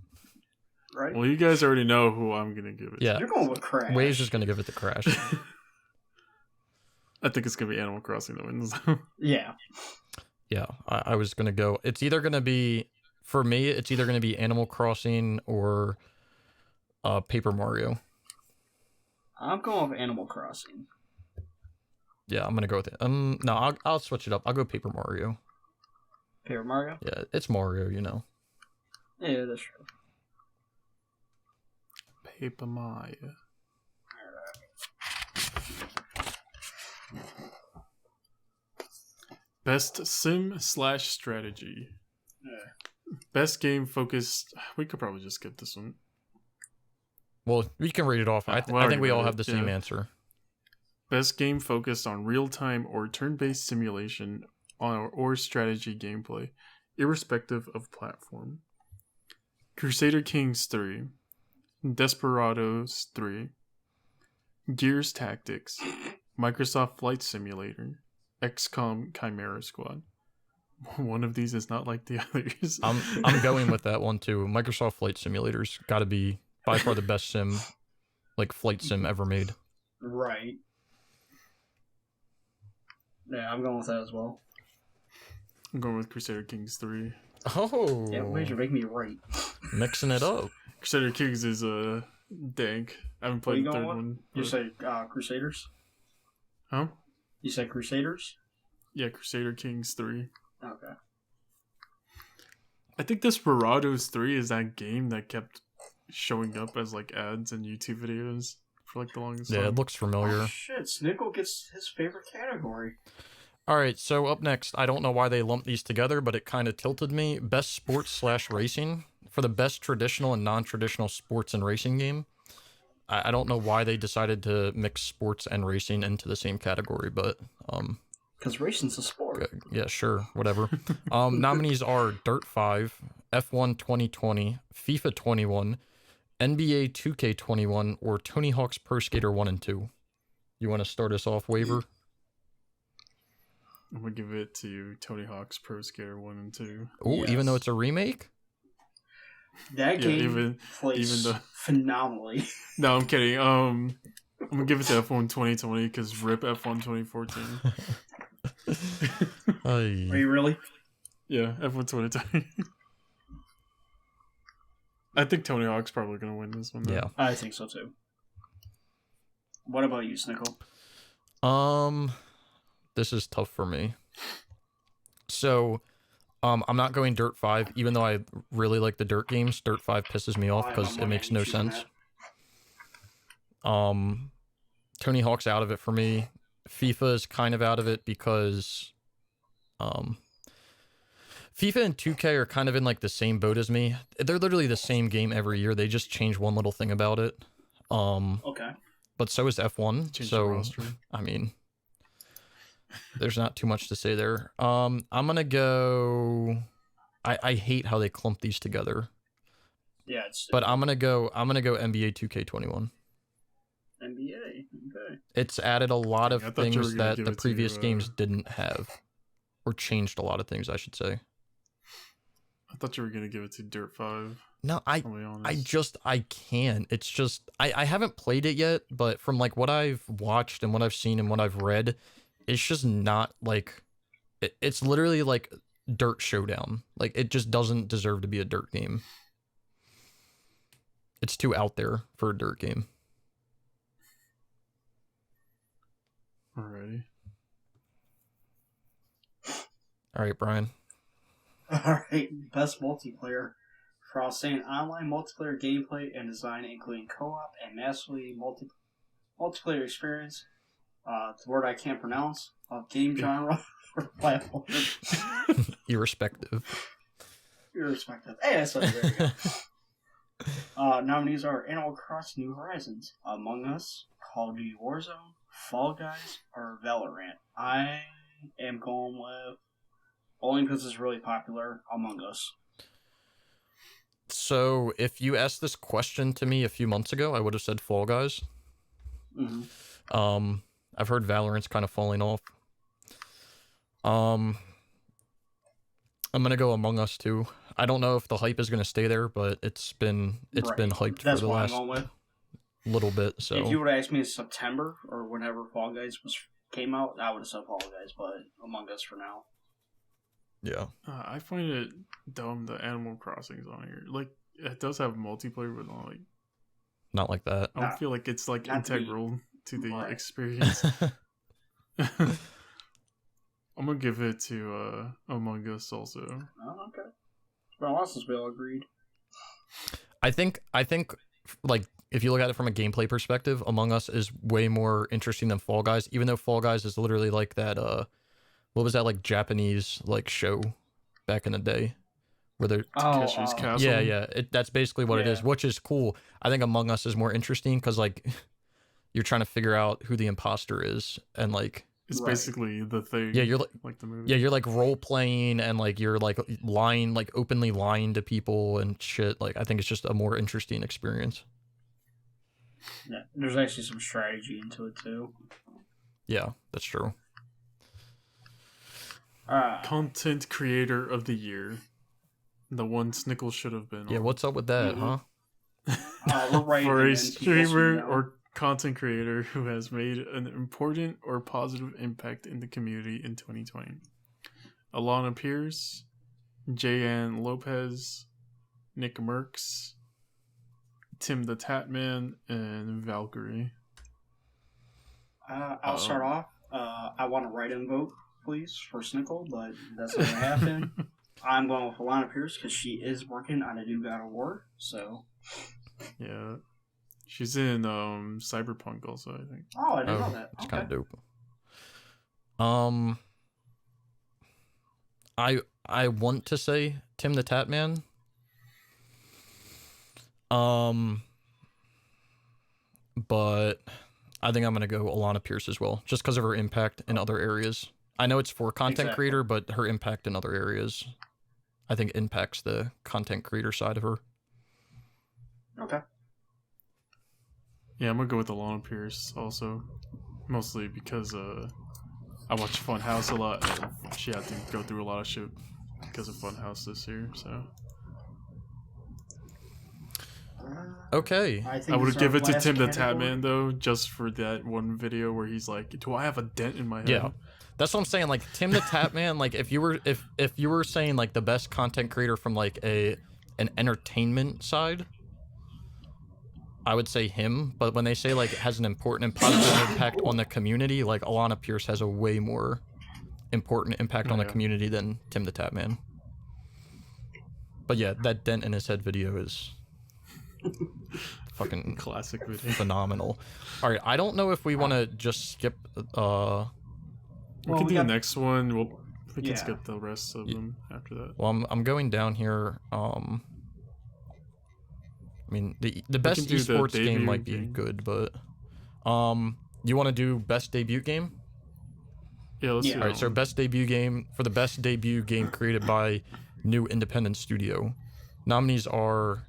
Right? Well, you guys already know who I'm gonna give it Yeah. You're going with Crash. Wave's just gonna give it to Crash. to. I think it's gonna be Animal Crossing that wins. Yeah. Yeah, I was gonna go. It's either gonna be, for me, it's either gonna be Animal Crossing or Paper Mario. I'm going with Animal Crossing. Yeah, I'm gonna go with it. No, I'll switch it up. I'll go Paper Mario. Paper Mario? Yeah, it's Mario, you know. Yeah, that's true. Paper Mario. Best sim/strategy. Yeah. Best game focused. We could probably just skip this one. Well, we can read it off. I think we all have the same answer. Best game focused on real-time or turn-based simulation or strategy gameplay, irrespective of platform. Crusader Kings 3, Desperados 3, Gears Tactics, Microsoft Flight Simulator, XCOM Chimera Squad. One of these is not like the others. I'm going with that one too. Microsoft Flight Simulator's got to be by far the best flight sim ever made. Right. Yeah, I'm going with that as well. I'm going with Crusader Kings 3. Oh. Yeah, wait, you're making me right. Mixing it up. Crusader Kings is dank. I haven't played the third one. You say Crusaders? Huh? You said Crusaders? Yeah, Crusader Kings 3. Okay. I think Desperados 3 is that game that kept showing up as like ads and YouTube videos for like the longest time. Yeah, it looks familiar. Oh, shit, Snickle gets his favorite category. All right, so up next, I don't know why they lumped these together, but it kind of tilted me. Best sports/racing for the best traditional and non-traditional sports and racing game. I don't know why they decided to mix sports and racing into the same category, but because racing's a sport. yeah, sure, whatever. Nominees are Dirt 5, F1 2020, FIFA 21, NBA 2K21, or Tony Hawk's Pro Skater 1 and 2. You want to start us off, Waver? I'm gonna give it to Tony Hawk's Pro Skater 1 and 2. Oh, Yes. even though it's a remake? That Yeah, game plays phenomenally. No, I'm kidding. I'm gonna give it to F1 2020 because RIP F1 2014. Are you really? Yeah, F1 2020. I think Tony Hawk's probably gonna win this one. Though. Yeah. I think so too. What about you, Snickle? This is tough for me. So, I'm not going Dirt 5, even though I really like the Dirt games. Dirt 5 pisses me off because it makes no sense. Tony Hawk's out of it for me. FIFA is kind of out of it because, FIFA and 2K are kind of in like the same boat as me. They're literally the same game every year. They just change one little thing about it. Okay. But so is F1. Change the So, roster. I mean, there's not too much to say there. I'm gonna go. I hate how they clump these together. Yeah, it's But I'm gonna go NBA 2K21. NBA. Okay. It's added a lot Dang, I of thought you were things gonna that give the it to, previous games didn't have, or changed a lot of things, I should say. I thought you were gonna give it to Dirt 5. No, I'll be honest. I can't. It's just I haven't played it yet, but from like what I've watched and what I've seen and what I've read, it's just not like it's literally like Dirt Showdown. Like it just doesn't deserve to be a Dirt game. It's too out there for a Dirt game. Alrighty. All right, Brian. Alright, best multiplayer. For outstanding online multiplayer gameplay and design, including co-op and massively multiplayer experience, It's a word I can't pronounce. Game genre or platform. Irrespective. Irrespective. Hey, that's there you go. Nominees are Animal Crossing New Horizons, Among Us, Call of Duty Warzone, Fall Guys, or Valorant. I am going with, only because it's really popular, Among Us. So, if you asked this question to me a few months ago, I would have said Fall Guys. Mm-hmm. I've heard Valorant's kind of falling off. I'm gonna go Among Us too. I don't know if the hype is gonna stay there, but it's been hyped That's for the what last I'm going with. little bit. So If you would have asked me in September or whenever Fall Guys came out, I would have said Fall Guys, but Among Us for now. yeah, I find it dumb that Animal Crossing is on here. Like, it does have multiplayer, but not like that. I don't feel like it's like not to be- integral to the Right. experience. I'm gonna give it to Among Us also. Oh, okay. Well, also we all agreed. I think like if you look at it from a gameplay perspective, Among Us is way more interesting than Fall Guys, even though Fall Guys is literally like that what was that, like, Japanese like show back in the day where they're Takeshi's Castle. yeah, that's basically what it is, Yeah. which is cool. I think Among Us is more interesting because, like, you're trying to figure out who the imposter is, and like It's Right. basically the thing. yeah, you're like the movie. yeah, you're like role playing, and like you're like lying, like openly lying to people and shit. Like, I think it's just a more interesting experience. Yeah, there's actually some strategy into it too. Yeah, that's true. Content Creator of the Year. The one Snickle should have been Yeah, on. what's up with that, Mhm. huh? We're writing For it a in, people, so you streamer know. or content creator who has made an important or positive impact in the community in 2020. Alana Pierce, Jayan Lopez, Nick Merckx, Tim the Tatman, and Valkyrie. I'll start off. I want to write in vote, please, for Snickle, but that's not going to happen. I'm going with Alana Pierce because she is working on a new God of War, so... Yeah. She's in Cyberpunk also, I think. Oh, I didn't know that. It's Okay. kind of dope. I want to say Tim the Tatman. But I think I'm gonna go Alana Pierce as well, just because of her impact in other areas. I know it's for content Exactly. creator, but her impact in other areas, I think, impacts the content creator side of her. Okay. Yeah, I'm gonna go with Alana Pierce also. Mostly because I watch Funhouse a lot, and she had to go through a lot of shit because of Funhouse this year, so Okay. I would give it to Tim the Tatman though, just for that one video where he's like, "Do I have a dent in my head?" Yeah. That's what I'm saying. Like, Tim the Tatman, like, if you were saying like the best content creator from like an entertainment side, I would say him. But when they say like has an important and positive impact on the community, like Alana Pierce has a way more important impact on the community than Tim the Tatman. But yeah, that dent in his head video is fucking Classic video. phenomenal. All right, I don't know if we want to just skip. We Well, can we do got- the next one. We can Yeah. skip the rest of them after that. Well, I'm going down here. I mean, the best do the esports game debut might be game. good, but you want to do best debut game? Yeah, let's Yeah. do All right, that so one. best debut game, for the best debut game created by new independent studio. Nominees are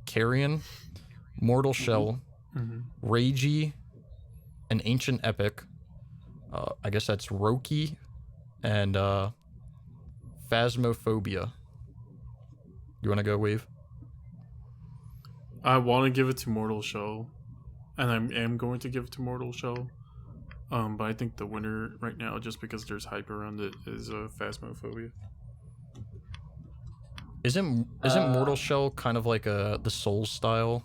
Carrion, Mortal Shell, Ragey, An Ancient Epic. I guess that's Roki, and Phasmophobia. You want to go, Wave? I want to give it to Mortal Shell, and I am going to give it to Mortal Shell. But I think the winner right now, just because there's hype around it, is Phasmophobia. Isn't Mortal Shell kind of like the Souls style?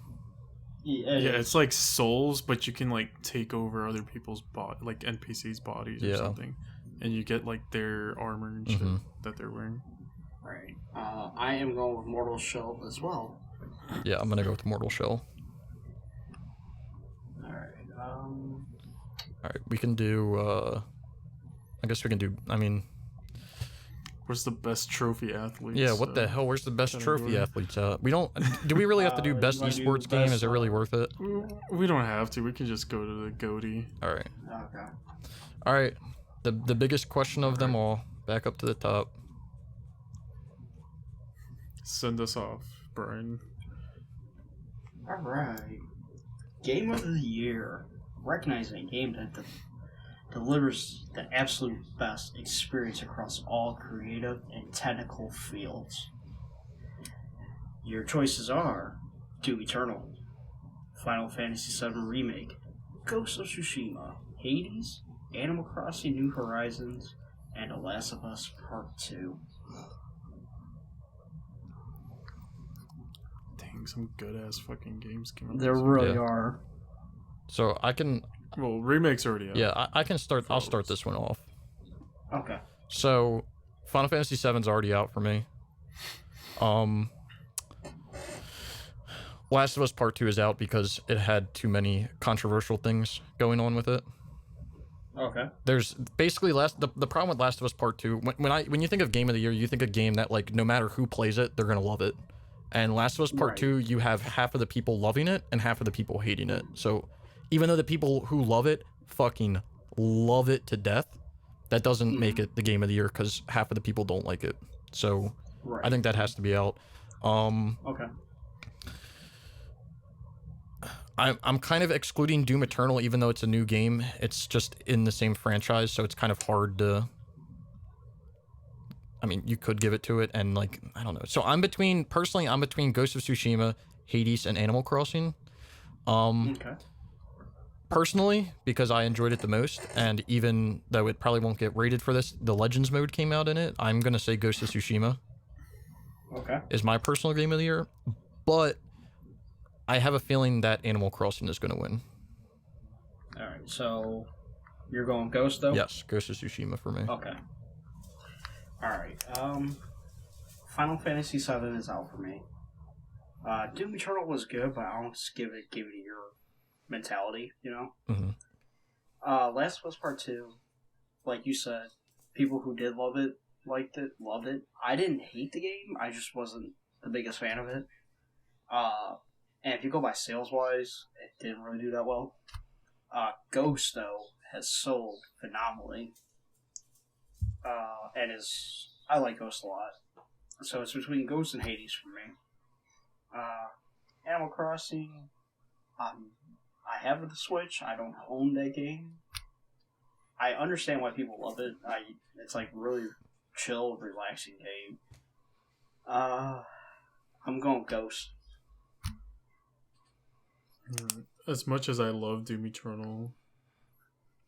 Yeah, Yeah, it's like Souls, but you can like take over other people's like NPCs' bodies or something, and you get like their armor and shit that they're wearing. Right. I am going with Mortal Shell as well. Yeah, I'm gonna go with Mortal Shell. Alright. All right, we can do. I guess we can do. I mean, Where's the best trophy athletes? yeah. What the hell? Where's the best trophy category? athletes at? We don't. Do we really have to do You best wanna do esports game? best, Is it really worth it? We don't have to. We can just go to the GOTY. All right. Okay. All right. The biggest question of them all. Back up to the top. Send us off, Brian. All right. Game of the year. Recognizing a game that delivers the absolute best experience across all creative and technical fields. Your choices are Doom Eternal, Final Fantasy VII Remake, Ghost of Tsushima, Hades, Animal Crossing New Horizons, and The Last of Us Part 2. Dang, some good ass fucking games came out. There this really Yeah. are. So I can. year. Well, remake's already out. Yeah, I can start. I'll start this one off. Okay. So, Final Fantasy VII's already out for me. Last of Us Part 2 is out because it had too many controversial things going on with it. Okay. There's basically the problem with Last of Us Part 2, when you think of game of the year, you think of game that like no matter who plays it, they're going to love it. And Last of Us Part Right. 2, you have half of the people loving it and half of the people hating it. So, even though the people who love it fucking love it to death, that doesn't make it the game of the year because half of the people don't like it. So, Right. I think that has to be out. Okay. I'm kind of excluding Doom Eternal, even though it's a new game. It's just in the same franchise, so it's kind of hard to. I mean, you could give it to it, and like I don't know. So I'm between Ghost of Tsushima, Hades, and Animal Crossing. Okay. Personally, because I enjoyed it the most, and even though it probably won't get rated for this, the Legends mode came out in it. I'm gonna say Ghost of Tsushima Okay. is my personal game of the year, but I have a feeling that Animal Crossing is gonna win. All right. So you're going Ghost though? Yes, Ghost of Tsushima for me. Okay. All right. Final Fantasy VII is out for me. Doom Eternal was good, but I don't just give it your mentality, you know. Mhm. Last of Us Part 2, like you said, people who did love it loved it. I didn't hate the game. I just wasn't the biggest fan of it. And if you go by sales wise, it didn't really do that well. Ghost though has sold phenomenally. And I like Ghost a lot. So it's between Ghost and Hades for me. Animal Crossing, I have the Switch. I don't own that game. I understand why people love it. It's like really chill, relaxing game. I'm going Ghost. As much as I love Doom Eternal,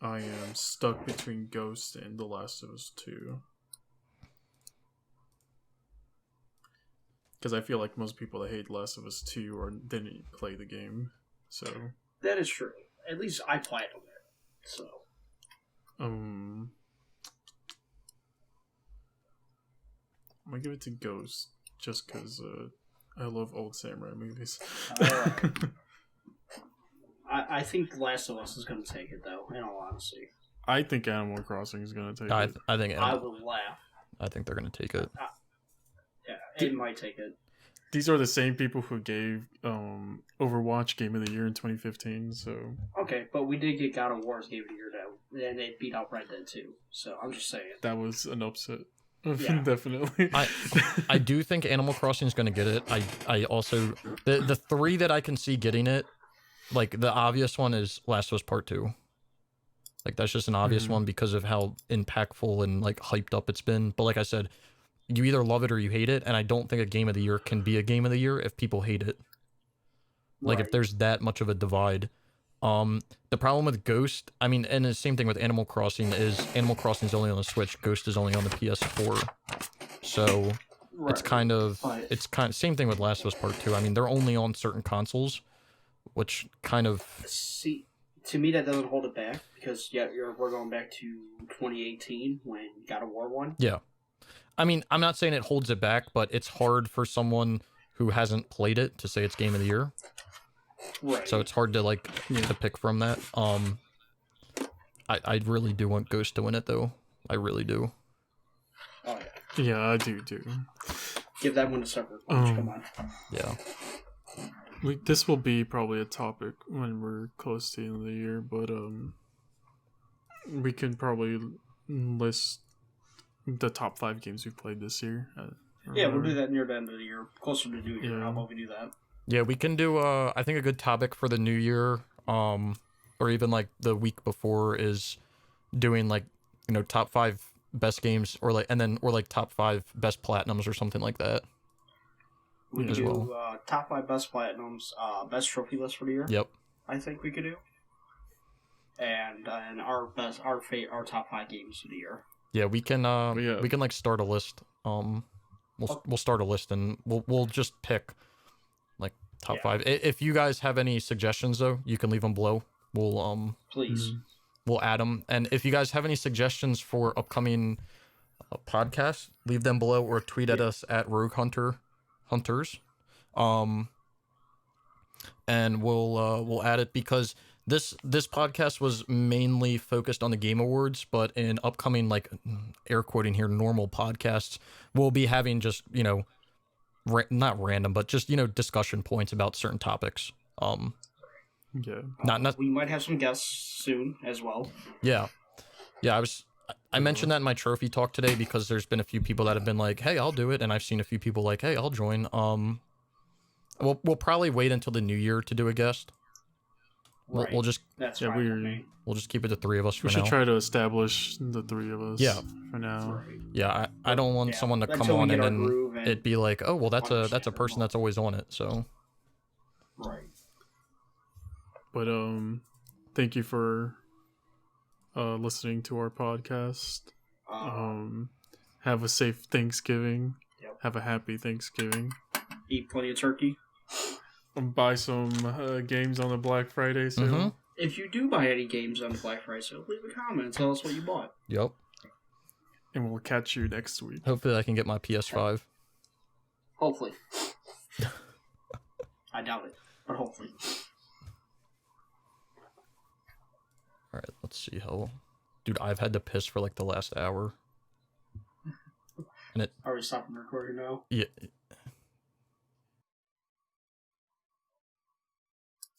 I am stuck between Ghost and The Last of Us 2. Because I feel like most people that hate Last of Us 2 didn't play the game. So That is true. At least I played on it. So I'm gonna give it to Ghost just because I love old samurai movies. I think The Last of Us is going to take it though. In all honesty, I think Animal Crossing is gonna take I it. think I would laugh. I think they're gonna take it. Yeah, it might take it. These are the same people who gave Overwatch Game of the Year in 2015. So Okay, but we did get God of War's Game of the Year though, and they beat out Red Dead 2. So I'm just saying. that was an upset. Yeah. Definitely. I do think Animal Crossing is gonna get it. I also the three that I can see getting it, like the obvious one is Last of Us Part 2. Like that's just an obvious one because of how impactful and like hyped up it's been. But like I said, you either love it or you hate it, and I don't think a game of the year can be a game of the year if people hate it. Like if Right. there's that much of a divide. The problem with Ghost, I mean, and the same thing with Animal Crossing is Animal Crossing is only on the Switch, Ghost is only on the PS4. So it's kind of same thing with Last of Us Part 2. I mean, they're only on certain consoles, which kind of See, to me that doesn't hold it back because we're going back to 2018 when God of War won. yeah. I mean, I'm not saying it holds it back, but it's hard for someone who hasn't played it to say it's game of the year. Right. So it's hard to like to pick from that. I really do want Ghost to win it though. I really do. Oh yeah. Yeah, I do. Give that one a sucker punch. Come on. Yeah. This will be probably a topic when we're close to the end of the year, but we can probably list the top 5 games we've played this year. Yeah, we'll do that near the end of the year, closer to New Year. Yeah. How about we do that? Yeah, we can do I think a good topic for the new year, or even like the week before is doing like, top 5 best games or like top 5 best platinums or something like that. We could as do well. top 5 best platinums, best trophy list for the year. Yep. I think we could do. And our top 5 games of the year. Yeah, we can we can like start a list. We'll start a list and we'll just pick like top 5. If you guys have any suggestions though, you can leave them below. We'll please. We'll add them. And if you guys have any suggestions for upcoming podcasts, leave them below or tweet at us at Rogue Hunters. And we'll add it because this podcast was mainly focused on the Game Awards, but in upcoming, like, air quoting here, normal podcasts, we'll be having just, not random, but just, discussion points about certain topics. Yeah. Not we might have some guests soon as well. Yeah. I mentioned that in my trophy talk today because there's been a few people that have been like, "Hey, I'll do it," and I've seen a few people like, "Hey, I'll join." We'll probably wait until the new year to do a guest. Right. We'll just That's yeah, fine with me. we'll just keep it to 3 of us for We now. should try to establish the 3 of us. Yeah. For now. Right. Yeah, I don't want someone to come Until we on get and our then groove and it'd be like, "Oh, well, that's a understand person more. that's always on it." So Right. But thank you for listening to our podcast. Have a safe Thanksgiving. Yep. Have a happy Thanksgiving. Eat plenty of turkey. Buy some games on the Black Friday sale. Mm-hmm. If you do buy any games on the Black Friday sale, leave a comment and tell us what you bought. Yep. And we'll catch you next week. Hopefully, I can get my PS5. Hopefully. I doubt it, but hopefully. All right, let's see how. Dude, I've had to piss for like the last hour. And Are we stopping recording now? yeah,